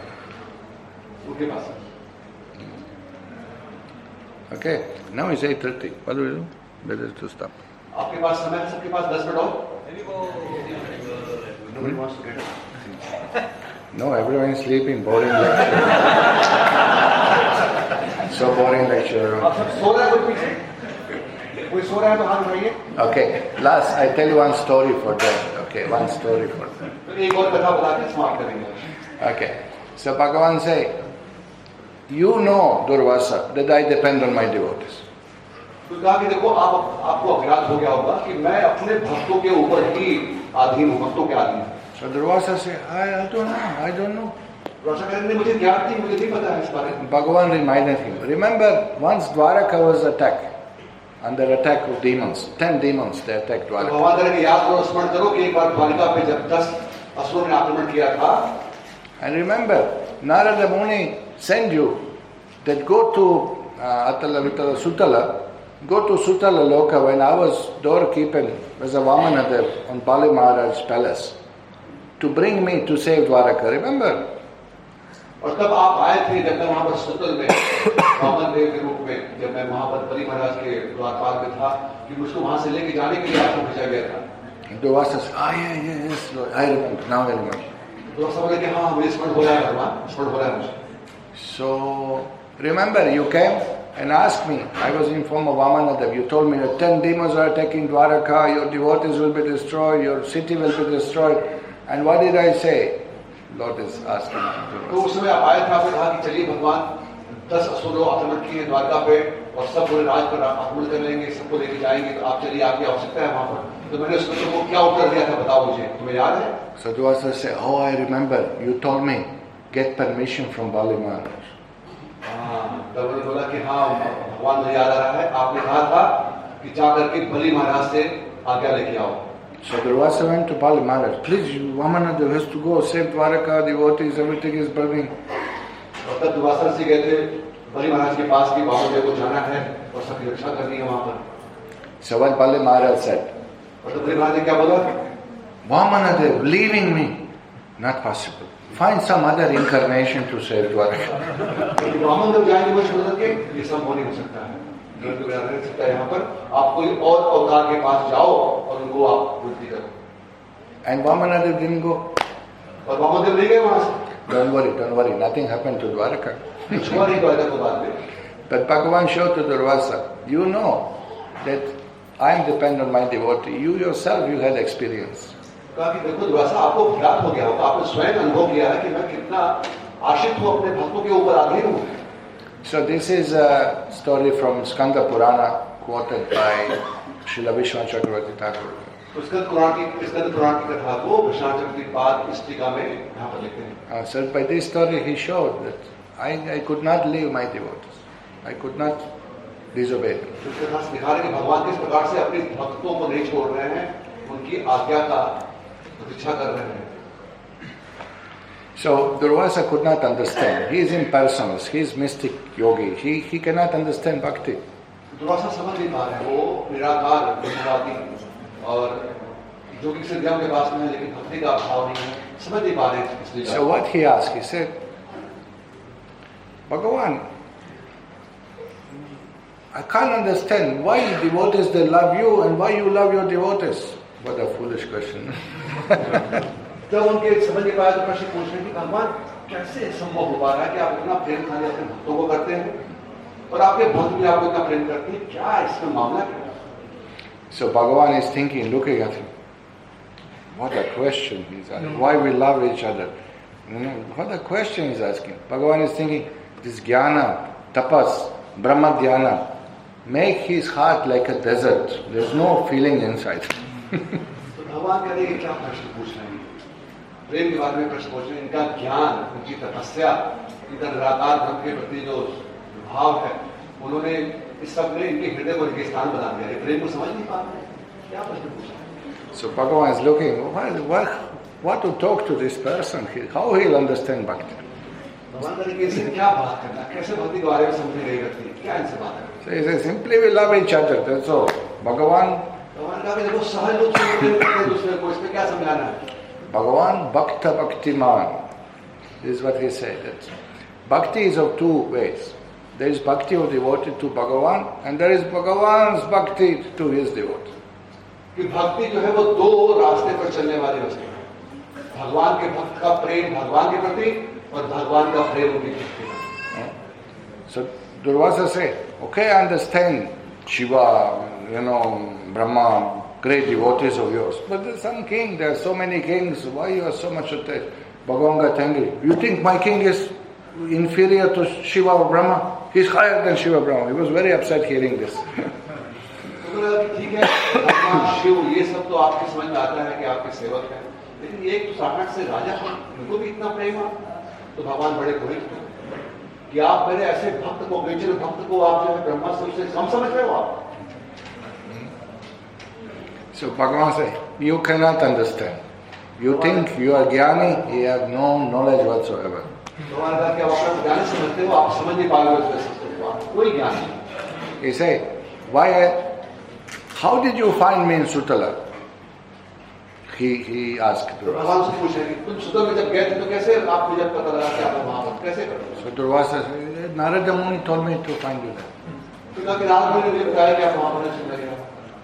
उनके पास है. Okay, now it's 8:30. What do we do? Better to stop. आपके पास समय है, सबके पास 10 मिनट और. Nobody wants to get up. No, everyone is sleeping. Boring lecture. So boring lecture. आप सब सो रहे हैं कोई पीछे? कोई सो रहा है तो हाथ उठाइए. Okay, last I tell you one story for them. Okay, one story for them. तो एक और कथा बता के समाप्त करेंगे. Okay, so Bhagavan say, you know Durvasa that I depend on my devotees. तो कहा कि देखो आपको अज्ञात हो गया होगा कि मैं अपने भक्तों के ऊपर ही आधीन हूँ, भक्तों के आधीन हूँ. So Durvasa say, I don't know. Durvasa कहते हैं मुझे ज्ञात नहीं, मुझे नहीं पता है इस बारे में. Bhagavan reminded him. Remember, once Dwaraka was attacked, under attack of demons, 10 demons they attacked Dwaraka. भगवान करेंगे याद करो, स्मरण करो कि एक बार द्वारिका पे जब 10 असुरों ने आक्रमण किया था. And remember, Narada Muni sent you that go to Atala Vitala Sutala, go to Sutala Loka when I was doorkeeping as a Vamanadev on Bali Maharaj's palace to bring me to save Dwaraka. Remember? और तब आप आए थे जब मैं वहां पर सुतल में वामन देव के रूप में, जब मैं वहां पर बलि महाराज के द्वारपाल में था, कि मुझको वहां से लेके जाने के लिए आपको भेजा गया था. Durvasa said, yes, Lord, I remember, now I remember. Durvasa बोले कि हाँ मुझे स्मरण हो रहा है भगवान, स्मरण हो रहा है मुझे. So, remember, you came and asked me, I was in form of Vamanadev, you told me that 10 demons are attacking Dwaraka, your devotees will be destroyed, your city will be destroyed. And what did I say? Lord is asking. तो उस समय आप आए थे, आपने कहा कि चलिए भगवान 10 असुरों आक्रमण किए द्वारका पे और सब पूरे राज पर आक्रमण कर लेंगे, सबको लेके जाएंगे, तो आप चलिए, आपकी आवश्यकता है वहां पर. तो मैंने उस बच्चों को क्या उत्तर दिया था बताओ मुझे, तुम्हें याद है? So Durvasa said, oh, I remember, you told me, get permission from Bali Maharaj. तब उन्होंने बोला कि हाँ भगवान मुझे याद आ रहा है, आपने कहा था कि जाकर के बलि महाराज से आज्ञा लेके आओ. So Durvasa went to Bali Maharaj. Please, Vamanadev has to go save Dwaraka, devotees, everything is burning. और तब दुर्वासा से गए थे बलि महाराज के पास कि वामदेव को जाना है और सबकी रक्षा करनी है वहां पर. So what Bali Maharaj said? और तब बलि महाराज ने क्या बोला? Vamanadev, leaving me, not possible. Find some other incarnation to save Dwaraka. Vamdev जाएंगे मुझे छोड़ करके, ये संभव नहीं हो सकता है. रह सकता है यहाँ पर, आप कोई और अवतार के पास जाओ और उनको आप वृद्धि करो. And Vamanadev didn't go. और वामदेव नहीं गए वहां से. Don't worry, nothing happened to Dwaraka. छुआ नहीं द्वारका को बाद में. But Bhagavan showed to Durvasa, you know that I am dependent on my devotee. You yourself, you had experience. कहा कि देखो दुर्वासा आपको ज्ञात हो गया होगा, आपने स्वयं अनुभव किया है कि मैं कितना आश्रित हूँ अपने भक्तों के ऊपर आधीन हूँ. So this is a story from Skanda Purana quoted by Srila Vishwanath Chakravarti Thakur. तो स्कंद पुराण की कथा को विश्वनाथ चक्रवर्ती पाद इस टीका में यहाँ पर लिखते हैं. So by this story he showed that I could not leave my devotees. I could not disobey them. तो इस कथा से दिखा रहे कि भगवान किस प्रकार से अपने भक्तों को नहीं छोड़ रहे हैं, उनकी आज्ञा का प्रतीक्षा कर रहे हैं. So Durvasa could not understand. He is impersonal. He is mystic yogi. He cannot understand bhakti. Durvasa समझ नहीं पा रहे हैं, वो निराकार ब्रह्मवादी और योगिक सिद्धियों के पास में है, लेकिन भक्ति का भाव नहीं है, समझ नहीं पा रहे हैं इसलिए. So what he asked, he said, Bhagavan, I can't understand why devotees they love you and why you love your devotees. What a foolish question. जब उनके समझ नहीं पाया तो प्रश्न पूछ रहे हैं कि भगवान कैसे संभव हो पा रहा है कि आप इतना प्रेम खाली अपने भक्तों को करते हैं और आपके भक्त भी आपको इतना प्रेम करते हैं, क्या इसका मामला क्या? So Bhagavan is thinking, looking at him. What a question he's asking. Why we love each other? What a question he's asking. Bhagavan is thinking, this jnana, tapas, brahma dhyana, make his heart like a desert. There's no feeling inside. तो भगवान कह रहे हैं क्या प्रश्न पूछ रहे हैं? प्रेम के बारे में प्रश्न पूछ रहे हैं, इनका ज्ञान, उनकी तपस्या, इनका निराकार ब्रह्म के प्रति जो भाव है, उन्होंने इस सब ने इनके हृदय को इनके स्थान बना दिया है. प्रेम को समझ नहीं पा रहे, क्या प्रश्न पूछ रहे हैं? So Bhagavan is looking, what to talk to this person, how he'll understand bhakti. भगवान कह रहे हैं इनसे क्या बात करना, कैसे भक्ति के बारे में समझने गई व्यक्ति, क्या इनसे बात करना? So he says, simply we love each other, that's all. Bhagavan कहा कि देखो सहज रूप से प्रेम करते हैं दूसरे को, इसमें क्या समझाना है? Bhagavan Bhakta Bhaktiman. This is what he said. That bhakti is of two ways. There is bhakti of devotee to Bhagavan, and there is Bhagavan's bhakti to his devotee. कि भक्ति जो है वो दो रास्ते पर चलने वाली वस्तु है. भगवान के भक्त का प्रेम भगवान के प्रति और भगवान का प्रेम उनकी भक्ति में. So Durvasa said, okay, I understand Shiva, Brahma, great devotees of yours. But there's some king, there are so many kings, why you are so much attached? Bhagavan got angry. You think my king is inferior to Shiva or Brahma? He's higher than Shiva Brahma. He was very upset hearing this. ठीक है, भगवान शिव ये सब तो आपके समझ में आता है कि आपके सेवक हैं, लेकिन एक तो साक्षात से राजा हैं, उनको भी इतना प्रेम है, तो भगवान बड़े क्रोधित हैं कि आप मेरे ऐसे भक्त को, बेचैन भक्त को आप जो है ब्रह्मा से कम समझ रहे हो आप. So Bhagavan said, you cannot understand. You think you are jnani, you have no knowledge whatsoever. He said, how did you find me in Sutala? He asked. So Durvasa said, Narada Muni told me to find you there.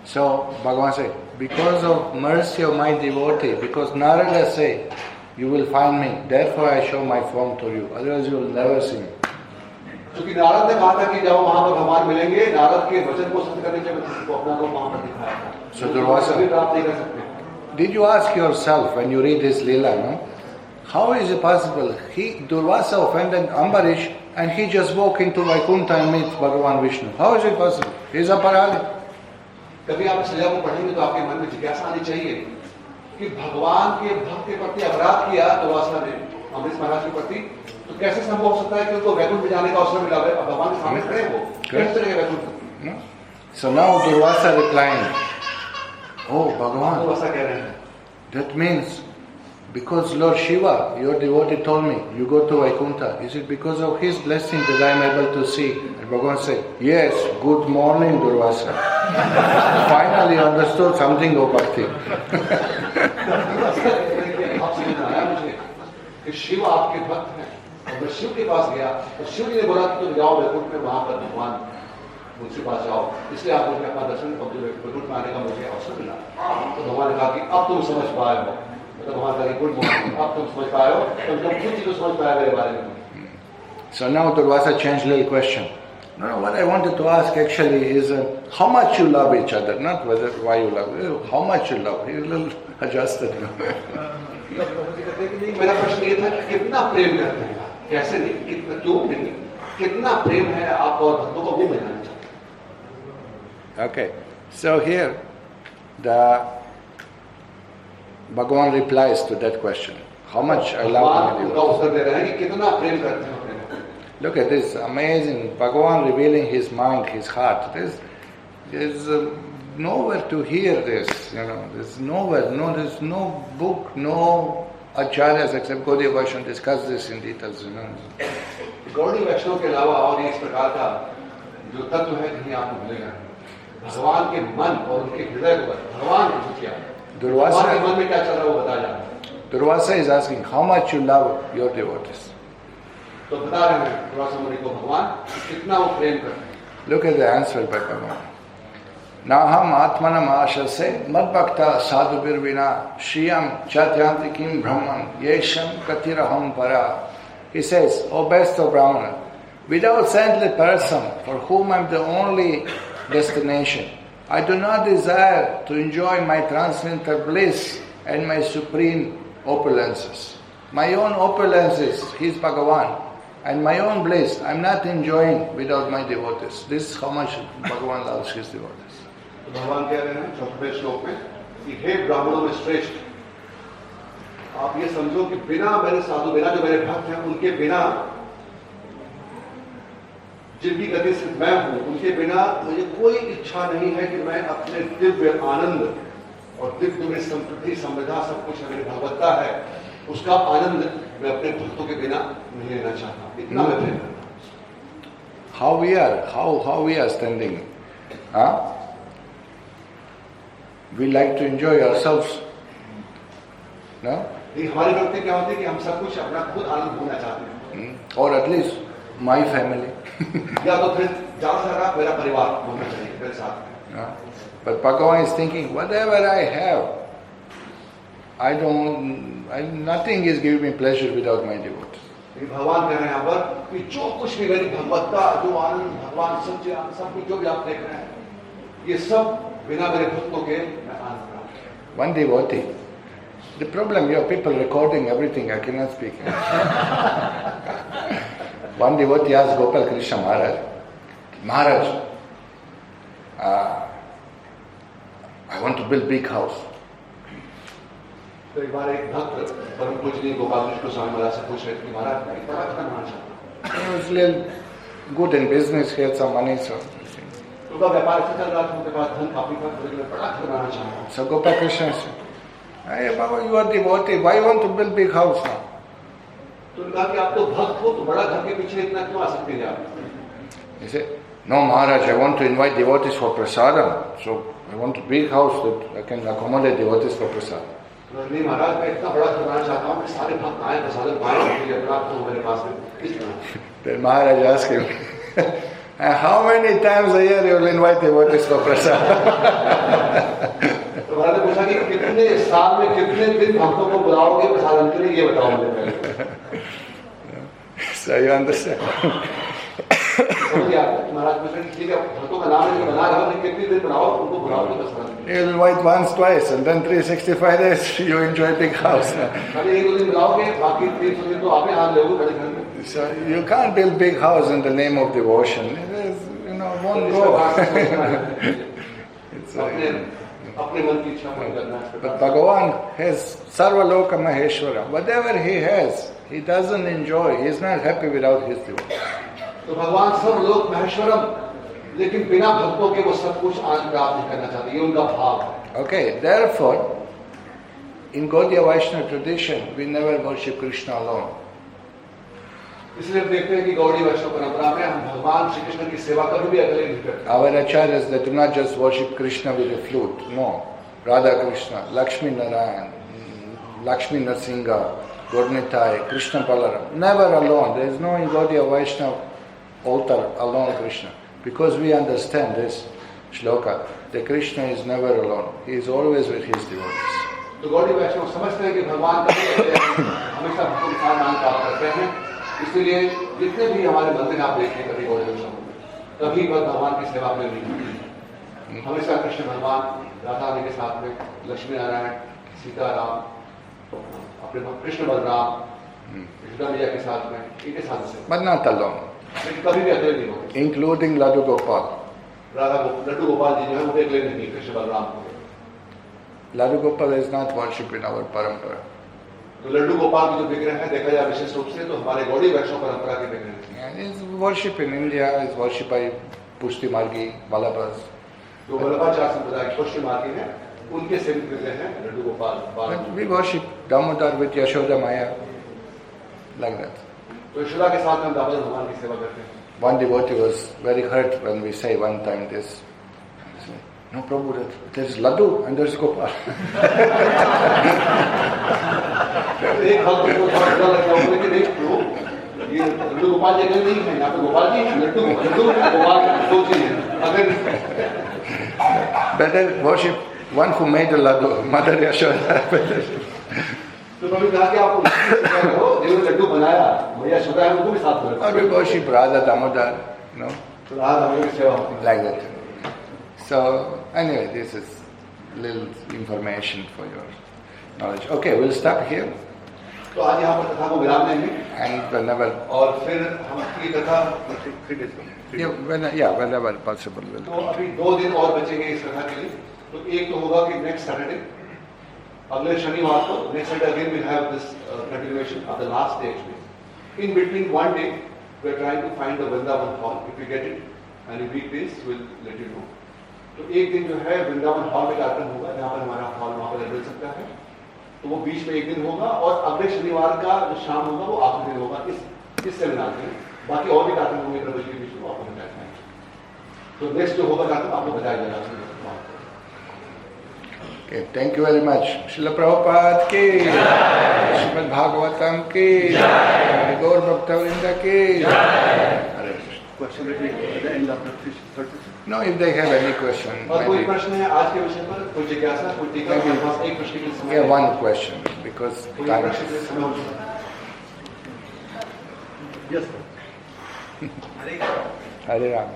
So Bhagavan said, because of mercy of my devotee, because Narada said, you will find me, therefore I show my form to you, otherwise you will never see me. क्योंकि नारद ने कहा था कि जब वहां पर भगवान मिलेंगे, नारद के वचन को सिद्ध करने के लिए किसी को अपना रूप वहां पर दिखाया था. So Durvasa, आप नहीं कर सकते. did you ask yourself when you read his Leela, no? How is it possible? Durvasa offended Ambarish and he just walked into Vaikuntha and meet Bhagavan Vishnu. How is it possible? He is a parali. कभी आप इस लीला को पढ़ेंगे तो आपके मन में जिज्ञासा आनी चाहिए कि भगवान के भक्त के प्रति अपराध किया दुर्वासा ने अमरीश महाराज के प्रति, तो कैसे संभव हो सकता है कि उनको वैकुंठ में जाने का अवसर मिला है? भगवान के सामने खड़े वो कैसे चलेंगे Vaikuntha? So now Durvasa replying, oh Bhagavan, Durvasa कह रहे हैं, that means because Lord Shiva, your devotee told me, you go to Vaikuntha. Is it because of his blessing that I am able to see? And Bhagavan said, yes, good morning Durvasa. Finally understood something of bhakti. कि शिव आपके भक्त हैं, और मैं शिव के पास गया तो शिव जी ने बोला कि तुम जाओ वैकुंठ में, वहां पर भगवान मुझसे पास जाओ, इसलिए आप मुझे अपना दर्शन वैकुंठ में आने का मुझे अवसर मिला. तो भगवान ने कहा कि अब तुम समझ पाए हो, तो भगवान का गुड मॉर्निंग, अब तुम समझ पाए हो, तुम कुछ चीजों समझ पाए मेरे बारे में. So now Durvasa changed little question. No, what I wanted to ask actually is how much you love each other, not why you love, how much you love. He a little adjusted. मेरा प्रश्न ये था कि कितना प्रेम करते हैं, कैसे नहीं, कितना, क्यों नहीं, कितना प्रेम है आप और भक्तों को, वो मैं जानना चाहता हूं. Okay, so here the Bhagavan replies to that question. How much I love my उनका उत्तर दे रहे हैं कि कितना प्रेम करते हैं. Look at this, amazing. Bhagavan revealing his mind, his heart. There's nowhere to hear this, There's nowhere, there's no book, no acharyas except Gaudiya Vaishnava discuss this in details. गौड़ी वैष्णव के अलावा और इस प्रकार का जो तत्व है कहीं आपको मिलेगा भगवान के मन और उनके हृदय को भगवान को क्या भगवान के मन में क्या चल रहा है वो बताया जाता है. Durvasa is asking how much you love your devotees. तो बता रहे हैं दुर्वासा मुनि को भगवान कितना वो प्रेम करते हैं. Look at the answer by Bhagavan. Naham atmanam ashase madbhakta sadhubir vina shriyam chatyantikim brahman yesham katiraham para. He says, O best of Brahmana, without saintly person for whom I am the only destination, I do not desire to enjoy my transcendental bliss and my supreme opulences. My own opulences, he is Bhagavan, and my own bliss, I am not enjoying without my devotees. This is how much Bhagavan loves his devotees. तो भगवान कह रहे हैं चौथे श्लोक में कि हे ब्राह्मणों में श्रेष्ठ, आप ये समझो कि बिना मेरे साधु, बिना जो मेरे भक्त हैं उनके बिना, जिनकी गति से मैं हूं, उनके बिना मुझे कोई इच्छा नहीं है कि मैं अपने दिव्य आनंद और दिव्य समृद्धि समृद्धा सब कुछ मेरी भगवत्ता है, उसका आनंद मैं अपने भक्तों के बिना नहीं लेना चाहता. इतना मैं प्रेम करता हूं. How we are standing? We like to enjoy ourselves. No? हमारी भक्ति क्या होती है कि हम सब कुछ अपना खुद आनंद भोगना चाहते हैं. Or at least my family. या तो फिर ज्यादा से ज्यादा मेरा परिवार होना चाहिए मेरे साथ. But Bhagavan is thinking, whatever I have, nothing is giving me pleasure without my devotees. भगवान कह रहे हैं यहाँ पर कि जो कुछ भी मेरी भगवत्ता, जो आनंद भगवान सब कुछ जो भी आप देख रहे हैं, ये सब बिना मेरे भक्तों के मैं आनंद रहा हूं. One devotee. The problem, you have people recording everything, I cannot speak. One devotee asked Gokul Krishna Maharaj, I want to build big house. तो एक बार एक भक्त परम पूजनीय गोपाल कृष्ण स्वामी महाराज से पूछ रहे थे कि महाराज मैं बड़ा घर बनाना चाहता हूँ. He was a little good in business, he had some money, so. उनका व्यापार अच्छा चल रहा था, उनके पास धन काफी था, तो मैं बड़ा घर बनाना चाहता हूँ. So Gopal Krishna said, hey Baba, you are devotee, why you want to build big house now? तो उन्होंने कहा कि आप तो भक्त हो, तो बड़ा घर के पीछे इतना क्यों आ सकते हैं आप? He said, no Maharaj, I want to invite devotees for prasadam, so I want a big house that I can accommodate devotees for prasadam. नहीं महाराज, मैं इतना बड़ा घर बनाना चाहता हूँ कि सारे भक्त आए प्रसादम पाएं, उनके लिए प्राप्त हो मेरे पास में. इस तरह. Then Maharaj asked him, how many times a year you will invite devotees for prasadam? तो महाराज ने पूछा कि कितने साल में कितने दिन भक्तों को बुलाओगे प्रसादम के लिए, ये बताओ मुझे पहले. So you understand? महाराज पूछ रहे ठीक है, भक्तों का नाम जो बना रहा हो, कितने दिन बनाओ, उनको बुलाओ तो प्रसादम. You will invite once, twice, and then 365 days you enjoy big house. खाली एक दो दिन बुलाओगे, बाकी 300 दिन तो आप ही हाथ लोगे बड़े घर में. So you can't build big house in the name of devotion. It is, won't go. It's अपने मन की इच्छा पूरी करना है. But Bhagavan has Sarva Loka Maheshwara. Whatever he has, he doesn't enjoy. He is not happy without his devotion. तो भगवान सब लोक महेश्वरम, लेकिन बिना भक्तों के वो सब कुछ आनंद प्राप्त नहीं करना चाहते. ये उनका भाव है. Okay, therefore, in Gaudiya Vaishnava tradition, we never worship Krishna alone. इसलिए हम देखते हैं कि गौड़ी वैष्णव परंपरा में हम भगवान श्री कृष्ण की सेवा कभी भी अकेले नहीं करते. Our acharyas, they do not just worship Krishna with a flute. No. Radha Krishna, Lakshmi Narayan, Lakshmi Narsinga, Gornitai, Krishna Balaram. Never alone. There is no in Gaudiya Vaishnava altar alone Krishna. Because we understand this shloka, that Krishna is never alone. He is always with his devotees. तो गौड़ी वैष्णव समझते हैं कि भगवान कभी हमेशा भक्तों के साथ नाम प्राप्त करते हैं. इसलिए जितने भी हमारे मंदिर आप देखें कभी गौड़ी वैष्णव कभी बस भगवान की सेवा में नहीं होती. हमेशा कृष्ण भगवान राधा रानी के साथ में, लक्ष्मी नारायण, सीताराम, अपने कृष्ण बलराम, यशोदा मैया के साथ में, इनके साथ से. But not alone. लेकिन कभी भी अकेले नहीं होते. Including Laddu Gopal. Laddu Gopal ji जो है वो अकेले नहीं, कृष्ण बलराम को. Laddu Gopal is not worshipped in our parampara. तो लड्डू गोपाल की जो विग्रह है देखा जाए विशेष रूप से तो हमारे गौड़ी वैष्णव परंपरा के विग्रह हैं. He is worshipped in India, is worshipped by Pushti Margi, Vallabhas. तो वल्लभाचार्य संप्रदाय पुष्टि मार्गी है, उनके सेवित करते हैं Laddu Gopal. But we worship Damodar with Yashoda Maya, like that. तो यशोदा के साथ हम दामोदर भगवान की सेवा करते हैं। One devotee was very hurt when we say one time this. He said, no, Prabhu, there is Laddu and there is Gopal. एक भक्त को थोड़ा बुरा लगता है कि देख प्रभु ये लड्डू गोपाल जगह नहीं है, यहाँ पे गोपाल जी है, लड्डू गोपाल दो चीज है। अगर Better worship one who made the Laddu, Mother Yashoda. तो कभी कहा कि आप जिन्होंने लड्डू बनाया भैया यशोदा है उनको भी साथ करो। Or we worship Radha Damodar, no? तो राधा दामोदर की सेवा होती है। Like that. So, anyway, this is little information for your knowledge. Okay, we'll stop here. तो आज यहाँ पर कथा को विराम देंगे And whenever, और फिर हम अपनी कथा whenever possible. तो We'll अभी 2 दिन और बचेंगे इस कथा के लिए। तो एक तो होगा कि नेक्स्ट सैटरडे, अगले शनिवार को, next Saturday again we have this continuation of the last day actually. In between one day we are trying to find the Vrindavan hall. If you get it any weekdays will let you know. तो एक दिन जो है Vrindavan hall में कार्यक्रम होगा जहाँ पर हमारा हॉल वहाँ पर मिल सकता है। तो वो बीच में एक दिन होगा और अगले शनिवार का जो शाम होगा वो आखिरी दिन होगा इस सेमिनार में। बाकी और भी कार्यक्रम होंगे प्रभु जी के बीच में, आपको बताया है। तो नेक्स्ट जो होगा कार्यक्रम आपको बताया जाएगा। Okay, thank you very much. Srila Prabhupada ki, Srimad Bhagavatam ki, Gaur Bhaktavrinda ki. Hare Krishna. Question at the end of the third session. No, if they have any question, और कोई maybe. प्रश्न है आज के विषय पर, कोई जिज्ञासा, कोई टीका, मेरे पास एक प्रश्न के समय Yeah, one question because कोई time प्रश्न के is. समय हो। Yes, sir. Hare Ram.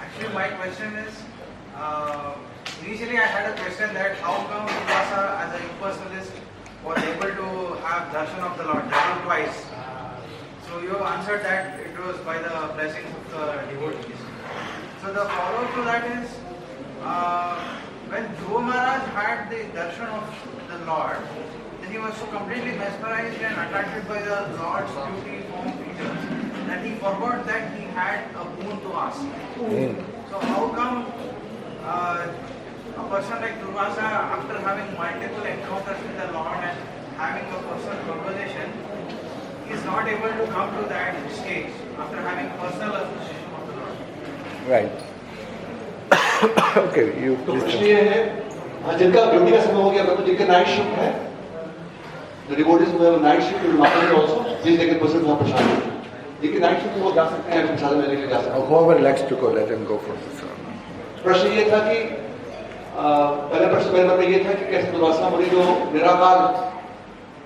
Actually, my question is, initially I had a question that how come Nitya-dāsa as a impersonalist was able to have darshan of the Lord, darshan twice. So you have answered that it was by the blessings of the devotees. So the follow-up to that is, when Dhruva Maharaj had the darshan of the Lord, then he was so completely mesmerized and attracted by the Lord's beauty, form, features, that he forgot that he had a boon to ask. So how come a person like Durvasa, after having multiple encounters with the Lord and having a personal conversation, is not able to come to that stage after having personal association of the Lord? Right. Okay, you. तो प्रश्न ये है, जिनका duty का समय हो गया, मतलब जिनका नाइट शिफ्ट है, the devotees who have a night shift will not also, please they can proceed to प्रसाद। जिनकी नाइट शिफ्ट वो जा सकते हैं, प्रसाद लेने के लिए जा सकते हैं। Whoever likes to go, let them go for this. प्रश्न ये था कि पहले प्रश्न मेरे मन में ये था कि कैसे दुर्वासा मुनि जो निराकार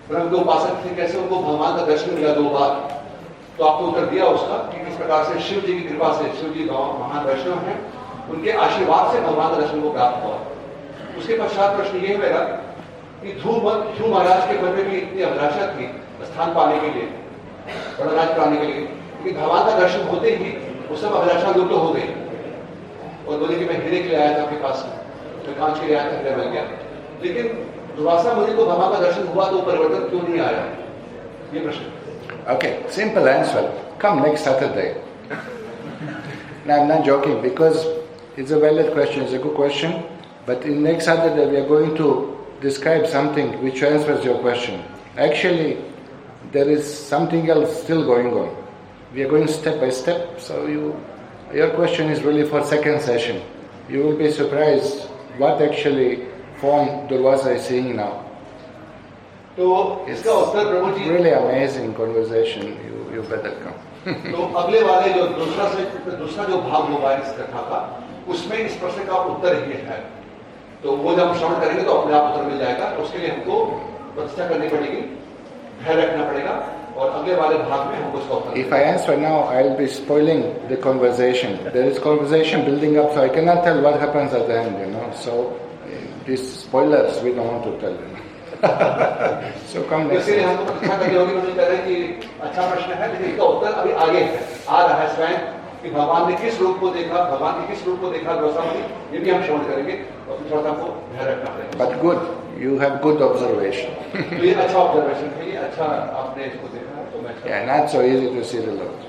ब्रह्म के उपासक थे, कैसे उनको भगवान का दर्शन मिला 2 बार। तो आपने उत्तर दिया उसका कि किस प्रकार से शिव जी की कृपा से, शिव जी महान वैष्णव हैं, उनके आशीर्वाद से भगवान का दर्शन को प्राप्त हुआ। उसके पश्चात प्रश्न ये है मेरा कि ध्रुव महाराज के मन में भी इतनी अभिलाषा थी स्थान पाने के लिए, राज पाने के लिए, कि भगवान का दर्शन होते ही वो सब अभिलाषा लुप्त हो गई और बोले कि मैं हीरे के लिए आया था आपके पास, मैं कांच के लिए आया था, हीरा मिल गया। लेकिन दुर्वासा मुनि को भगवान का दर्शन हुआ तो परिवर्तन क्यों नहीं आया? ये प्रश्न। Okay, simple answer. Come next Saturday. No, I'm not joking because it's a valid question, it's a good question. But in next Saturday we are going to describe something which answers your question. Actually, there is something else still going on. We are going step by step. So your question is really for second session. You will be surprised what actually form Durvasa is seeing now. तो इसका उत्तर प्रभु जी really amazing conversation. You better come. तो अगले वाले जो दूसरा जो भाग होगा इस कथा का, उसमें इस प्रश्न का उत्तर ही है। तो वो जब हम श्रवण करेंगे तो अपने आप उत्तर मिल जाएगा। तो उसके लिए हमको प्रतिष्ठा करनी पड़ेगी, धैर्य रखना पड़ेगा और अगले वाले भाग में हमको उसका उत्तर। If I answer now, I'll be spoiling the conversation. There is conversation building up, so I cannot tell what happens at the end. So these spoilers we don't want to tell. So come next. इसलिए हमको प्रतिष्ठा करनी होगी। मुझे कह रहे हैं कि अच्छा प्रश्न है, लेकिन इसका उत्तर अभी आगे है, आ रहा है स्वयं कि भगवान ने किस रूप को देखा, भगवान ने किस रूप को देखा दुर्वासा मुनि, ये भी हम श्रवण करेंगे और थोड़ा सा हमको धैर्य रखना पड़ेगा। But good, you have good observation. तो ये अच्छा ऑब्जर्वेशन है, ये अच्छा आपने इसको देखा है, तो मैं Yeah, not so easy to see the Lord.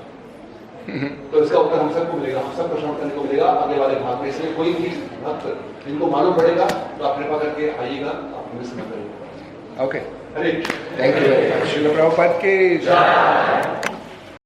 तो इसका उत्तर हम सबको मिलेगा, हम सबको श्रवण करने को मिलेगा अगले वाले भाग में। इसलिए कोई भी भक्त इनको मालूम पड़ेगा तो आप कृपा करके आइएगा, आप मिस न करिएगा। Okay, Hare thank you very much. Srila Prabhupada की जय।